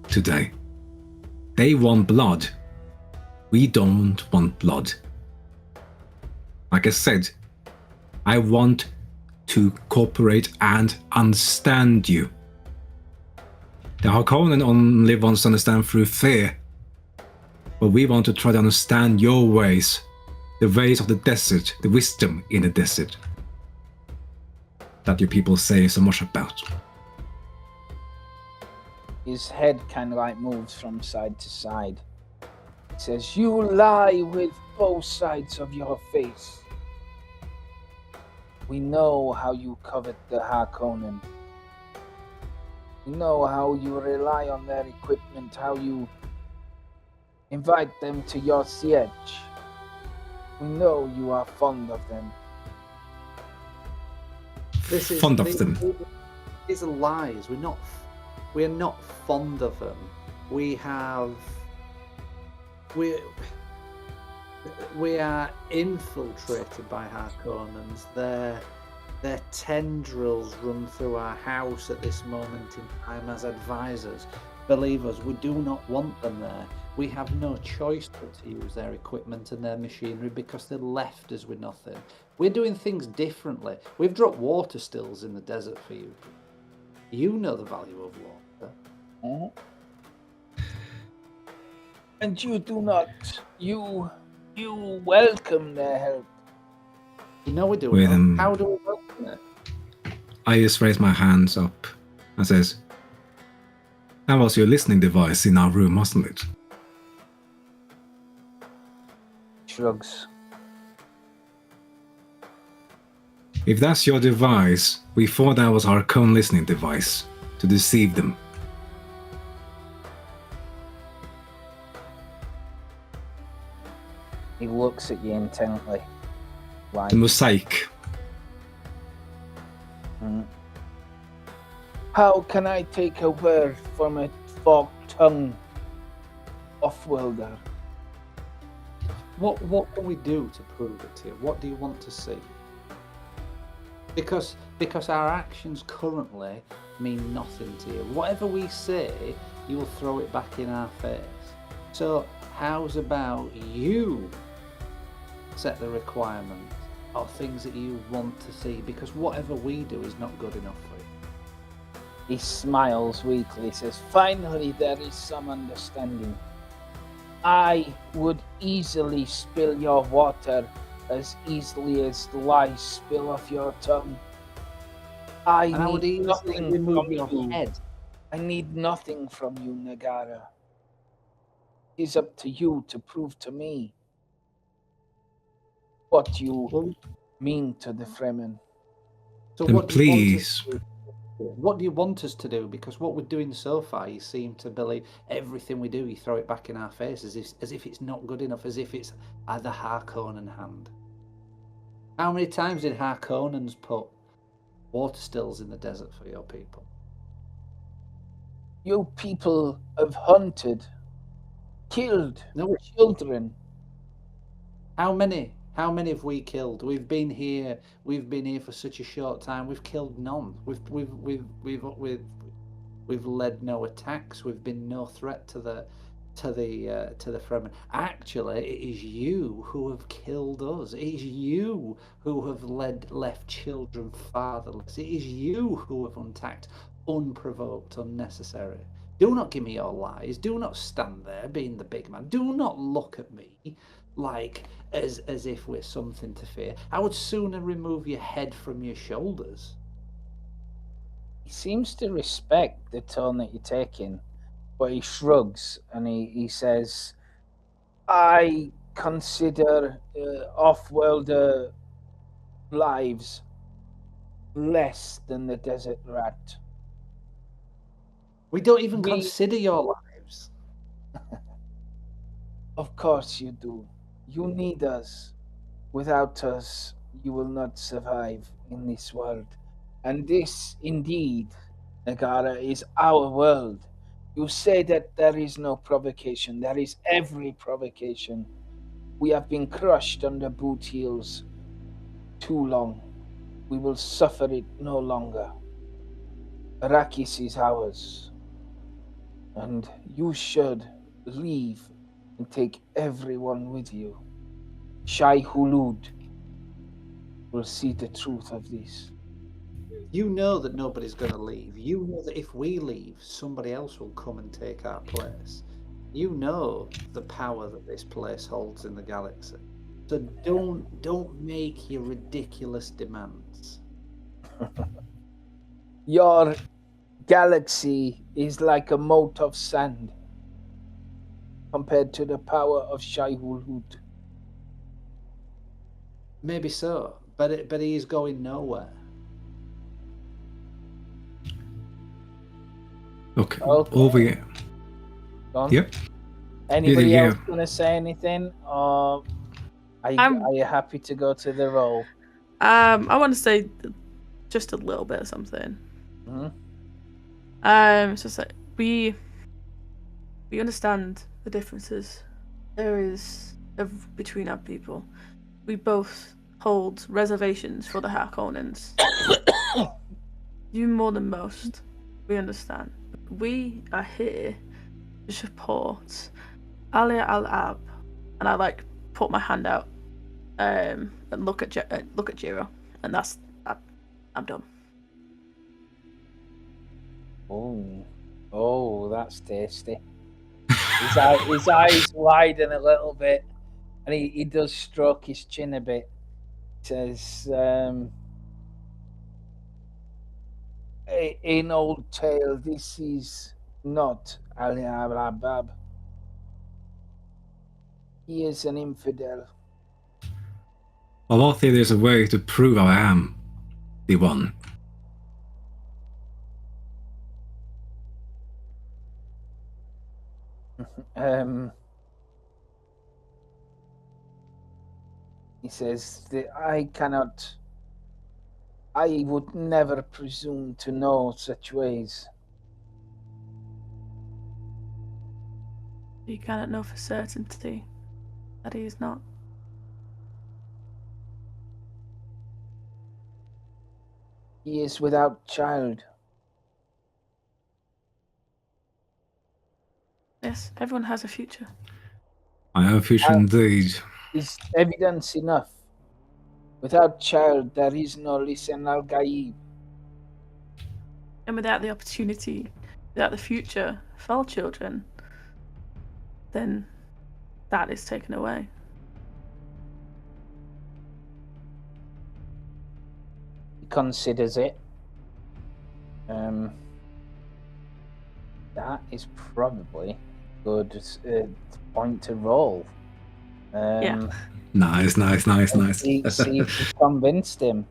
today. They want blood. We don't want blood. Like I said, I want to cooperate and understand you. The Harkonnen only wants to understand through fear. But we want to try to understand your ways, the ways of the desert, the wisdom in the desert that your people say so much about. His head kind of moves from side to side. He says, you lie with both sides of your face. We know how you covet the Harkonnen. We know how you rely on their equipment, how you invite them to your siege. We know you are fond of them. Fond of them. These are lies. We're not fond of them. We are infiltrated by Harkonnens. Their tendrils run through our house at this moment in time as advisors. Believe us, we do not want them there. We have no choice but to use their equipment and their machinery because they left us with nothing. We're doing things differently. We've dropped water stills in the desert for you. You know the value of water. And you do not. You welcome their help. You know we do. How do we welcome it? I just raise my hands up and says, that was your listening device in our room, wasn't it? Shrugs. If that's your device, we thought that was our own listening device to deceive them. He looks at you intently. The mosaic. How can I take a word from a forked tongue off-worlder? What can we do to prove it to you? What do you want to see? Because our actions currently mean nothing to you. Whatever we say, you will throw it back in our face. So how's about you set the requirements of things that you want to see? Because whatever we do is not good enough for you. He smiles weakly, says, "Finally, there is some understanding. I would easily spill your water as easily as lice spill off your tongue. I need nothing from you. Head. I need nothing from you, Nagara. It is up to you to prove to me what you mean to the Fremen. So and please. What do you want us to do? Because what we're doing so far, you seem to believe everything we do, you throw it back in our face as if it's not good enough, as if it's the Harkonnen hand. How many times did Harkonnens put water stills in the desert for your people? You people have hunted, killed children. How many? How many have we killed? We've been here for such a short time. We've killed none. We've led no attacks. We've been no threat to the Fremen. Actually, it is you who have killed us. It is you who have left children fatherless. It is you who have attacked unprovoked, unnecessary. Do not give me your lies. Do not stand there being the big man. Do not look at me like as if we're something to fear. I would sooner remove your head from your shoulders. He seems to respect the tone that you're taking, but he shrugs and he says, I consider off-worlder lives less than the desert rat. We don't even consider your lives. Of course you do. You need us. Without us, you will not survive in this world. And this, indeed, Nagara, is our world. You say that there is no provocation. There is every provocation. We have been crushed under boot heels too long. We will suffer it no longer. Arrakis is ours. And you should leave and take everyone with you. Shai Hulud will see the truth of this. You know that nobody's going to leave. You know that if we leave, somebody else will come and take our place. You know the power that this place holds in the galaxy. So don't make your ridiculous demands. Your galaxy is like a mote of sand compared to the power of Shai Hulud. Maybe so, but he is going nowhere. Okay. Over here. Yep. Anybody else going to say anything, or are you happy to go to the roll? I want to say just a little bit of something. Mm-hmm. So it's like we understand the differences there is between our people. We both hold reservations for the Harkonnens. You more than most. We understand. We are here to support Ali Al-Ab, and I put my hand out and look at Jiro, and that's I'm done. Oh, that's tasty. His eyes widen a little bit, and he does stroke his chin a bit. He says, in old tale, this is not Ali Al-Abab. He is an infidel. Well, I think there's a way to prove I am the one. He says that I would never presume to know such ways. You cannot know for certainty. that he is not. He is without child. Yes, everyone has a future. I have a future indeed. Is evidence enough? Without child, there is no Lisan al-Gaib. And without the opportunity, without the future for children, then that is taken away. He considers it. That is probably a good point to roll. Yeah. Nice. See if you convinced him.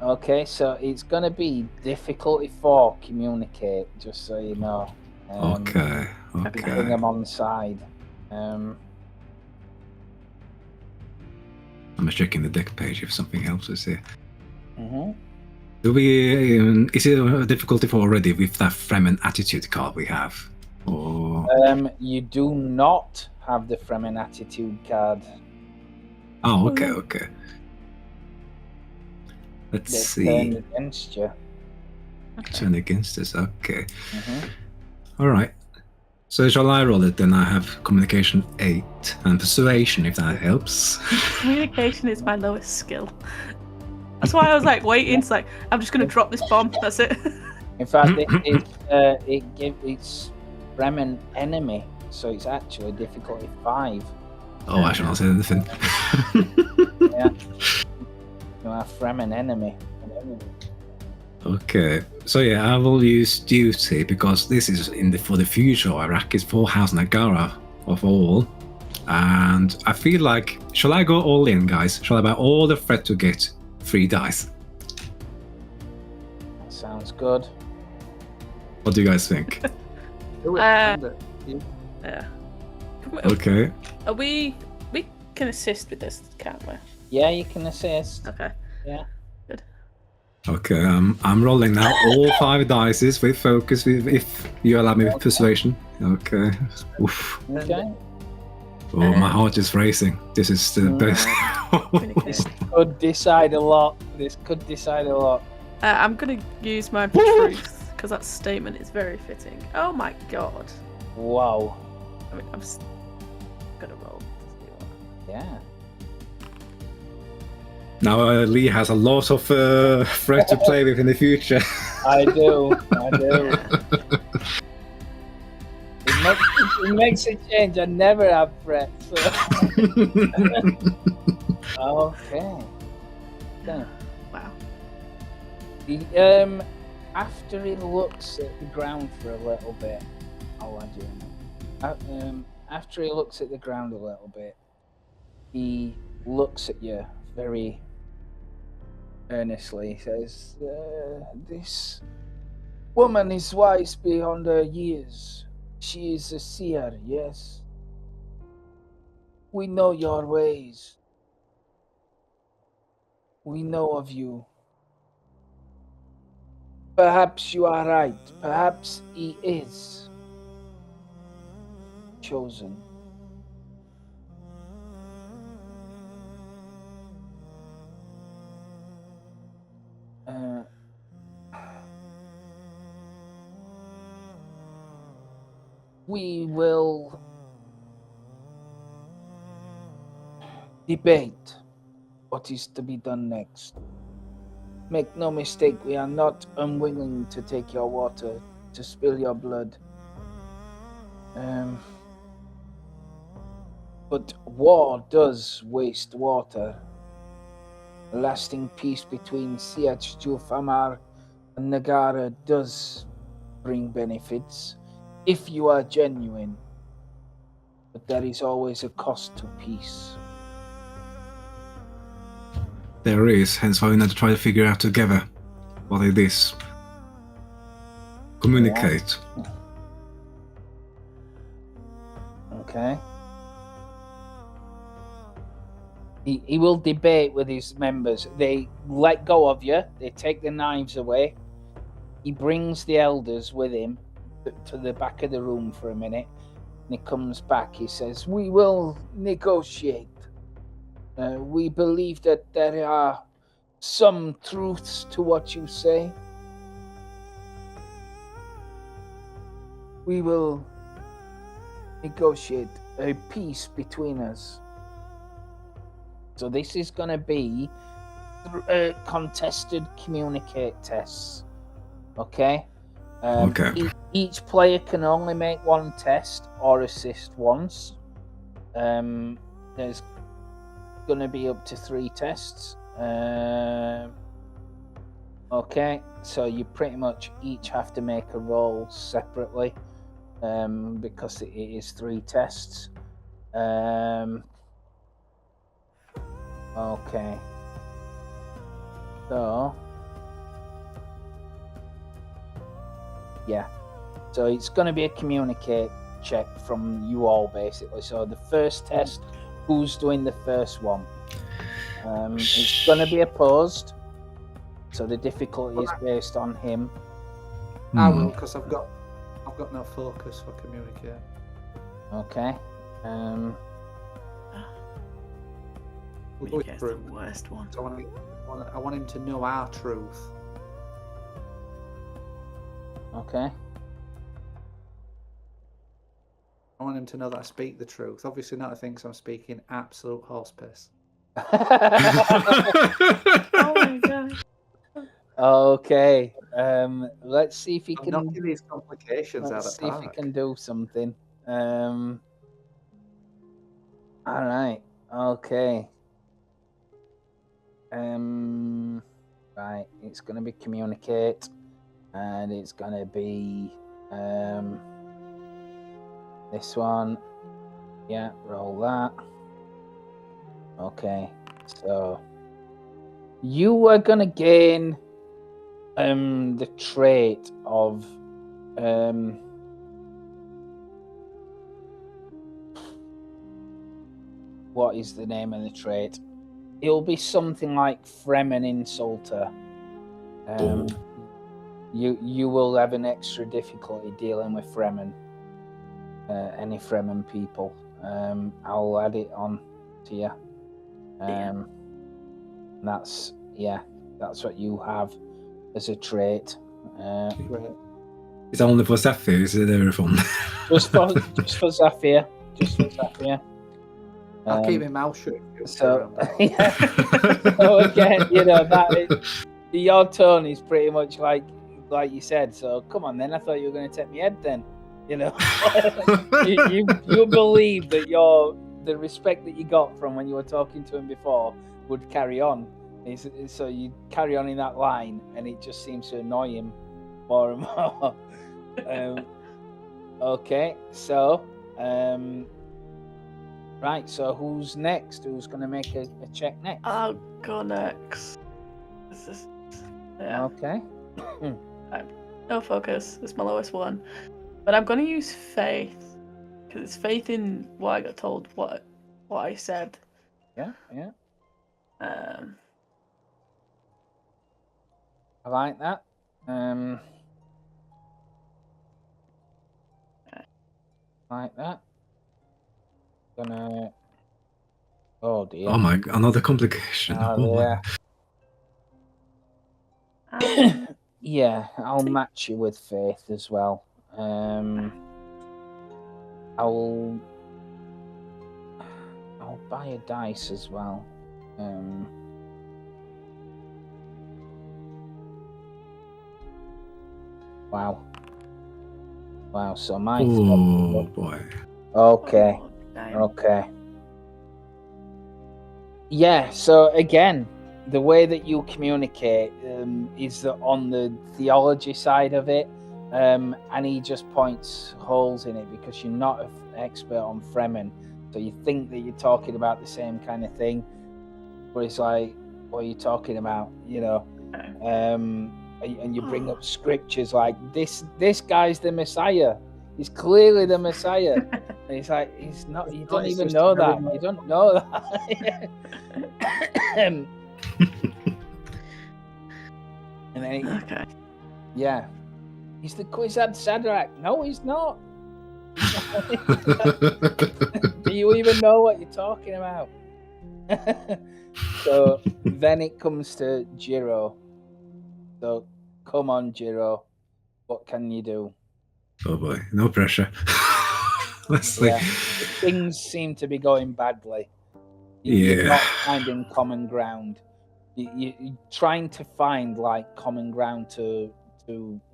Okay, so it's going to be difficulty 4 communicate, just so you know. Okay. Bring him on side. I'm just checking the deck page if something else is here. Mm-hmm. Is it a difficulty 4 already with that Fremen attitude card we have? Or You do not have the Fremen attitude card. oh, okay. Let's see. Turn against you. Turn against us. Okay. Mm-hmm. All right. So shall I roll it then? I have communication 8 and persuasion if that helps. Communication is my lowest skill. That's why I was like waiting. It's like I'm just gonna drop this bomb. That's it. In fact, it's Fremen enemy, so it's actually difficulty 5. Oh, I shall not say anything. Yeah. You are Fremen enemy. Okay, so yeah, I will use duty because this is for the future. Arrakis for House Nagara of all, and I feel like shall I go all in, guys? Shall I buy all the threat to get 3 dice? That sounds good. What do you guys think? Do it. Yeah. Okay. We can assist with this, can't we? Yeah, you can assist. Okay. Yeah. Good. Okay, I'm rolling now all 5 dices with focus, if you allow me with persuasion. Okay. Oof. Okay. Oh, my heart is racing. This is the best. This could decide a lot. I'm gonna use my truth because that statement is very fitting. Oh my god. Wow. I mean, I'm gonna roll. Yeah. Now Lee has a lot of threat to play with in the future. I do. It makes a change. I never have threats. So. Okay. Wow. After he looks at the ground for a little bit, I'll add you in. After he looks at the ground a little bit, he looks at you very earnestly. He says, "This woman is wise beyond her years. She is a seer, yes. We know your ways. We know of you. Perhaps you are right. Perhaps he is chosen." We will debate what is to be done next. Make no mistake, we are not unwilling to take your water, to spill your blood. But war does waste water. A lasting peace between Siach Jufamar and Nagara does bring benefits, if you are genuine. But there is always a cost to peace. There is, hence why we need to try to figure out together what it is. Communicate. Yeah. Okay. He will debate with his members. They let go of you. They take the knives away. He brings the elders with him to the back of the room for a minute. And he comes back. He says, "We will negotiate. We believe that there are some truths to what you say. We will negotiate a peace between us." So this is going to be contested communicate tests. Okay? Okay. Each player can only make one test or assist once. There's going to be up to 3 tests. Okay, so you pretty much each have to make a roll separately, because it is 3 tests. Okay. So yeah. So it's going to be a communicate check from you all, basically. So the first test, who's doing the first one? It's going to be opposed. So the difficulty is based on him. I will, because I've got no focus for communicate. Okay. We'll go That's the worst one. So I want him to know our truth. Okay. I want him to know that I speak the truth. Obviously not, he thinks I'm speaking absolute horse piss. Oh my god. Okay. Let's see if he I'm can. knocking these complications Let's out of see if he park. can do something. All right. Okay. Right. It's gonna be communicate, and it's gonna be this one. Yeah. Roll that. Okay. So you are gonna gain the trait of what is the name of the trait? It'll be something like Fremen Insulter. You will have an extra difficulty dealing with Fremen, any Fremen people. I'll add it on to you. That's what you have as a trait. Is that only for Sapphire? Is it everyone? just for Zafir. Just for Zafir. I'll keep my mouth shut. So yeah. So again, your tone is pretty much like you said. So come on, then. I thought you were going to take me head. Then, you believe that the respect that you got from when you were talking to him before would carry on. So you carry on in that line, and it just seems to annoy him more and more. Okay, so right, so who's next? Who's going to make a check next? I'll go next. Yeah. Okay. No focus. It's my lowest one. But I'm going to use faith. Because it's faith in what I got told, what I said. Yeah. I like that. Like that. Gonna. Oh dear. Oh my! Another complication. Yeah. Yeah, I'll match you with faith as well. I'll buy a dice as well. Wow. So my. Oh boy. Okay. Okay. Yeah. So again, the way that you communicate is on the theology side of it, and he just points holes in it because you're not an expert on Fremen, so you think that you're talking about the same kind of thing, but it's like, what are you talking about? And you bring up scriptures like this guy's the Messiah. He's clearly the Messiah. And he's like, he's not. You don't even know that. You don't know that. And then yeah, he's the Kwisatz Haderach. No, he's not. Do you even know what you're talking about? So then it comes to Jiro. So come on, Jiro. What can you do? Oh boy, no pressure. Let's see. Things seem to be going badly. You're not finding common ground. You're trying to find like common ground to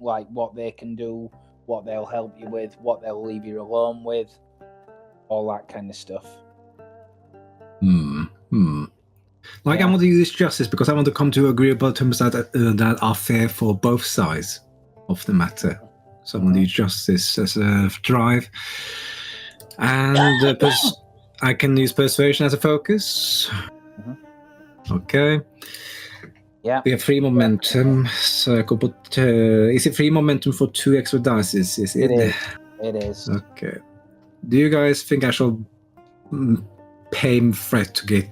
like what they can do, what they'll help you with, what they'll leave you alone with, all that kind of stuff. Like, I want to use justice because I want to come to agreeable terms that are fair for both sides of the matter. So I want to use justice as a drive. And I can use persuasion as a focus. Okay. Yeah. We have 3 momentum. Circle, but is it 3 momentum for 2 extra dice? Is it? It is. Okay. Do you guys think I shall pay Fred to get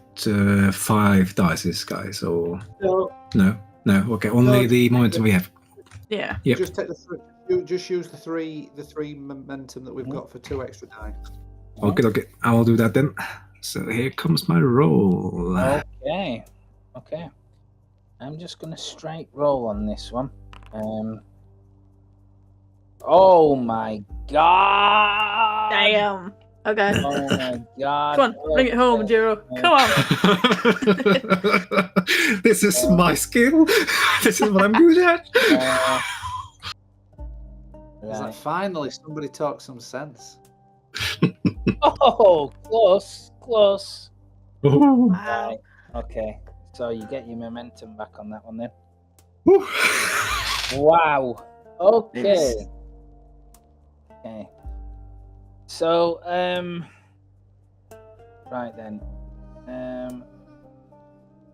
5 dice, guys? Or no? Okay, only the momentum we have. Yeah. Yep. Just take just use the three momentum that we've got for 2 extra dice. Okay. I will do that then. So here comes my roll. Okay. I'm just gonna straight roll on this one. Oh my god! Damn. Okay. Oh my god! Come on, bring it home, Jiro. Come on. This is my skill. This is what I'm good at. It's like, finally somebody talks some sense. Oh, close. Oh. Wow. Right. Okay, so you get your momentum back on that one then. Wow. Okay. So, right then.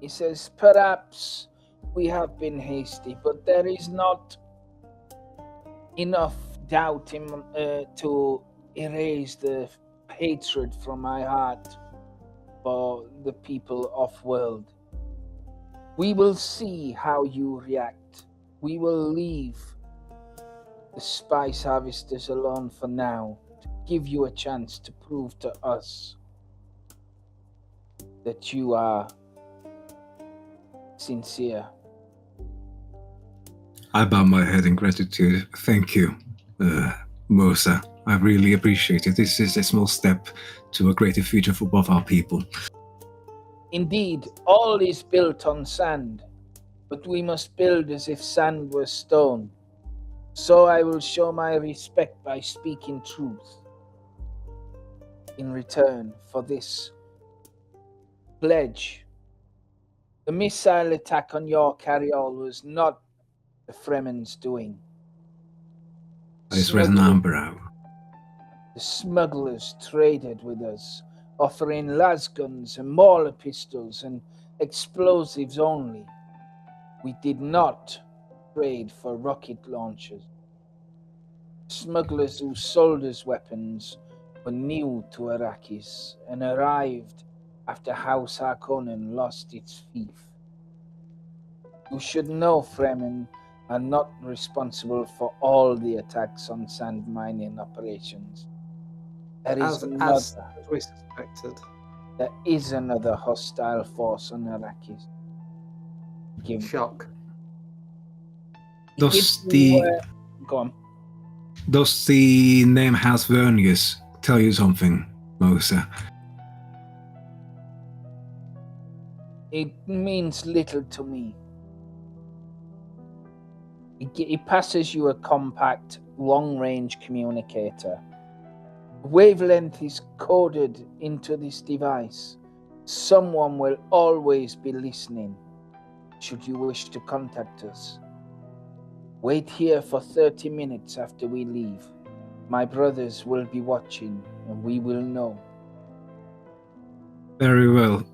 He says, perhaps we have been hasty, but there is not enough doubt to erase the hatred from my heart for the people off-world. We will see how you react. We will leave the spice harvesters alone for now, to give you a chance to prove to us that you are sincere. I bow my head in gratitude. Thank you, Mosa. I really appreciate it. This is a small step to a greater future for both our people. Indeed, all is built on sand, but we must build as if sand were stone. So I will show my respect by speaking truth. In return for this pledge, the missile attack on your carryall was not the Fremen's doing. It's Reznambrow. The smugglers traded with us, offering lasguns and mauler pistols and explosives only. We did not trade for rocket launchers. Smugglers who sold us weapons were new to Arrakis and arrived after House Harkonnen lost its fief. You should know Fremen are not responsible for all the attacks on sand mining operations. As we suspected. There is another hostile force on Arrakis. Shock. Go on. Does the name House Vernius tell you something, Mosa? It means little to me. It passes you a compact, long-range communicator. Wavelength is coded into this device. Someone will always be listening, should you wish to contact us. Wait here for 30 minutes after we leave. My brothers will be watching, and we will know. Very well.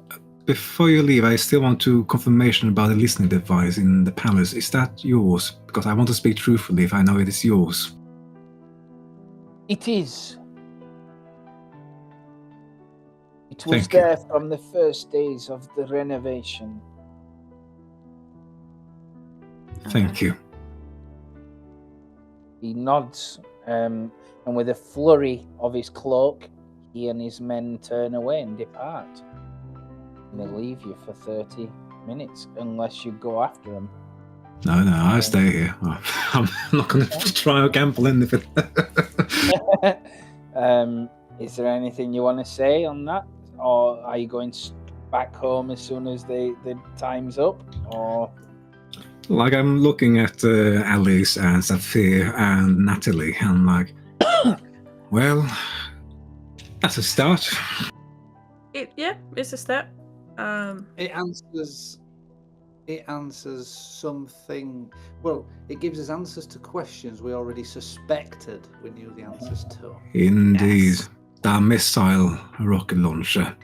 Before you leave, I still want confirmation about the listening device in the palace. Is that yours? Because I want to speak truthfully if I know it is yours. It is. It was there from the first days of the renovation. Thank you. He nods and with a flurry of his cloak, he and his men turn away and depart. And they leave you for 30 minutes, unless you go after them. No, I stay here. I'm not going to try or gamble anything. Is there anything you want to say on that? Or are you going back home as soon as the time's up? Or like, I'm looking at Alice and Saphir and Natalie, and I'm like, well, that's a start. It's a step. It answers something. Well, it gives us answers to questions we already suspected we knew the answers to. Indeed. Yes. That missile rocket launcher.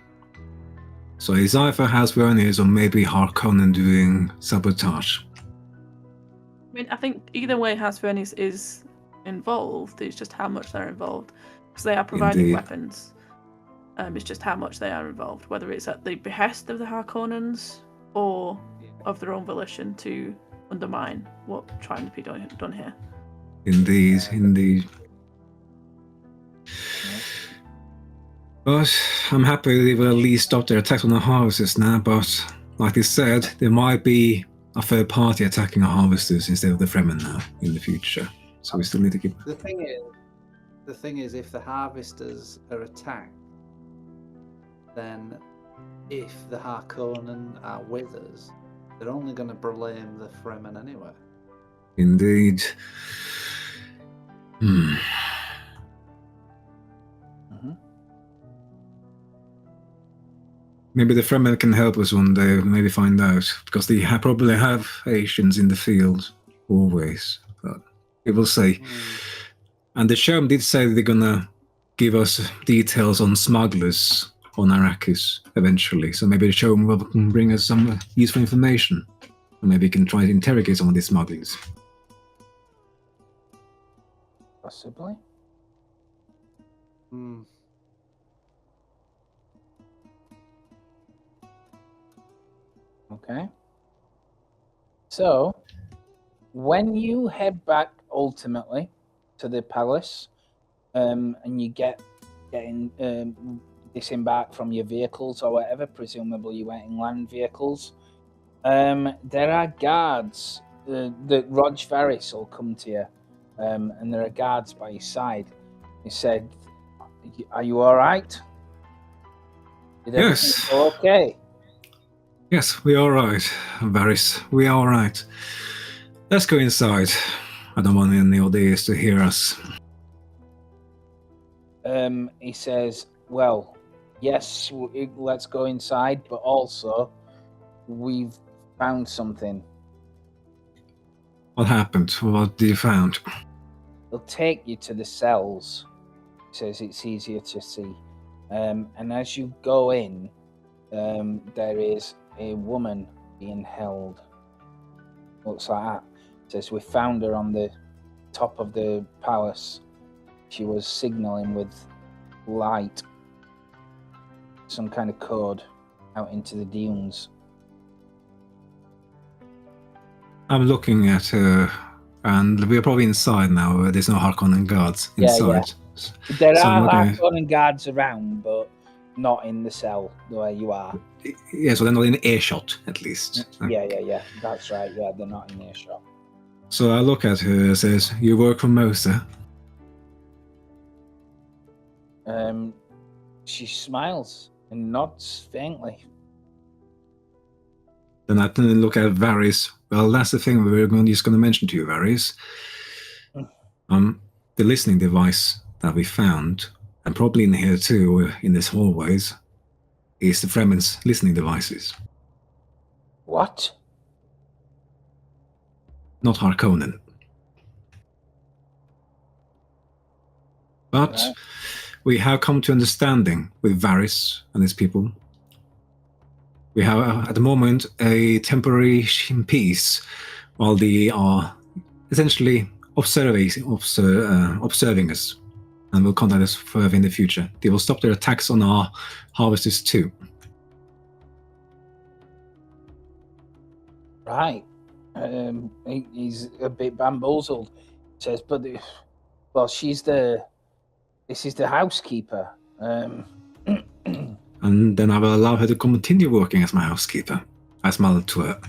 So it's either Hasbronis or maybe Harkonnen doing sabotage. I mean, I think either way Hasbronis is involved. It's just how much they're involved. Because they are providing weapons. It's just how much they are involved. Whether it's at the behest of the Harkonnens or of their own volition to undermine what's trying to be done here. Indeed. But I'm happy they will at least stop their attacks on the harvesters now, but like they said, there might be a third party attacking our harvesters instead of the Fremen now in the future. So we still need to keep... The thing is, if the harvesters are attacked, then if the Harkonnen are with us, they're only going to blame the Fremen anyway. Indeed. Maybe the Fremen can help us one day, maybe find out, because they probably have Asians in the field, always. But we will see. And the Sherm did say they're gonna give us details on smugglers on Arrakis eventually, so maybe the Sherm will bring us some useful information. And maybe we can try to interrogate some of these smugglers. Possibly. Okay. So, when you head back ultimately to the palace, and you disembark from your vehicles or whatever, presumably you went in land vehicles, there are guards. The Rog Varys will come to you, and there are guards by your side. He said, "Are you all right? Did Yes. everything go okay?" Yes, we are all right, Varys. We are all right. Let's go inside. I don't want any audience to hear us. He says, "Well, yes, let's go inside, but also we've found something." What happened? What did you find? They'll take you to the cells. He says it's easier to see. And as you go in, there is a woman being held. Looks like that. It says, "We found her on the top of the palace. She was signaling with light, some kind of code, out into the dunes." I'm looking at her, and we're probably inside now. There's no Harkonnen guards inside. Yeah. There are Harkonnen guards around, but not in the cell where you are. Yeah, so they're not in earshot, at least. Yeah. That's right. Yeah, they're not in earshot. So I look at her and says, "You work for Mosa?" She smiles and nods faintly. Then I look at Varys. Well, that's the thing we were just going to mention to you, Varys. The listening device that we found, and probably in here too, in this hallways, is the Fremen's listening devices. What? Not Harkonnen. But we have come to understanding with Varys and his people. We have, at the moment, a temporary peace while they are essentially observing us, and will contact us further in the future. They will stop their attacks on our harvesters too. Right. He's a bit bamboozled. He says, but Well, this is the housekeeper. And then I will allow her to continue working as my housekeeper. I smiled to her.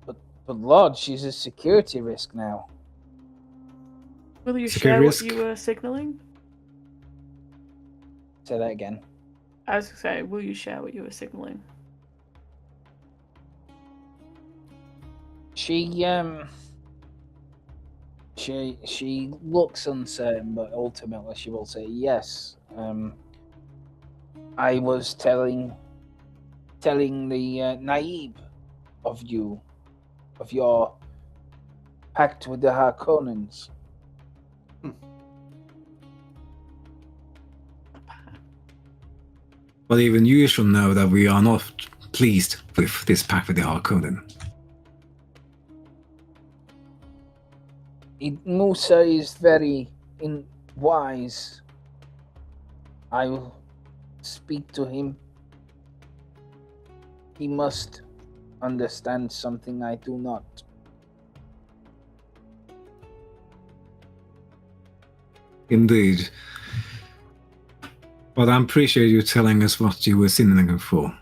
But Lord, she's a security risk now. Will you Security share risk? what you were signaling? Say that again. I was going to say, will you share what you were signaling? She looks uncertain, but ultimately she will say yes. I was telling the Naib of your pact with the Harkonnens. But even you should know that we are not pleased with this pact with the Harkonnen. Musa is very wise. I will speak to him. He must understand something I do not. Indeed. But I appreciate you telling us what you were signaling for.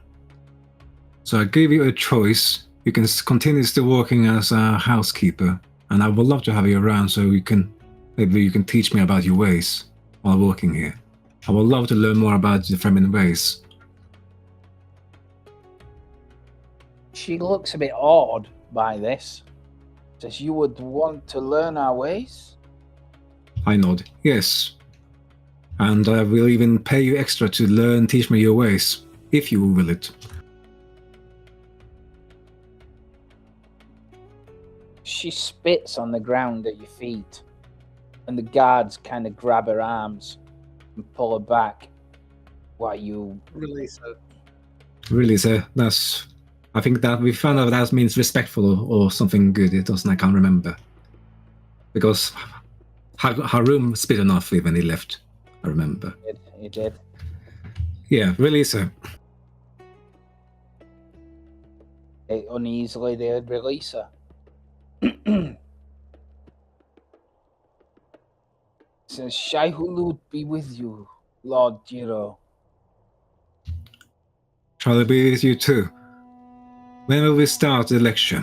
So I gave you a choice. You can continue still working as a housekeeper, and I would love to have you around so maybe you can teach me about your ways while working here. I would love to learn more about the Fremen ways. She looks a bit awed by this. Says, you would want to learn our ways? I nod. Yes. And I will even pay you extra to teach me your ways, if you will it. She spits on the ground at your feet, and the guards kind of grab her arms and pull her back while you release her. Release her. I think that we found out that means respectful or something good. It doesn't. I can't remember. Because Harum spit enough when he left. I remember. He did. Yeah, release her. Uneasily, they would release her. Says, Shai-Hulud be with you, Lord Jiro. Shall I be with you too? When will we start the lecture?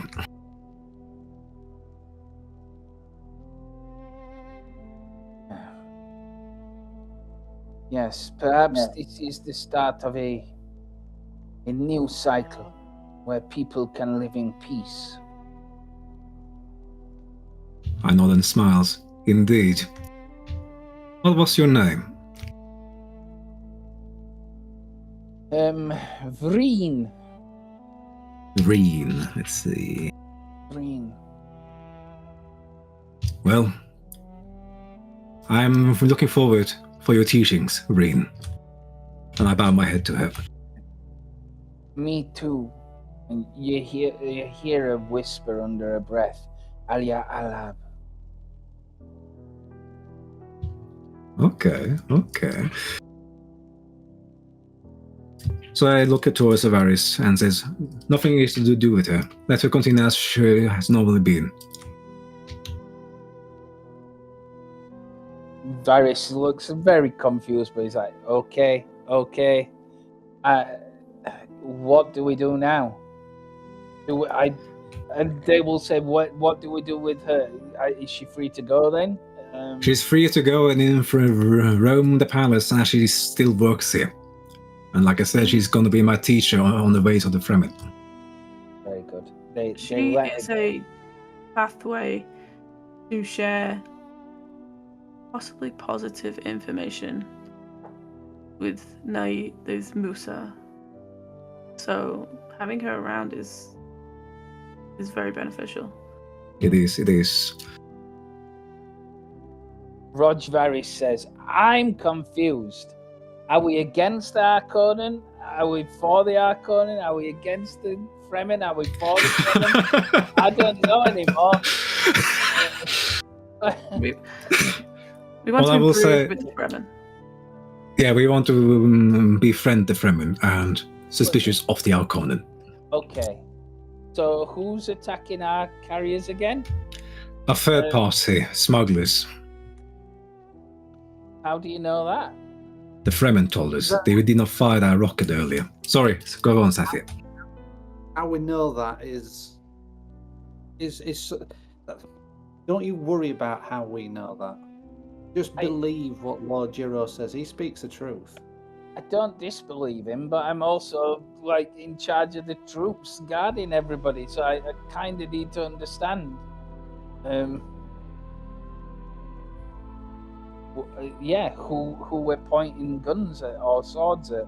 Yes, perhaps this is the start of a new cycle where people can live in peace. I nod and smiles. Indeed. What was your name? Vreen. Vreen. Let's see. Vreen. Well, I'm looking forward for your teachings, Vreen. And I bow my head to her. Me too. And you hear a whisper under her breath. Alia Alab. Okay. So I look towards Avaris and says, nothing is to do with her. Let her continue as she has normally been. Varys looks very confused, but he's like, okay. What do we do now? And they will say, what do we do with her? Is she free to go then? She's free to go and roam the palace as she still works here. And like I said, she's going to be my teacher on the ways of the Fremen. Very good. She is a pathway to share possibly positive information with Musa. So having her around is very beneficial. It is. Rog Varys says, I'm confused. Are we against the Harkonnen? Are we for the Harkonnen? Are we against the Fremen? Are we for the Fremen? I don't know anymore. We want to improve with the Fremen. Yeah, we want to befriend the Fremen and suspicious of the Harkonnen. Okay. So who's attacking our carriers again? A third party, smugglers. How do you know that? The Fremen told us they did not fire that rocket earlier. Sorry, go on, Safi. How we know that is don't you worry about how we know that. Just believe what Lord Giro says. He speaks the truth. I don't disbelieve him, but I'm also like in charge of the troops guarding everybody, so I kind of need to understand. Who we're pointing guns at or swords at.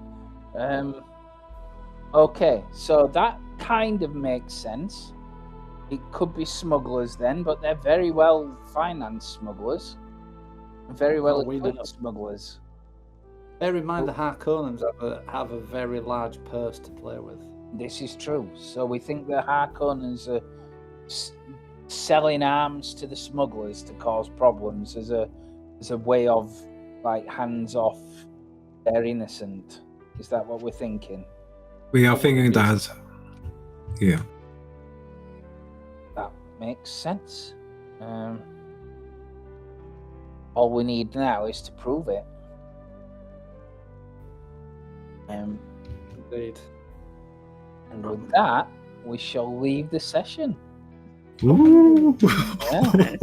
Okay, so that kind of makes sense. It could be smugglers then, but they're very well financed smugglers. Very well equipped smugglers. Bear in mind the Harkonnens have a very large purse to play with. This is true. So we think the Harkonnens are selling arms to the smugglers to cause problems as a way of like hands off. They're innocent. Is that what we're thinking? We are thinking that. Yeah. That makes sense. All we need now is to prove it. Indeed. And with that, we shall leave the session. Ooh. Yeah.